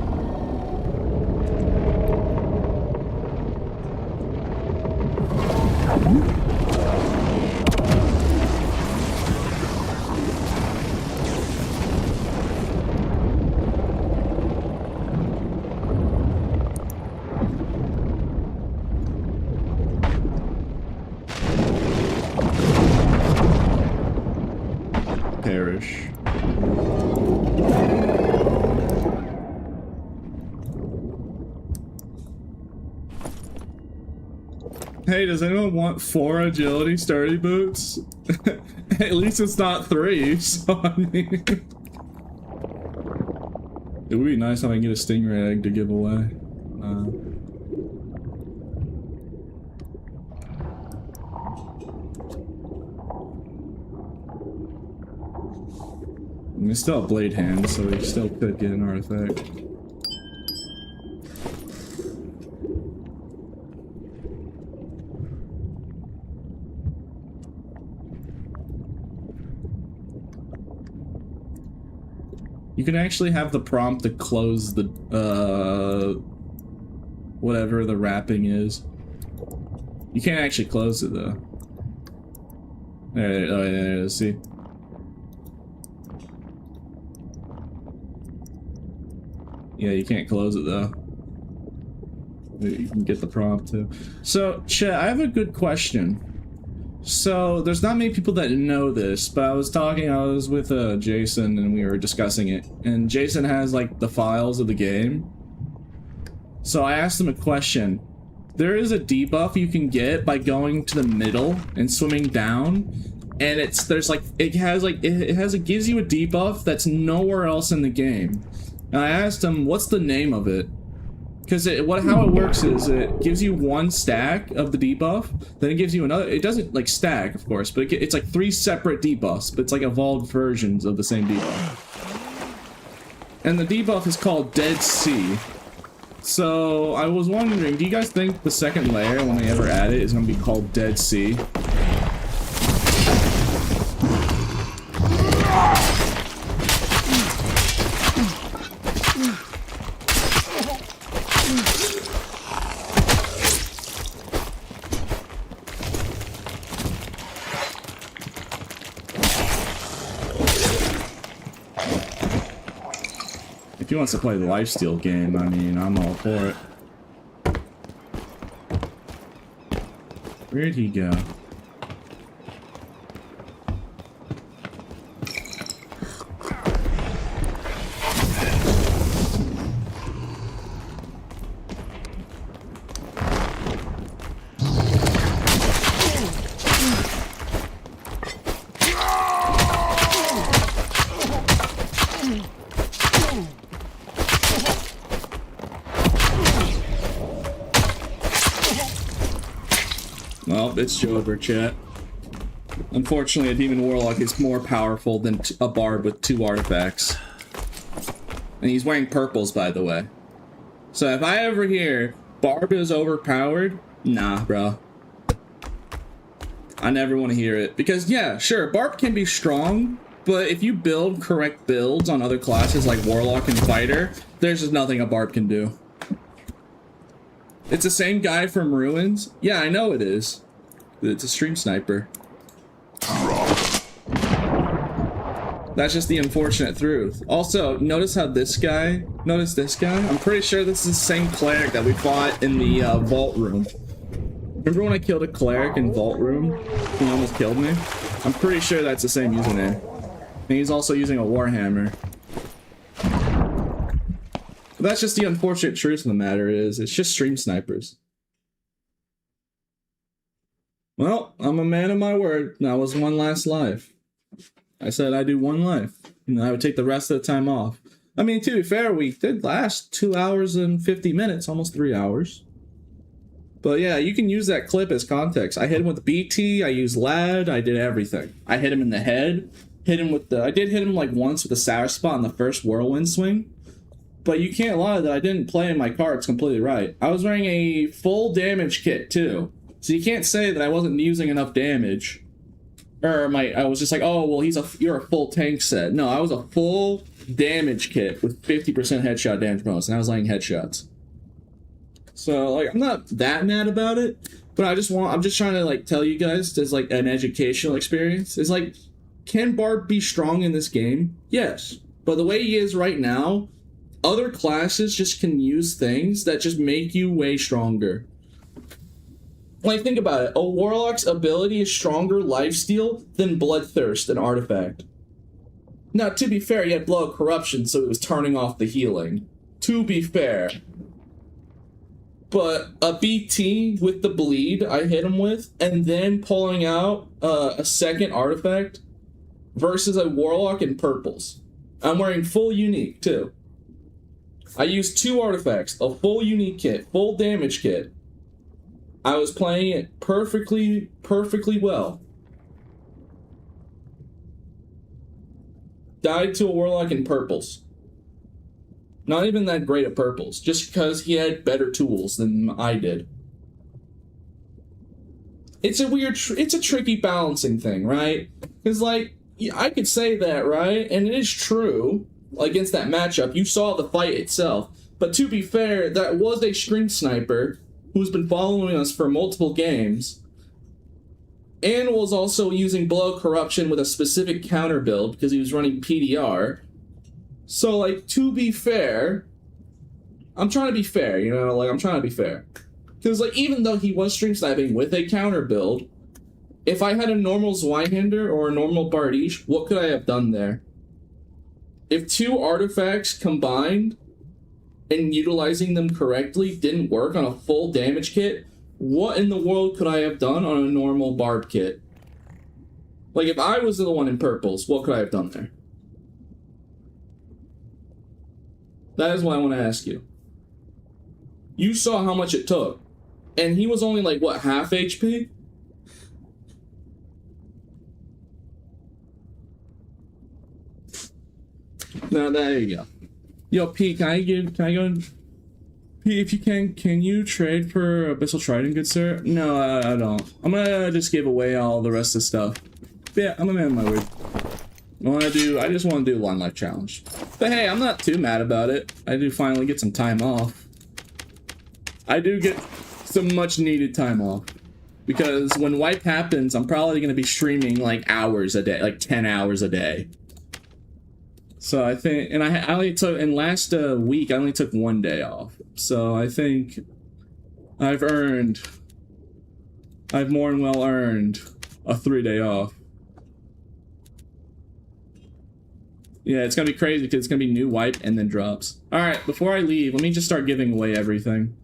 S2: Perish. Hey, does anyone want 4 agility sturdy boots? At least it's not 3, so I mean... It would be nice if I can get a stingray egg to give away. We still have blade hands, so we still could get an artifact. You can actually have the prompt to close the, whatever the wrapping is. You can't actually close it, though. There, oh yeah, see? Yeah, you can't close it, though. You can get the prompt, too. So, Chet, I have a good question. So, there's not many people that know this, but I was with Jason and we were discussing it. And Jason has, like, the files of the game. So I asked him a question. There is a debuff you can get by going to the middle and swimming down. and it gives you a debuff that's nowhere else in the game. And I asked him, what's the name of it? Because how it works is it gives you one stack of the debuff, then it gives you another. It doesn't like stack, of course, but it's like 3 separate debuffs, but it's like evolved versions of the same debuff. And the debuff is called Dead Sea. So I was wondering, do you guys think the second layer, when they ever add it, is going to be called Dead Sea? If he wants to play the lifesteal game, I mean, I'm all for it. Where'd he go? Well, it's over, chat. Unfortunately, a Demon Warlock is more powerful than a Bard with 2 artifacts. And he's wearing purples, by the way. So if I ever hear Barb is overpowered, nah, bro. I never want to hear it. Because, yeah, sure, Barb can be strong, but if you build correct builds on other classes like Warlock and Fighter, there's just nothing a Barb can do. It's the same guy from Ruins. Yeah, I know it is. It's a stream sniper. That's just the unfortunate truth. Also, notice how this guy... Notice this guy? I'm pretty sure this is the same cleric that we fought in the vault room. Remember when I killed a cleric in vault room? He almost killed me? I'm pretty sure that's the same username. And he's also using a warhammer. But that's just the unfortunate truth of the matter is, it's just stream snipers. Well, I'm a man of my word. That was one last life. I said I'd do one life, and I would take the rest of the time off. I mean, to be fair, we did last 2 hours and 50 minutes, almost 3 hours. But yeah, you can use that clip as context. I hit him with BT, I used LAD, I did everything. I hit him in the head, hit him with the... I did hit him like once with a sour spot on the first whirlwind swing. But you can't lie that I didn't play my cards completely right. I was wearing a full damage kit, too. So you can't say that I wasn't using enough damage. Or I was just like, oh, well, you're a full tank set. No, I was a full damage kit with 50% headshot damage bonus, and I was laying headshots. So, like, I'm not that mad about it, but I'm just trying to, like, tell you guys, as, like, an educational experience. It's like, can Barb be strong in this game? Yes. But the way he is right now, other classes just can use things that just make you way stronger. Like, think about it. A Warlock's ability is stronger lifesteal than Bloodthirst, an artifact. Now, to be fair, he had Blow of Corruption, so it was turning off the healing. To be fair. But a BT with the bleed I hit him with, and then pulling out a second artifact versus a Warlock in purples. I'm wearing full unique, too. I used 2 artifacts, a full unique kit, full damage kit. I was playing it perfectly well. Died to a Warlock in purples. Not even that great at purples, just because he had better tools than I did. It's a tricky balancing thing, right? Because, like, I could say that, right? And it is true. Against that matchup, you saw the fight itself. But to be fair, that was a stream sniper who's been following us for multiple games, and was also using Blow Corruption with a specific counter build because he was running PDR. So, like, to be fair, I'm trying to be fair, you know? Like, I'm trying to be fair. Because, like, even though he was stream sniping with a counter build, if I had a normal Zweihander or a normal Bardiche, what could I have done there? If 2 artifacts combined and utilizing them correctly didn't work on a full damage kit, what in the world could I have done on a normal Barb kit? Like, if I was the one in purples, what could I have done there? That is what I want to ask you. You saw how much it took. And he was only like, what, half HP? Now, there you go. Yo, Pete, can I go? Pete, if you can you trade for Abyssal Trident, good sir? No, I don't. I'm gonna just give away all the rest of the stuff. But yeah, I'm a man of my word. I just want to do one life challenge. But hey, I'm not too mad about it. I do finally get some time off. I do get some much needed time off. Because when wipe happens, I'm probably going to be streaming like hours a day, like 10 hours a day. So I think, and I only took, in last week, I only took 1 day off. So I think I've more than well earned a 3-day off. Yeah, it's going to be crazy because it's going to be new wipe and then drops. Alright, before I leave, let me just start giving away everything.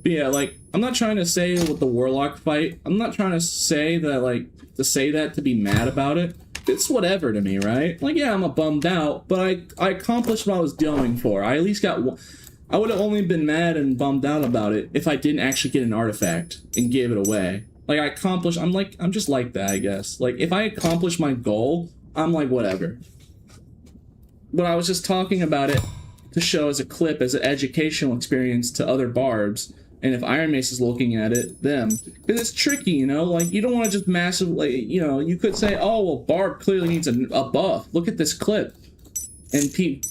S2: But yeah, like, I'm not trying to say with the Warlock fight, I'm not trying to say that, like, to be mad about it. It's whatever to me, right? Like, yeah, I'm a bummed out, but I accomplished what I was going for. I at least got one. I would have only been mad and bummed out about it if I didn't actually get an artifact and give it away. Like, I accomplished, I'm just like that, I guess. Like, if I accomplish my goal, I'm like, whatever. But I was just talking about it to show as a clip, as an educational experience to other barbs. And if Iron Mace is looking at it, them. Because it's tricky, you know? Like, you don't want to just massively, you know, you could say, oh, well, Barb clearly needs a buff. Look at this clip. And Pete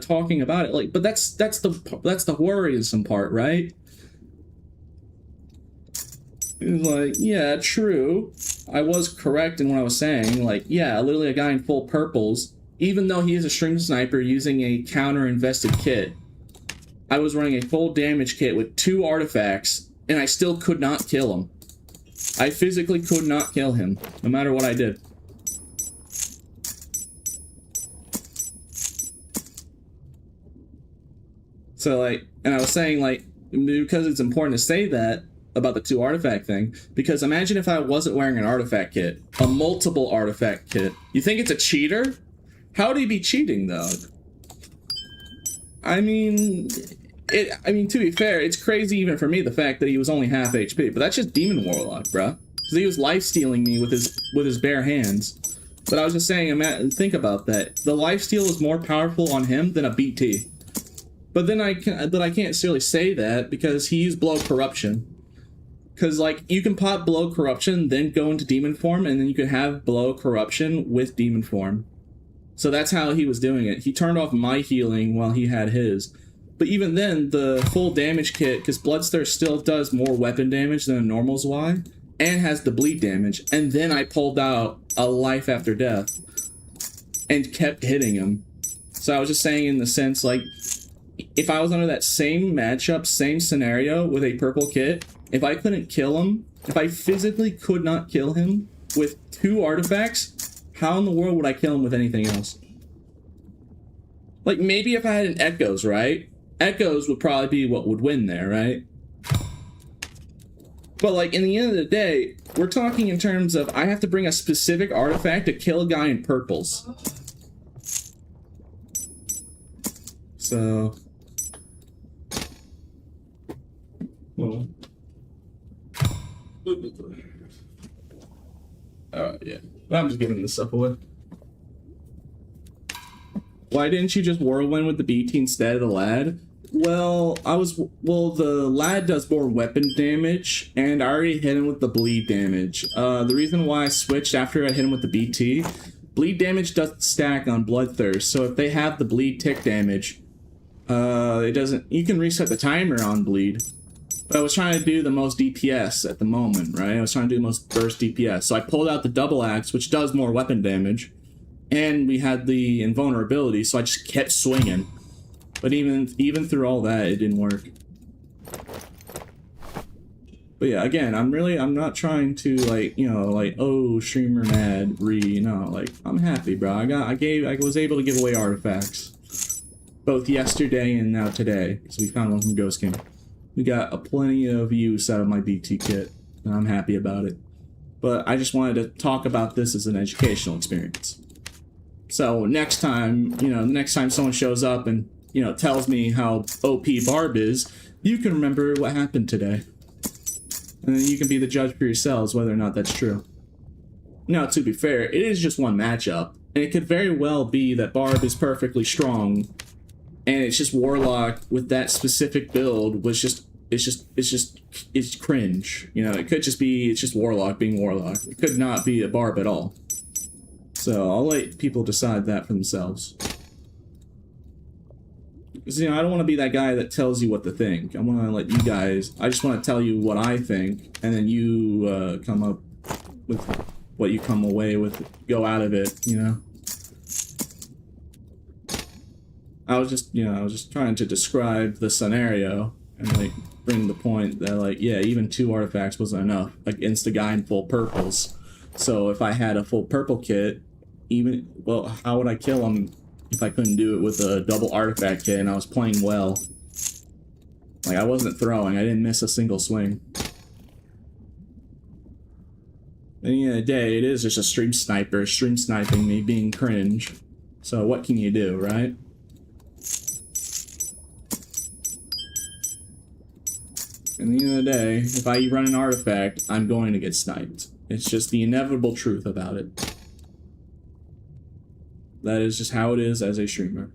S2: talking about it. Like, but that's the worrisome part, right? It was like, yeah, true. I was correct in what I was saying. Like, yeah, literally a guy in full purples, even though he is a string sniper using a counter-invested kit, I was running a full damage kit with 2 artifacts, and I still could not kill him. I physically could not kill him, no matter what I did. So, like, and I was saying, like, because it's important to say that about the 2 artifact thing, because imagine if I wasn't wearing an artifact kit, a multiple artifact kit. You think it's a cheater? How would he be cheating, though? I mean, to be fair, it's crazy even for me, the fact that he was only half HP, but that's just Demon Warlock, bruh. Because he was life-stealing me with his bare hands. But I was just saying, think about that. The lifesteal is more powerful on him than a BT. But then I can't necessarily say that because he used Blow Corruption. Because, like, you can pop Blow Corruption, then go into Demon Form, and then you can have Blow Corruption with Demon Form. So that's how he was doing it. He turned off my healing while he had his. But even then, the full damage kit, because Bloodthirst still does more weapon damage than a normal's Y, and has the bleed damage. And then I pulled out a life after death and kept hitting him. So I was just saying in the sense, like, if I was under that same matchup, same scenario with a purple kit, if I couldn't kill him, if I physically could not kill him with 2 artifacts, how in the world would I kill him with anything else? Like, maybe if I had an Echoes, right? Echoes would probably be what would win there, right? But, like, in the end of the day, we're talking in terms of I have to bring a specific artifact to kill a guy in purples. So... well... yeah. I'm just giving this stuff away. Why didn't you just whirlwind with the BT instead of the lad? Well, the lad does more weapon damage, and I already hit him with the bleed damage. The reason why I switched after I hit him with the BT, bleed damage doesn't stack on Bloodthirst, so if they have the bleed tick damage, it doesn't, you can reset the timer on bleed. But I was trying to do the most DPS at the moment, right? I was trying to do the most burst DPS. So I pulled out the double axe, which does more weapon damage. And we had the invulnerability, so I just kept swinging. But even through all that, it didn't work. But yeah, again, I'm not trying to, like, you know, like, oh, streamer mad, no, like, I'm happy, bro. I was able to give away artifacts. Both yesterday and now today. So we found one from Ghost King. We got a plenty of use out of my BT kit. and I'm happy about it. But I just wanted to talk about this as an educational experience. So next time, next time someone shows up and, tells me how OP Barb is, you can remember what happened today. And then you can be the judge for yourselves whether or not that's true. Now, to be fair, it is just one matchup. And it could very well be that Barb is perfectly strong, and it's just Warlock with that specific build was just, it's cringe. It could just be, it's just Warlock being Warlock. It could not be a Barb at all. So I'll let people decide that for themselves. Because, I don't want to be that guy that tells you what to think. I want to let you guys, I just want to tell you what I think, and then you come up with what you come away with, go out of it, I was just trying to describe the scenario and, like, bring the point that, like, yeah, even 2 artifacts wasn't enough against a guy in full purples. So if I had a full purple kit, how would I kill him if I couldn't do it with a double artifact kit and I was playing well? Like, I wasn't throwing, I didn't miss a single swing. At the end of the day, it is just a stream sniper, stream sniping me, being cringe. So what can you do, right? At the end of the day, if I run an artifact, I'm going to get sniped. It's just the inevitable truth about it. That is just how it is as a streamer.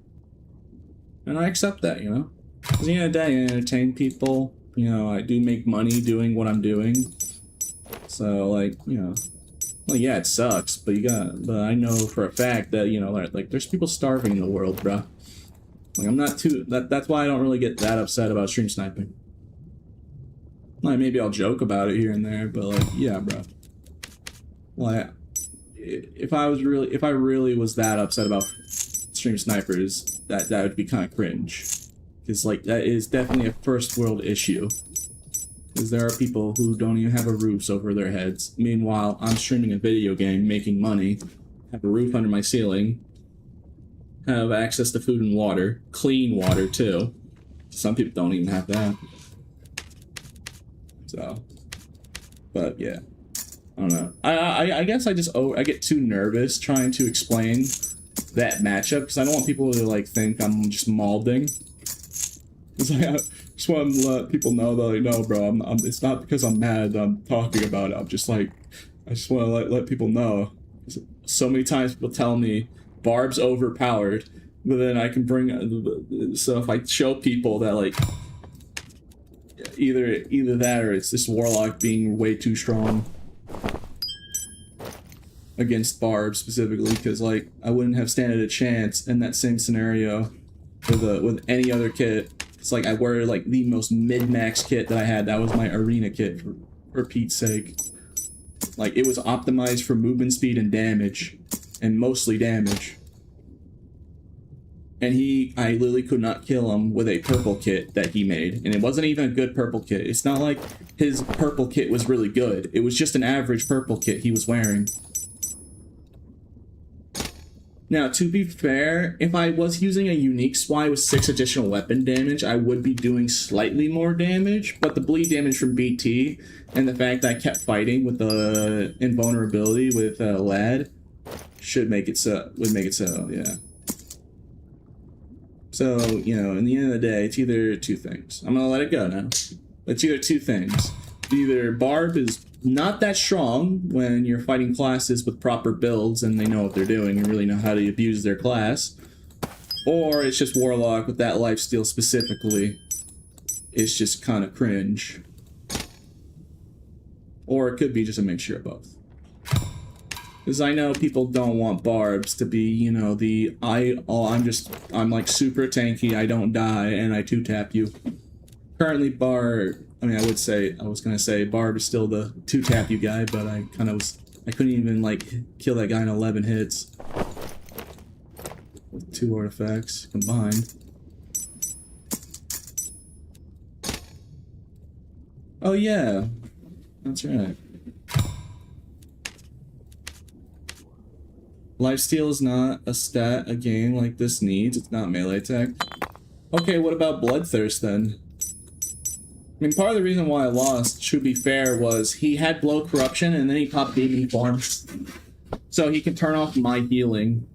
S2: And I accept that, At the end of the day, I entertain people. I do make money doing what I'm doing. So, like, well, yeah, it sucks, but but I know for a fact that, like, there's people starving in the world, bruh. Like, I'm not that's why I don't really get that upset about stream sniping. Like, maybe I'll joke about it here and there, but, like, yeah, bruh. Like, if I really was that upset about stream snipers, that would be kind of cringe. Because, like, that is definitely a first world issue. Because there are people who don't even have a roof over their heads. Meanwhile, I'm streaming a video game, making money, have a roof under my ceiling, have access to food and water, clean water too. Some people don't even have that. So, but yeah, I don't know. I guess I get too nervous trying to explain that matchup because I don't want people to, like, think I'm just malding. It's like, I just want to let people know that, like, no, bro, it's not because I'm mad that I'm talking about it. I'm just like, I just want to let people know. So many times people tell me Barb's overpowered, but then I can bring, so if I show people that, like, either that or it's this Warlock being way too strong against Barb specifically, because, like, I wouldn't have standed a chance in that same scenario with any other kit. It's like I wear, like, the most mid-max kit that I had. That was my arena kit, for Pete's sake. Like, it was optimized for movement speed and damage, and mostly damage. And I literally could not kill him with a purple kit that he made. And it wasn't even a good purple kit. It's not like his purple kit was really good. It was just an average purple kit he was wearing. Now, to be fair, if I was using a unique SWI with 6 additional weapon damage, I would be doing slightly more damage, but the bleed damage from BT and the fact that I kept fighting with the invulnerability with Lad would make it so, yeah. So, in the end of the day, it's either 2 things. I'm gonna let it go now. It's either 2 things. Either Barb is not that strong when you're fighting classes with proper builds and they know what they're doing and really know how to abuse their class, or it's just Warlock with that lifesteal specifically. It's just kind of cringe. Or it could be just a mixture of both. Because I know people don't want Barbs to be, I'm like super tanky, I don't die, and I 2-tap you. Currently, I was gonna say Barb is still the 2-tap you guy, but I couldn't even, like, kill that guy in 11 hits. With 2 artifacts combined. Oh yeah, that's right. Lifesteal is not a stat a game like this needs. It's not melee attack. Okay, what about Bloodthirst then? I mean, part of the reason why I lost, to be fair, was he had low corruption and then he popped demon forms. So he can turn off my healing.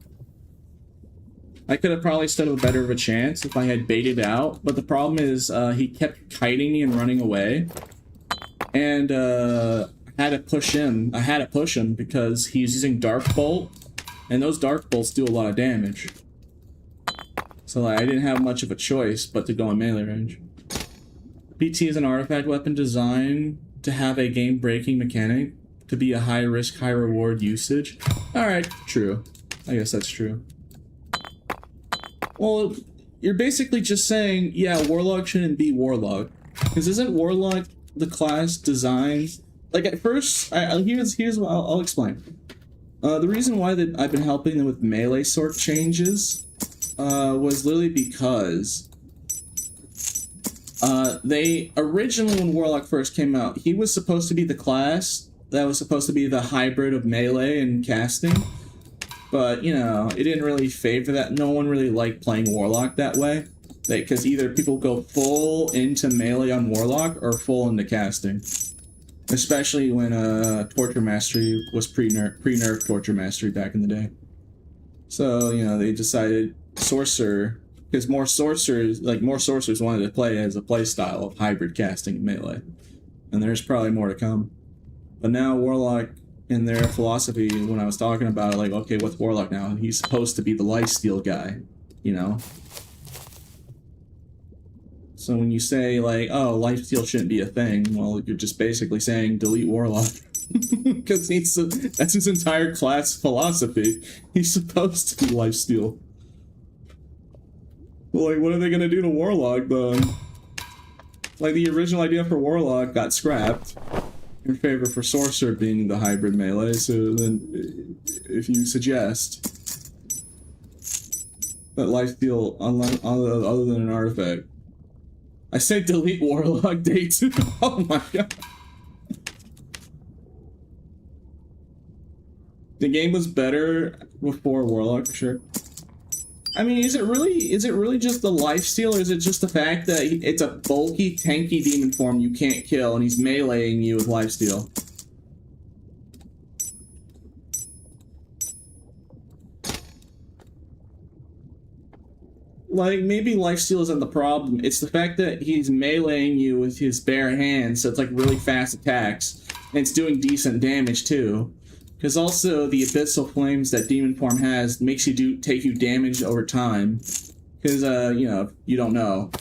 S2: I could have probably stood a better of a chance if I had baited out, but the problem is he kept kiting me and running away. And I had to push him. I had to push him because he's using Dark Bolt, and those Dark Bolts do a lot of damage. So like, I didn't have much of a choice but to go in melee range. BT is an artifact weapon designed to have a game-breaking mechanic, to be a high-risk, high-reward usage. Alright, true. I guess that's true. Well, you're basically just saying, yeah, Warlock shouldn't be Warlock. Because isn't Warlock the class designed... Like, at first, here's what I'll explain. The reason why that I've been helping them with melee sort changes was literally because they originally, when Warlock first came out, he was supposed to be the class that was supposed to be the hybrid of melee and casting. But, you know, it didn't really favor that. No one really liked playing Warlock that way. Because either people go full into melee on Warlock or full into casting. Especially when Torture Mastery was pre-nerf Torture Mastery back in the day. So, you know, they decided Sorcerer, because more sorcerers wanted to play as a playstyle of hybrid casting and melee. And there's probably more to come. But now Warlock, in their philosophy, when I was talking about it, like, okay, what's Warlock now? He's supposed to be the lifesteal guy, you know? So when you say, like, oh, lifesteal shouldn't be a thing, well, you're just basically saying delete Warlock. Because that's his entire class philosophy. He's supposed to be lifesteal. Well, like, what are they gonna do to Warlock, though? Like, the original idea for Warlock got scrapped in favor for Sorcerer being the hybrid melee, so then if you suggest that lifesteal, other than an artifact, I say delete Warlock day 2. Oh my god. The game was better before Warlock, for sure. I mean, is it really just the lifesteal, or is it just the fact that it's a bulky, tanky demon form you can't kill, and he's meleeing you with lifesteal? Like, maybe lifesteal isn't the problem. It's the fact that he's meleeing you with his bare hands, so it's like really fast attacks, and it's doing decent damage too. Because also the abyssal flames that demon form has makes you take you damage over time. Because you know, you don't know.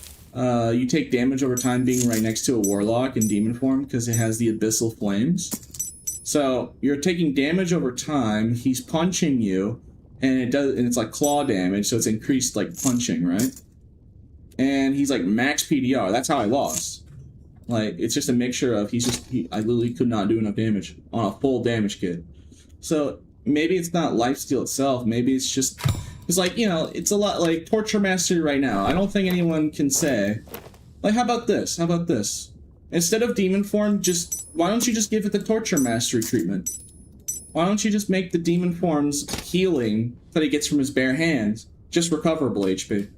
S2: You take damage over time being right next to a warlock in demon form because it has the abyssal flames. So you're taking damage over time. He's punching you. And it's like claw damage, so it's increased like punching, right? And he's like max PDR. That's how I lost. Like, it's just a mixture of I literally could not do enough damage on a full damage kit. So maybe it's not lifesteal itself. Maybe it's just, it's like, you know, it's a lot like Torture Mastery right now. I don't think anyone can say, like, how about this? How about this? Instead of demon form, why don't you just give it the Torture Mastery treatment? Why don't you just make the demon form's healing that he gets from his bare hands just recoverable HP?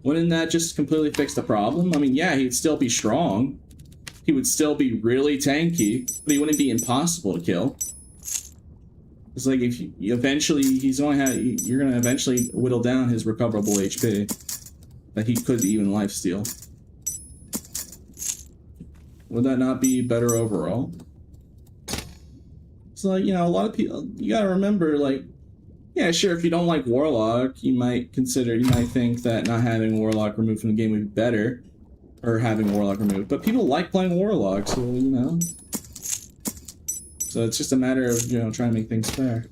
S2: Wouldn't that just completely fix the problem? I mean, yeah, he'd still be strong. He would still be really tanky, but he wouldn't be impossible to kill. It's like if you're gonna eventually whittle down his recoverable HP that he could even lifesteal. Would that not be better overall? So, like, you know, a lot of people, you gotta remember, like, yeah, sure, if you don't like Warlock, you might think that not having Warlock removed from the game would be better, or having Warlock removed, but people like playing Warlock, so, you know. So it's just a matter of, you know, trying to make things fair.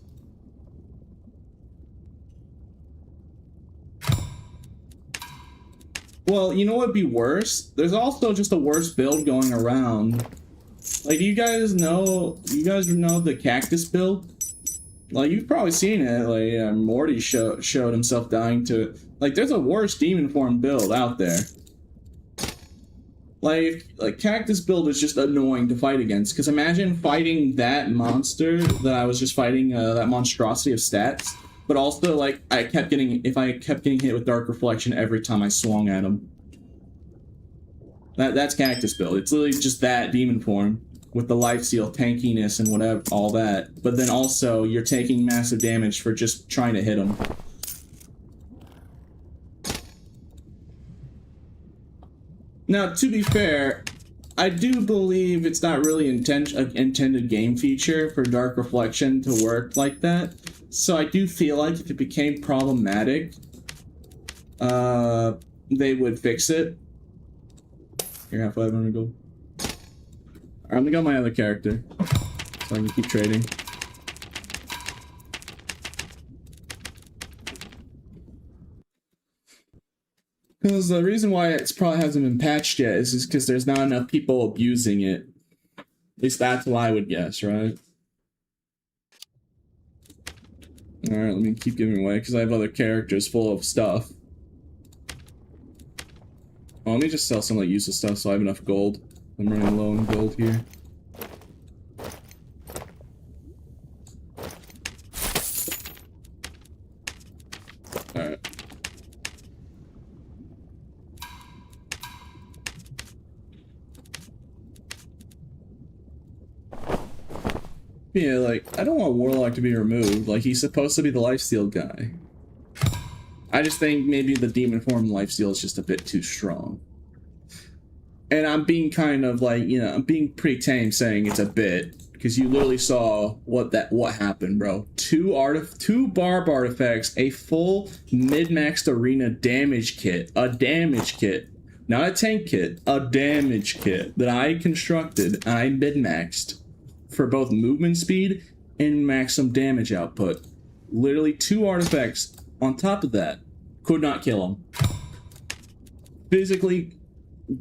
S2: Well, you know what would be worse? There's also just a worse build going around. Like, do you guys know the cactus build? Like, you've probably seen it. Like, Morty showed himself dying to it. Like, there's a worse demon form build out there. Like cactus build is just annoying to fight against. Because imagine fighting that monster that I was just fighting, that monstrosity of stats. But also, like, if I kept getting hit with Dark Reflection every time I swung at him. That's Cactus build. It's literally just that demon form with the lifesteal, tankiness, and whatever, all that. But then also, you're taking massive damage for just trying to hit him. Now, to be fair, I do believe it's not really an intended game feature for Dark Reflection to work like that. So I do feel like if it became problematic, they would fix it. Here, have 500 gold. Alright, I'm gonna go my other character, so I can keep trading. Because the reason why it probably hasn't been patched yet is because there's not enough people abusing it. At least that's what I would guess, right? Alright, let me keep giving away, because I have other characters full of stuff. Oh, let me just sell some like useless stuff so I have enough gold. I'm running low on gold here. Alright. Yeah, like, I don't want Warlock to be removed. Like, he's supposed to be the lifesteal guy. I just think maybe the demon form lifesteal is just a bit too strong. And I'm being kind of like, you know, I'm being pretty tame saying it's a bit. Because you literally saw what happened, bro. Two barb artifacts, a full mid-maxed arena damage kit. A damage kit. Not a tank kit. A damage kit that I constructed and I mid-maxed. For both movement speed and maximum damage output. Literally 2 artifacts on top of that. Could not kill him. Physically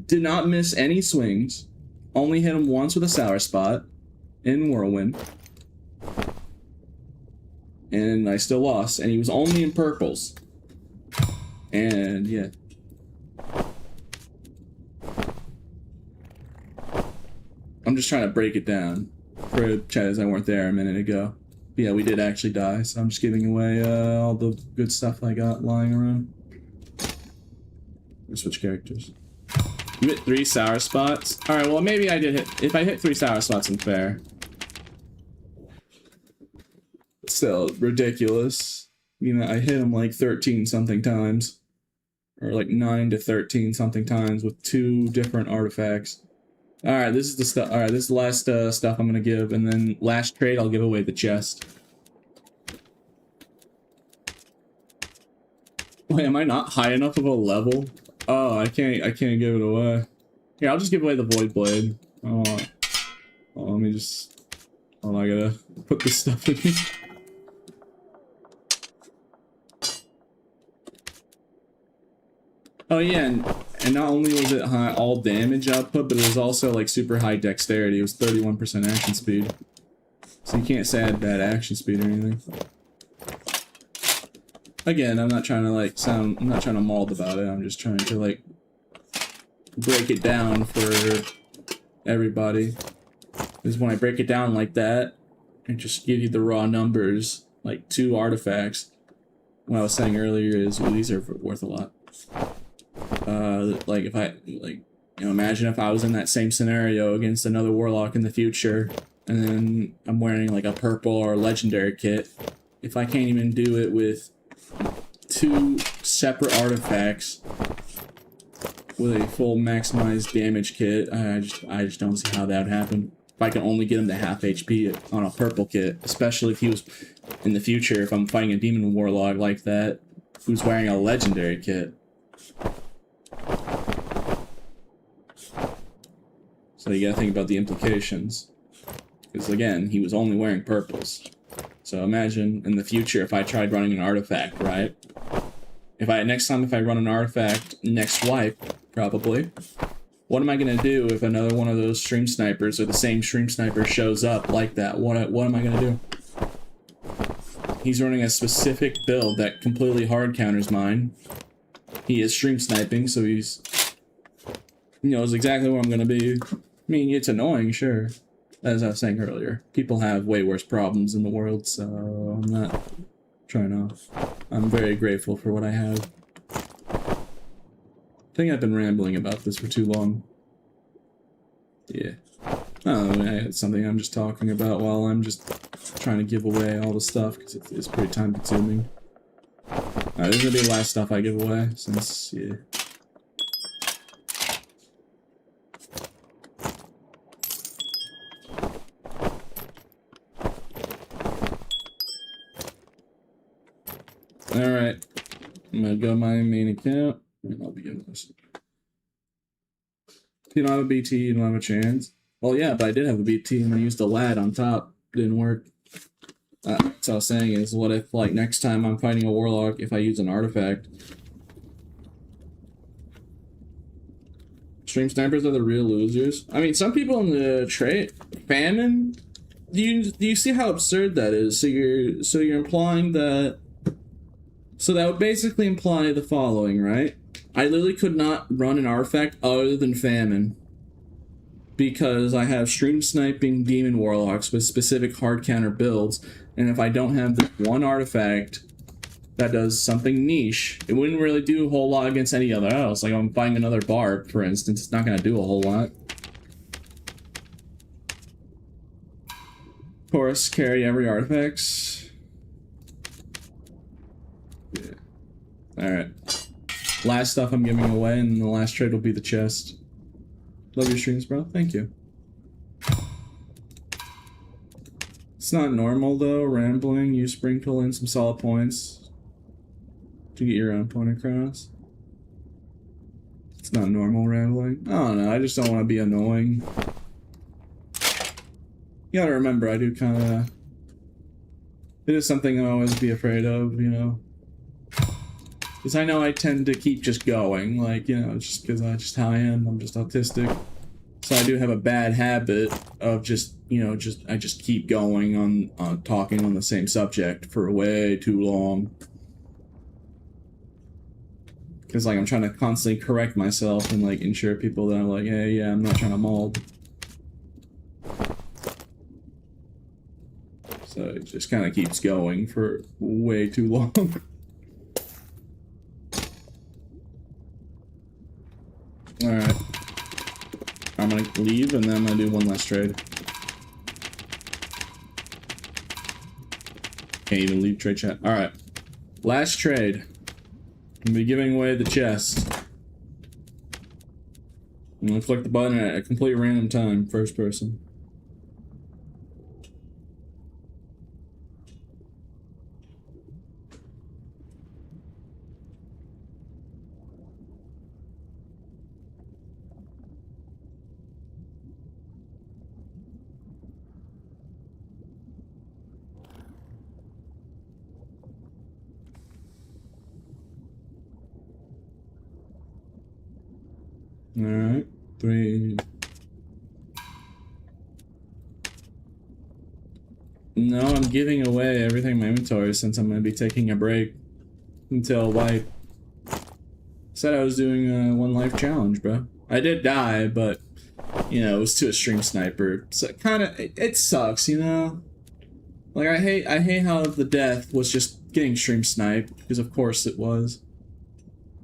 S2: did not miss any swings. Only hit him once with a sour spot in Whirlwind. And I still lost. And he was only in purples. And yeah. I'm just trying to break it down. For chat as I weren't there a minute ago. But yeah, we did actually die, so I'm just giving away all the good stuff I got lying around. Let's switch characters. You hit 3 sour spots? Alright, well maybe I did hit... If I hit 3 sour spots, I'm fair. Still, ridiculous. You know, I hit him like 13 something times. Or like 9 to 13 something times with 2 different artifacts. Alright, this is the stuff. Alright, this is the last stuff I'm gonna give, and then last trade I'll give away the chest. Wait, am I not high enough of a level? Oh, I can't give it away. Here, I'll just give away the Void Blade. Oh, let me just... Oh, I gotta put this stuff in here. Oh yeah, and not only was it high all damage output, but it was also like super high dexterity. It was 31% action speed. So you can't say I had bad action speed or anything. Again, I'm not trying to like I'm not trying to maul about it. I'm just trying to like break it down for everybody. Because when I break it down like that, and just give you the raw numbers, like 2 artifacts, what I was saying earlier is, well, these are worth a lot. Like if I, like, you know, imagine if I was in that same scenario against another warlock in the future, and then I'm wearing like a purple or legendary kit. If I can't even do it with 2 separate artifacts with a full maximized damage kit, I just don't see how that would happen. If I can only get him to half HP on a purple kit, especially if he was in the future, if I'm fighting a demon warlock like that, who's wearing a legendary kit. So you gotta think about the implications. Because again, he was only wearing purples. So imagine in the future if I tried running an artifact, right? Next time if I run an artifact, next wipe, probably. What am I gonna do if another one of those stream snipers or the same stream sniper shows up like that? What am I gonna do? He's running a specific build that completely hard counters mine. He is stream sniping, so he knows exactly where I'm gonna be. I mean, it's annoying, sure. As I was saying earlier, people have way worse problems in the world, so I'm not trying to... I'm very grateful for what I have. I think I've been rambling about this for too long. Yeah. Oh, it's something I'm just talking about while I'm just trying to give away all the stuff, because it's pretty time consuming. This is gonna be the last stuff I give away, since, yeah. Alright. I'm gonna go to my main account, and I'll begin this. If you don't have a BT, you don't have a chance. Well, yeah, but I did have a BT, and I used a lad on top. Didn't work. That's what I was saying is, what if, like, next time I'm fighting a warlock, if I use an artifact? Stream snipers are the real losers. I mean, some people in the trade famine. Do you see how absurd that is? So you're implying that. So that would basically imply the following, right? I literally could not run an artifact other than famine, because I have stream sniping demon warlocks with specific hard counter builds, and if I don't have this one artifact that does something niche, it wouldn't really do a whole lot against any other else. Like, I'm buying another barb, for instance, it's not going to do a whole lot. Of course, carry every artifacts. Yeah. Alright. Last stuff I'm giving away, and the last trade will be the chest. Love your streams, bro. Thank you. It's not normal, though, rambling. You sprinkle in some solid points to get your own point across. It's not normal rambling. I don't know, I just don't want to be annoying. You gotta remember, I do kind of... It is something I always be afraid of, you know? Because I know I tend to keep just going, like, you know, just because I just how I am, I'm just autistic. So I do have a bad habit of just, you know, I just keep going on talking on the same subject for way too long. Because, like, I'm trying to constantly correct myself and, like, ensure people that I'm like, hey, yeah, I'm not trying to mold. So it just kind of keeps going for way too long. Alright. I'm gonna leave and then I'm gonna do one last trade. Can't even leave trade chat. Alright. Last trade. I'm gonna be giving away the chest. I'm gonna click the button at a complete random time, first person. Alright, 3. No, I'm giving away everything in my inventory since I'm going to be taking a break until wipe. Said I was doing a 1 life challenge, bro. I did die, but, you know, it was to a stream sniper. So it kind of, it sucks, you know? Like, I hate how the death was just getting stream sniped, because of course it was.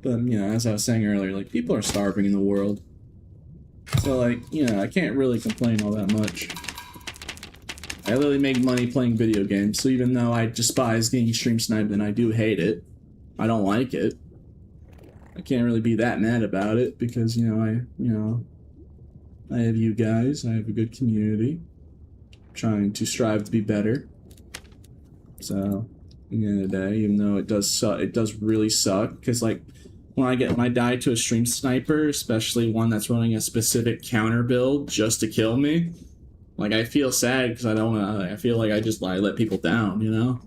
S2: But, you know, as I was saying earlier, like, people are starving in the world. So, like, you know, I can't really complain all that much. I literally make money playing video games, so even though I despise getting stream sniped and I do hate it, I don't like it, I can't really be that mad about it because, you know, I have you guys, I have a good community, trying to strive to be better. So, at the end of the day, even though it does suck, it does really suck, because, like, when I die to a stream sniper, especially one that's running a specific counter build just to kill me, like, I feel sad because I feel like I let people down, you know?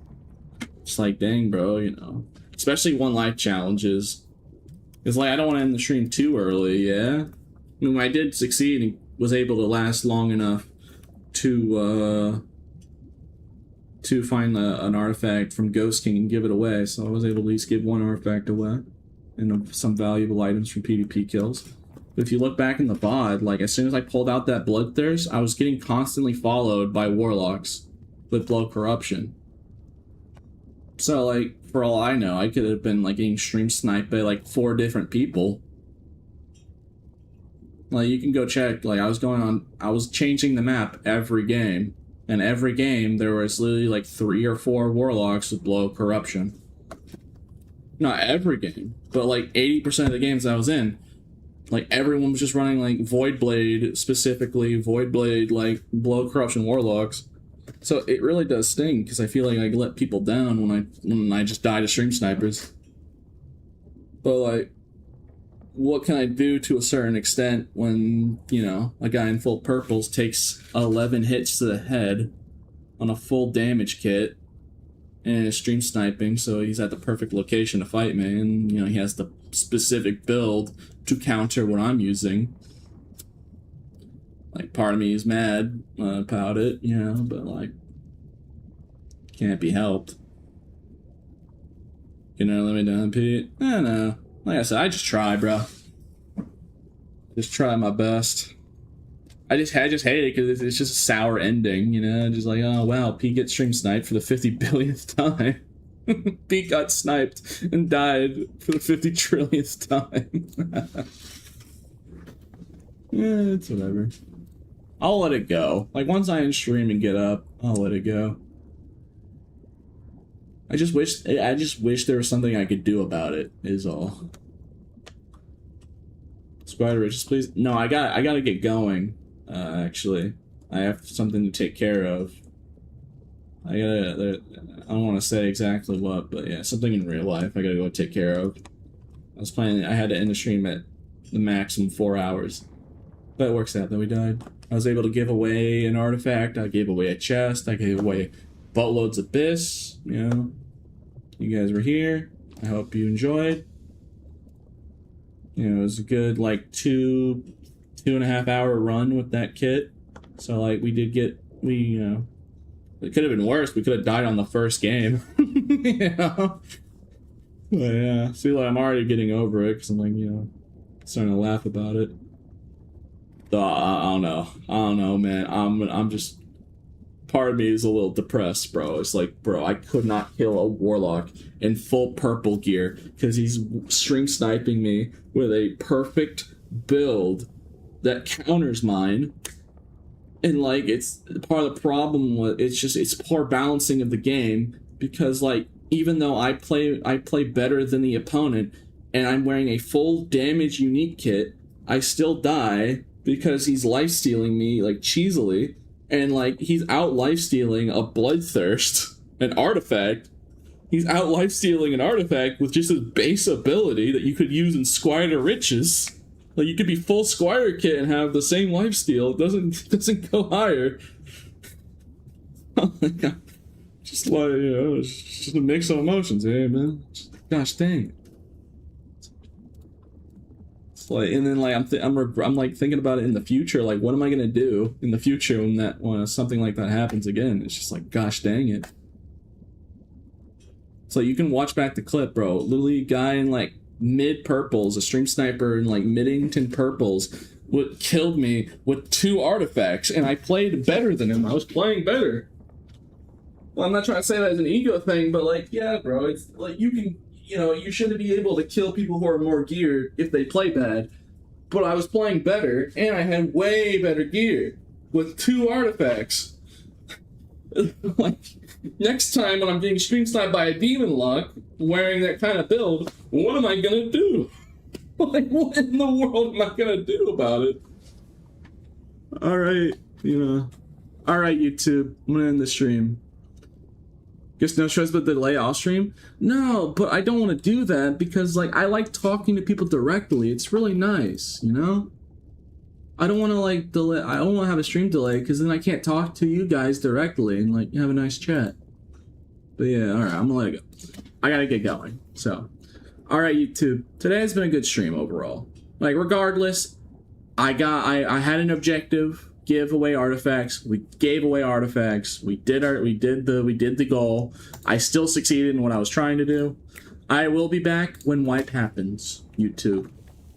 S2: Just like, dang, bro, you know? Especially 1 life challenges. It's like, I don't want to end the stream too early, yeah? I mean, I did succeed and was able to last long enough to find an artifact from Ghost King and give it away, so I was able to at least give 1 artifact away. And some valuable items from PvP kills. But if you look back in the VOD, like, as soon as I pulled out that Bloodthirst, I was getting constantly followed by warlocks with low corruption. So, like, for all I know, I could have been, like, getting stream sniped by, like, 4 different people. Like, you can go check. Like, I was changing the map every game. And every game, there was literally like 3 or 4 warlocks with blow corruption. Not every game, but like 80% of the games I was in, like everyone was just running like Voidblade, specifically Voidblade, like blow corruption warlocks. So it really does sting, because I feel like I let people down when I just die to stream snipers. But like, what can I do to a certain extent when, you know, a guy in full purples takes 11 hits to the head on a full damage kit and is stream sniping, so he's at the perfect location to fight me, and, you know, he has the specific build to counter what I'm using. Like, part of me is mad about it, you know, but like, can't be helped. You know, let me down, Pete. I know. Like I said, I just try, bro. Just try my best. I just hate it because it's just a sour ending, you know? Just like, oh wow, Pete gets stream sniped for the 50 billionth time. Pete got sniped and died for the 50 trillionth time. Yeah, it's whatever. I'll let it go. Like, once I end stream and get up, I'll let it go. I just wish there was something I could do about it, is all. Squire riches, please. No, I gotta get going. Actually, I have something to take care of. I don't want to say exactly what, but yeah, something in real life I gotta go take care of. I had to end the stream at the maximum 4 hours. But it works out that we died. I was able to give away an artifact, I gave away a chest, I gave away boatloads of bis, you know. You guys were here. I hope you enjoyed. You know, it was a good, like, 2.5 hour run with that kit. So, like, you know, it could have been worse. We could have died on the first game. You know? But yeah, see, like, I'm already getting over it, because I'm, like, you know, starting to laugh about it. I don't know, man. I'm just, part of me is a little depressed, bro. It's like, bro, I could not kill a warlock in full purple gear because he's stream sniping me with a perfect build that counters mine. And like, it's part of the problem with it's poor balancing of the game, because like, even though I play better than the opponent and I'm wearing a full damage unique kit, I still die because he's lifestealing me like cheesily, and like, he's out lifestealing a Bloodthirst, an artifact. He's out lifestealing an artifact with just his base ability that you could use in Squire to Riches. Like, you could be full Squire kit and have the same lifesteal. It doesn't go higher. Oh my god. Just like, you know, it's just a mix of emotions, hey man. Gosh dang. It's like, and then like, I'm like thinking about it in the future. Like, what am I gonna do in the future when something like that happens again? It's just like, gosh dang it. So you can watch back the clip, bro. Literally, a guy in like mid purples, a stream sniper in like Middington purples, killed me with 2 artifacts, and I played better than him. I was playing better. Well, I'm not trying to say that as an ego thing, but like, yeah, bro, it's like, you can, you know, you shouldn't be able to kill people who are more geared if they play bad. But I was playing better, and I had way better gear with 2 artifacts. Like, next time when I'm getting stream sniped by a demon luck wearing that kind of build, what am I gonna do? Like, what in the world am I gonna do about it? Alright, you know. Alright, YouTube, I'm gonna end the stream. Guess no choice but delay off stream? No, but I don't want to do that because, like, I like talking to people directly. It's really nice, you know? I don't want to, like, delay. I don't want to have a stream delay because then I can't talk to you guys directly and, like, have a nice chat. But yeah, alright, I'm gonna let it go. I gotta get going. So, alright, YouTube. Today has been a good stream overall. Like, regardless, I had an objective. Give away artifacts. We gave away artifacts. We did the goal. I still succeeded in what I was trying to do. I will be back when wipe happens, YouTube.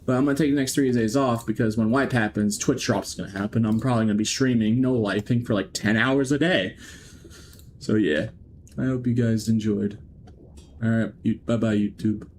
S2: But I'm gonna take the next 3 days off because when wipe happens, Twitch drop's gonna happen. I'm probably gonna be streaming, no wiping, for like 10 hours a day. So yeah, I hope you guys enjoyed. Alright, bye bye YouTube.